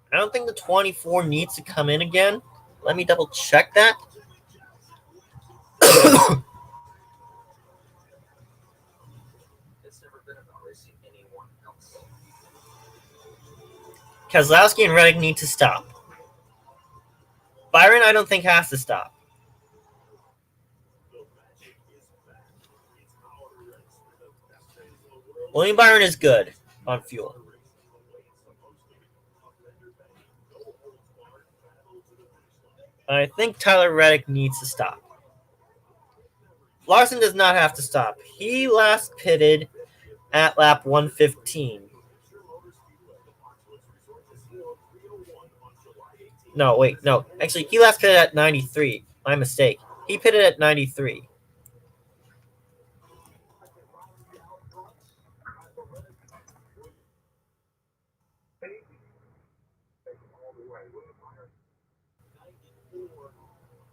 S1: I don't think the 24 needs to come in again. Let me double check that. Keselowski and Reddick need to stop. Byron, I don't think, has to stop. William Byron is good on fuel. I think Tyler Reddick needs to stop. Larson does not have to stop. He last pitted at lap 115. No, wait, no. Actually, he last pitted at 93. My mistake. He pitted at 93.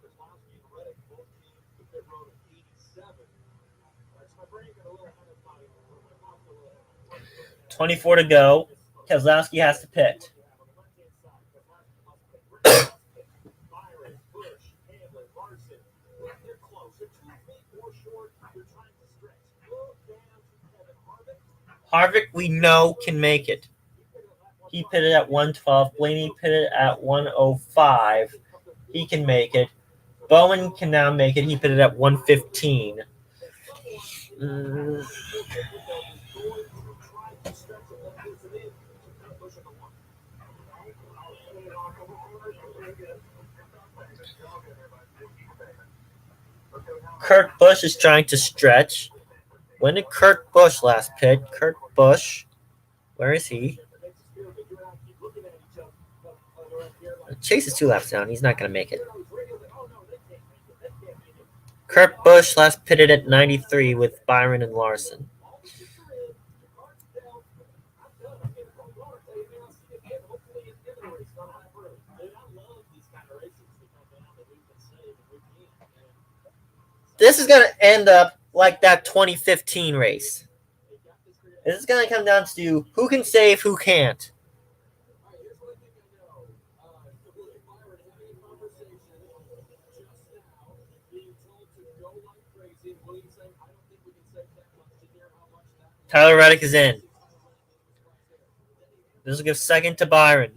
S4: Keselowski and Reddick both came to pit road at 87. That's my brain got a little ahead of my
S1: 24 to go. Keselowski has to pit.
S4: Byron, Bush, Hamlin, Larson. They're close. They're 2 feet more short. They're trying to stretch. Look down to Kevin Harvick.
S1: Harvick, we know, can make it. He pitted at 112. Blaney pitted at 105. He can make it. Bowman can now make it. He pitted at 115. Kurt Busch is trying to stretch. When did Kurt Busch last pit? Kurt Busch, where is he? Chase is 2 laps down. He's not going to make it. Kurt Busch last pitted at 93 with Byron and Larson. This is going to end up like that 2015 race. This is going to come down to who can save, who can't. Tyler Reddick is in. This will give second to Byron.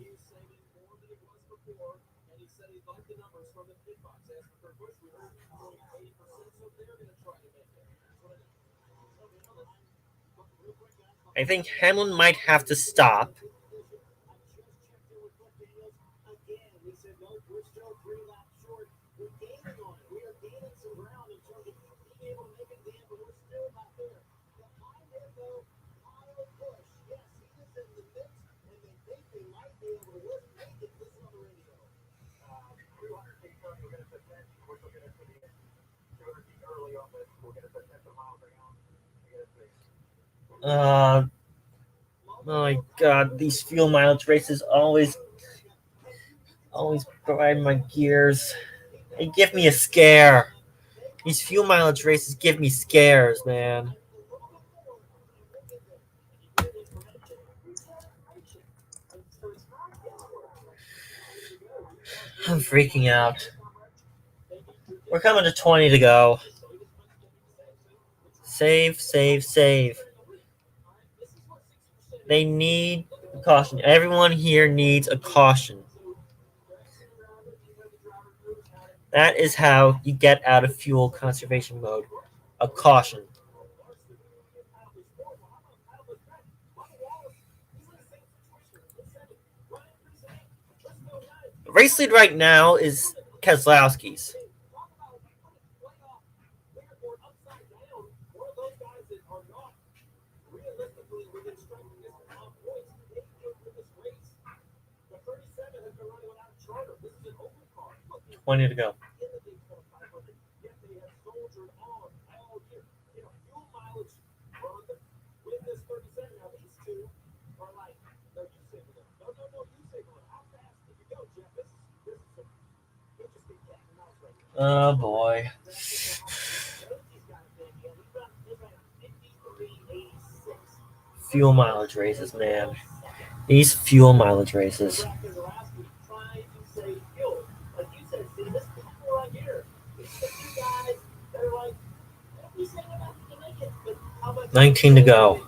S1: I think Hamlin might have to stop. My God, these fuel mileage races always grind my gears. They give me a scare. These fuel mileage races give me scares, man. I'm freaking out. We're coming to 20 to go. Save. They need a caution. Everyone here needs a caution. That is how you get out of fuel conservation mode. A caution. The race lead right now is Keselowski's. $20 to go. Oh boy. Fuel mileage races, man. These fuel mileage races. 19 to go.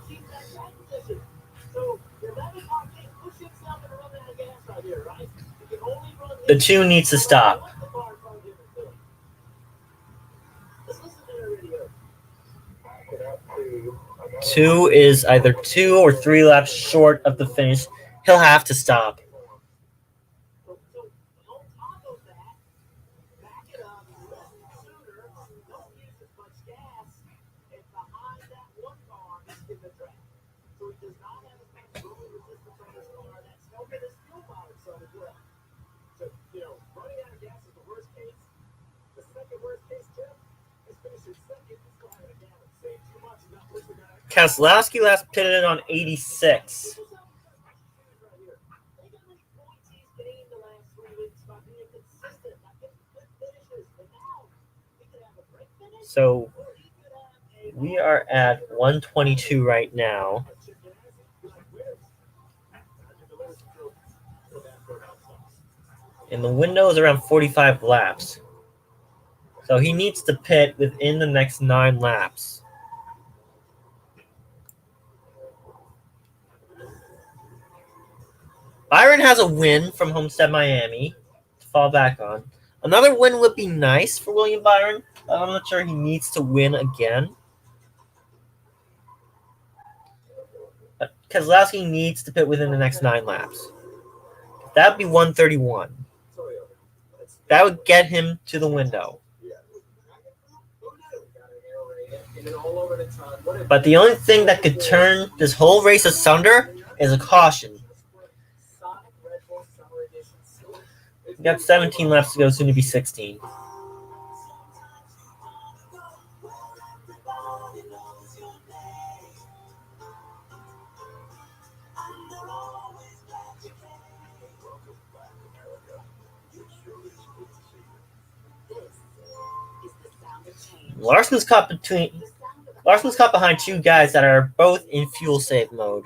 S1: The 2 needs to stop. 2 is either 2 or 3 laps short of the finish. He'll have to stop. Keselowski last pitted on 86. So we are at 122 right now. And the window is around 45 laps. So he needs to pit within the next 9 laps. Byron has a win from Homestead, Miami to fall back on. Another win would be nice for William Byron, but I'm not sure he needs to win again. But Keselowski needs to pit within the next 9 laps. That would be 131. That would get him to the window. But the only thing that could turn this whole race asunder is a caution. We got 17 laps to go, soon to be 16. Larson's caught behind two guys that are both in fuel save mode.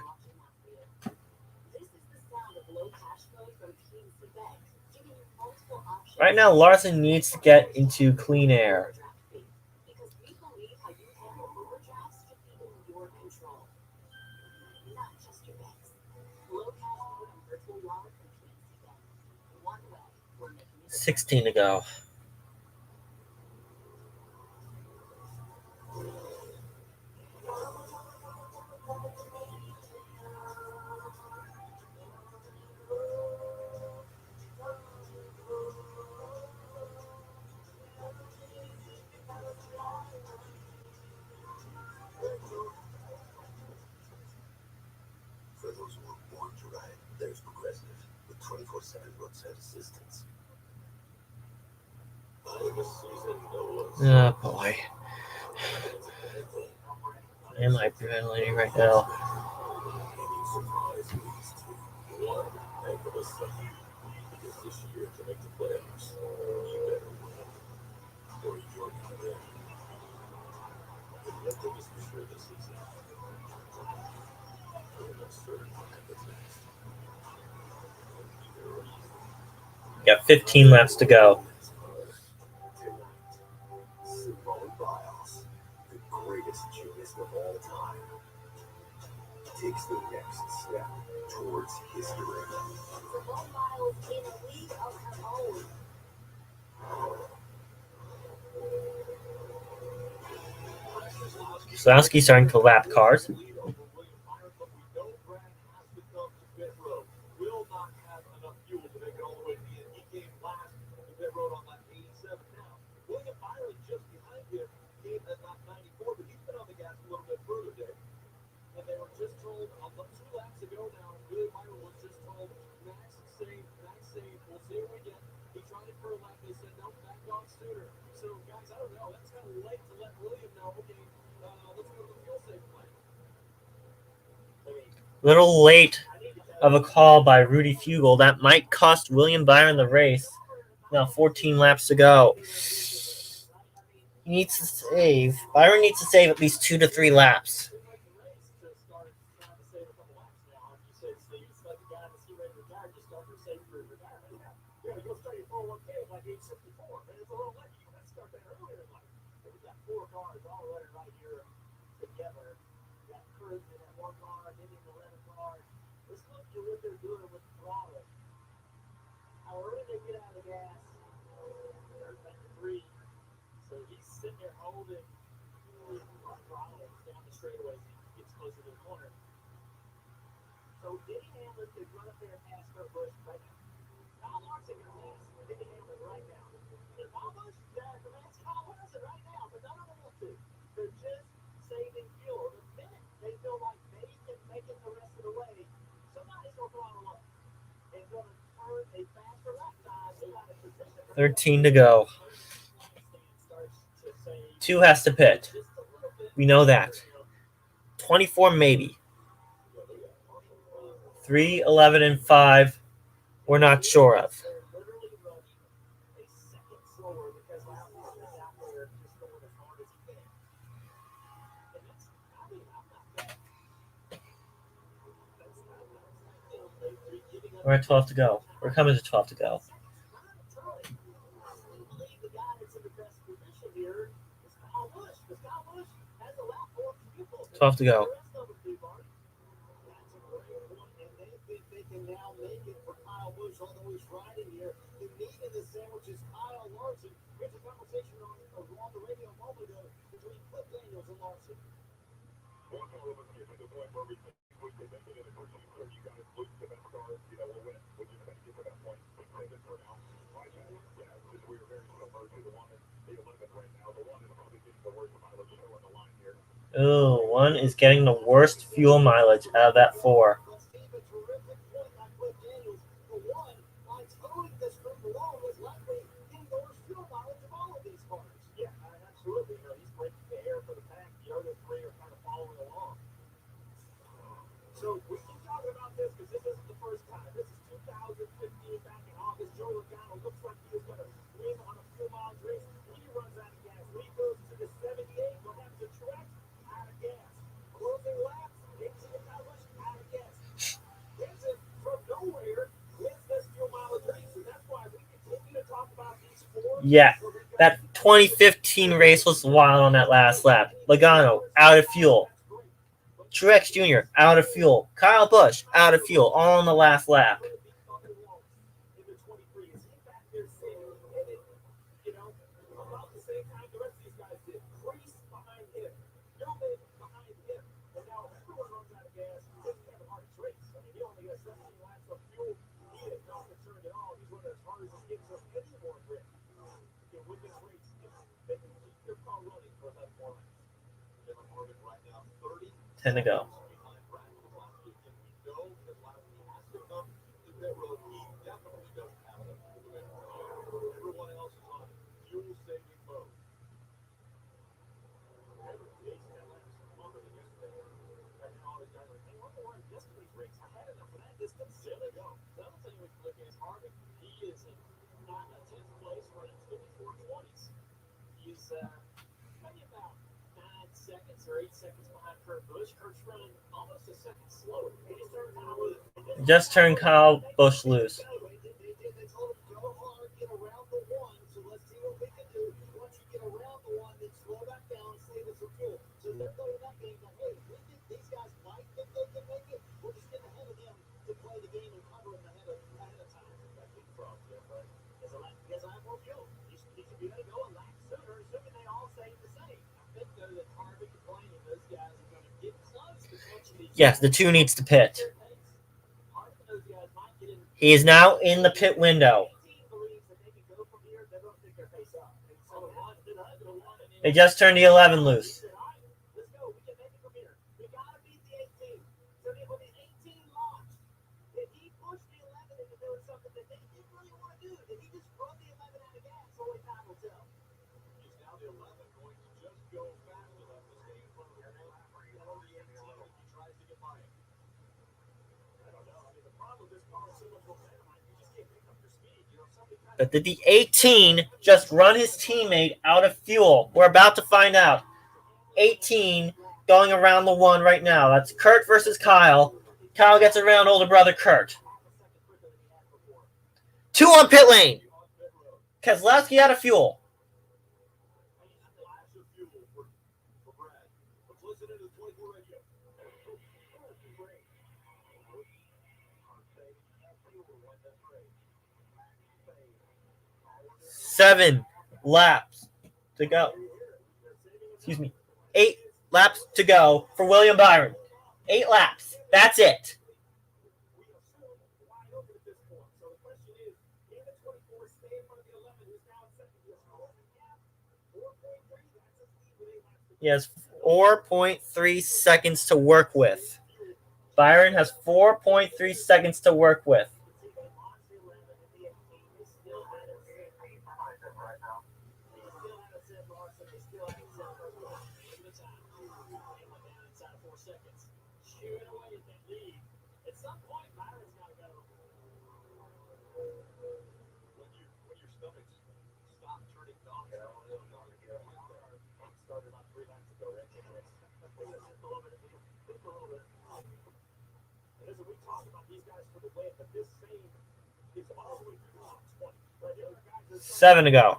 S1: Right now, Larson needs to get into clean air. $16 to go.
S4: For those who were born to ride, there's Progressive with 24/7 roadside assistance.
S1: Oh boy. Am I adrenaline right now?
S4: Because this year to make the playoffs, you better win. Or you're not in. And one thing is for sure this season. We're not certain what happens next.
S1: Got 15 laps to go.
S4: Simone Biles, the greatest gymnast of all time, takes the next step towards history.
S5: Simone Biles in a league of her own.
S1: Slowski's starting to lap cars.
S4: And they were just told 2 laps ago now, Willie Myron was just told, Max save, we'll see him again. He tried it for a lap, they said, nope, back on sooner. So, guys, I don't know, that's kind of late to let William know, okay, let's go to the fuel safe plan.
S1: Little late of a call by Rudy Fugle. That might cost William Byron the race. Now 14 laps to go. He needs to save. Byron needs to save at least 2 to 3 laps.
S4: So he's sitting there holding throttle down the straightaway as he gets closer to the corner. So Denny Hamlin could run up there and pass Kurt Busch right now. Kyle Larson can pass Denny Hamlin right now. And Kyle Busch, that's Kyle Larson right now, but none of them want to. They're just saving fuel. The minute they feel like they can make it the rest of the way, somebody's going to throttle up and going to turn a faster lap time to out of position.
S1: 13 to go. 2 has to pit. We know that. 24 maybe. 3, 11, and 5 we're not sure of. We're at 12 to go. We're coming to 12 to go. 12 to go. Oh, one is getting the worst fuel mileage out of that 4. Yeah, that 2015 race was wild on that last lap. Logano, out of fuel. Truex Jr., out of fuel. Kyle Busch, out of fuel, all on the last lap. Ten to go. Just turned Kyle Busch loose. Yes, the 2 needs to pit. He is now in the pit window. They just turned the 11 loose. But did the 18 just run his teammate out of fuel? We're about to find out. 18 going around the 1 right now. That's Kurt versus Kyle. Kyle gets around older brother Kurt. 2 on pit lane. Keselowski out of fuel. Seven laps to go. Excuse me. 8 laps to go for William Byron. 8 laps. That's it. He has 4.3 seconds to work with. Byron has 4.3 seconds to work with. Seven to go.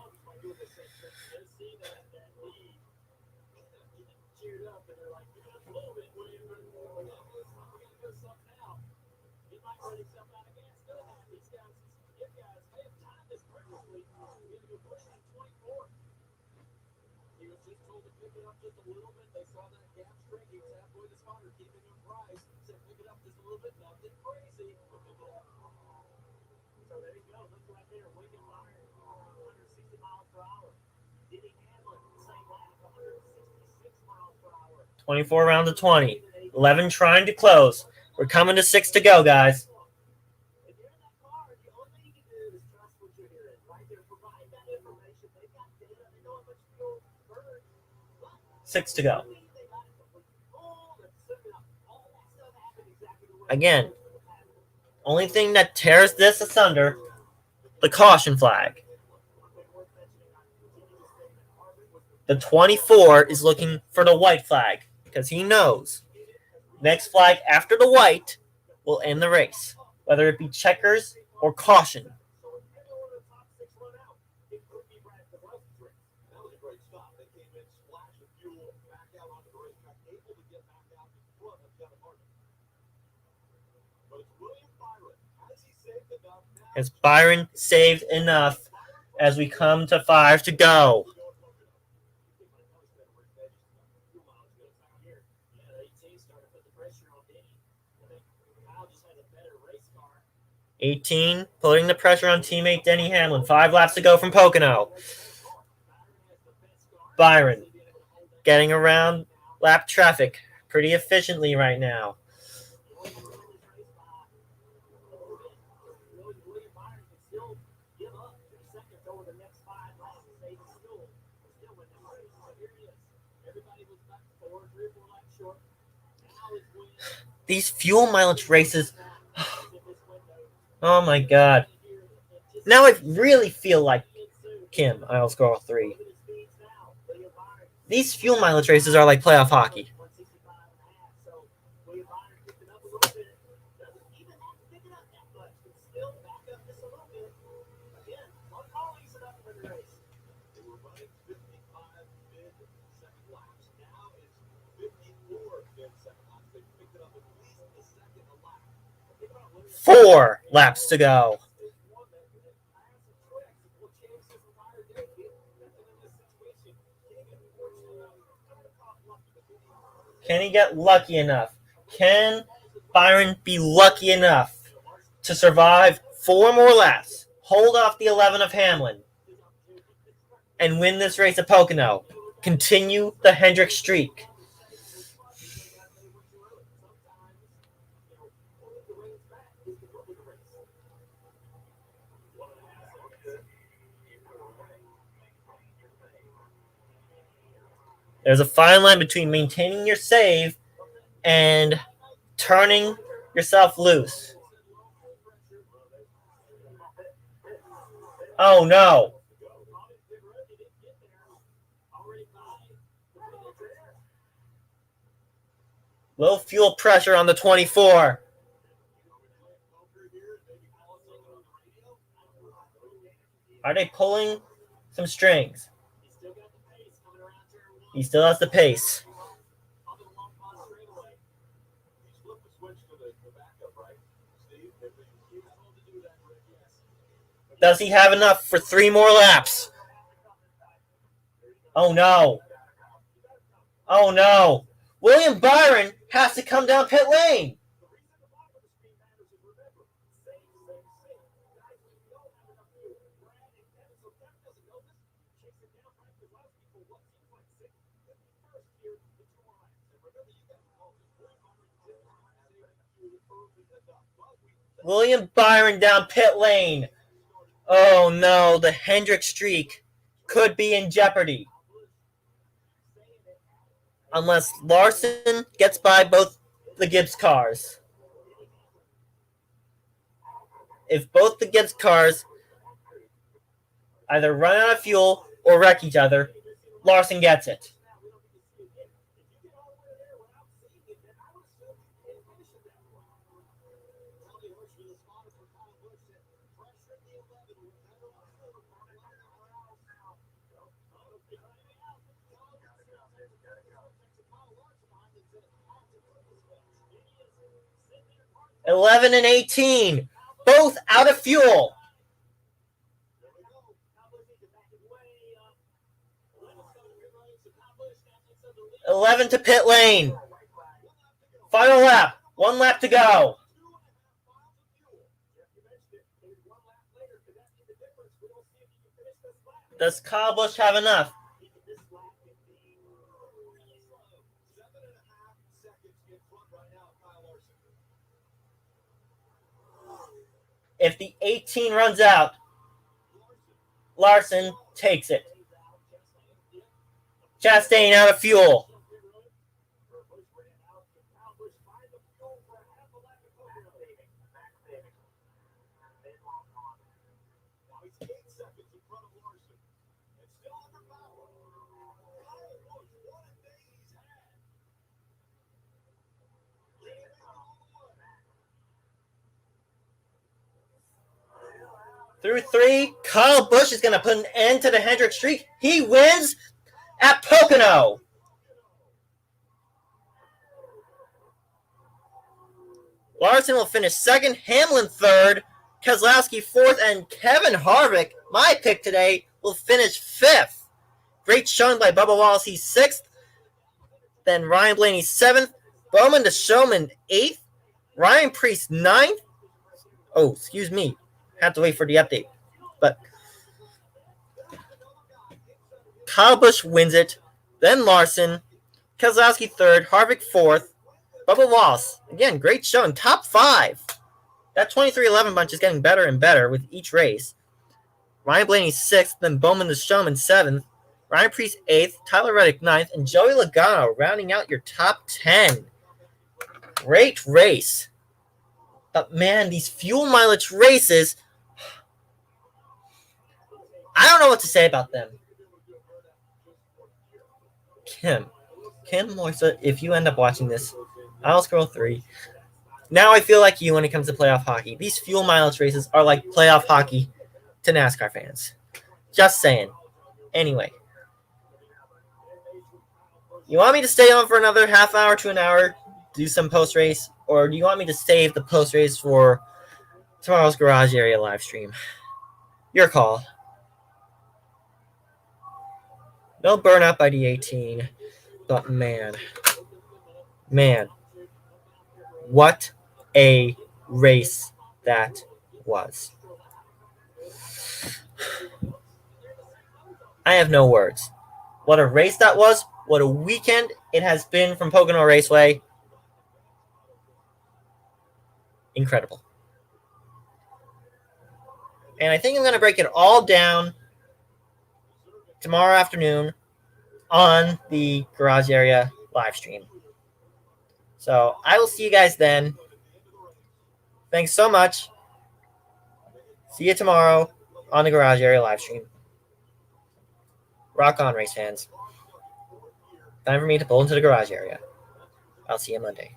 S1: $24 rounds of 20. 11 trying to close. We're coming to 6 to go, guys. Six to go. Again, only thing that tears this asunder, the caution flag. The 24 is looking for the white flag because he knows next flag after the white will end the race, whether it be checkers or caution. Has Byron saved enough as we come to 5 to go?
S7: Kyle just has a better race car.
S1: 18, putting the pressure on teammate Denny Hamlin. 5 laps to go from Pocono. Byron getting around lap traffic pretty efficiently right now. These fuel mileage races, oh my god. Now I really feel like Kim, I'll score 3. These fuel mileage races are like playoff hockey. Four laps to go. Can he get lucky enough? Can Byron be lucky enough to survive 4 more laps, hold off the 11 of Hamlin, and win this race at Pocono? Continue the Hendrick streak. There's a fine line between maintaining your save and turning yourself loose. Oh no. Low fuel pressure on the 24. Are they pulling some strings? He still has the pace. Does he have enough for 3 more laps? Oh no. Oh no. William Byron has to come down pit lane. William Byron down pit lane. Oh no, the Hendrick streak could be in jeopardy. Unless Larson gets by both the Gibbs cars. If both the Gibbs cars either run out of fuel or wreck each other, Larson gets it. $11 and $18, both out of fuel. $11 to pit lane. Final lap. 1 lap to go. Does Kyle Busch have enough? If the 18 runs out, Larson takes it. Chastain out of fuel. Through 3, Kyle Busch is going to put an end to the Hendrick streak. He wins at Pocono. Larson will finish second, Hamlin third, Keselowski 4th, and Kevin Harvick, my pick today, will finish 5th. Great showing by Bubba Wallace, he's 6th. Then Ryan Blaney 7th. Bowman the Showman 8th. Ryan Preece 9th. Oh, excuse me. Had to wait for the update. But Kyle Busch wins it. Then Larson. Keselowski 3rd. Harvick 4th. Bubba Wallace. Again, great showing. Top 5. That 23-11 bunch is getting better and better with each race. Ryan Blaney 6th. Then Bowman the Showman 7th. Ryan Preece 8th. Tyler Reddick 9th. And Joey Logano rounding out your top 10. Great race. But man, these fuel mileage races, I don't know what to say about them. Kim Moisa, if you end up watching this, I'll scroll 3. Now I feel like you when it comes to playoff hockey. These fuel mileage races are like playoff hockey to NASCAR fans. Just saying. Anyway. You want me to stay on for another half hour to an hour, do some post-race, or do you want me to save the post-race for tomorrow's garage area live stream? Your call. No burnout by the 18, but man, what a race that was. I have no words. What a race that was. What a weekend it has been from Pocono Raceway. Incredible. And I think I'm going to break it all down tomorrow afternoon on the garage area live stream. So I will see you guys then. Thanks so much. See you tomorrow on the garage area live stream. Rock on, race fans. Time for me to pull into the garage area. I'll see you Monday.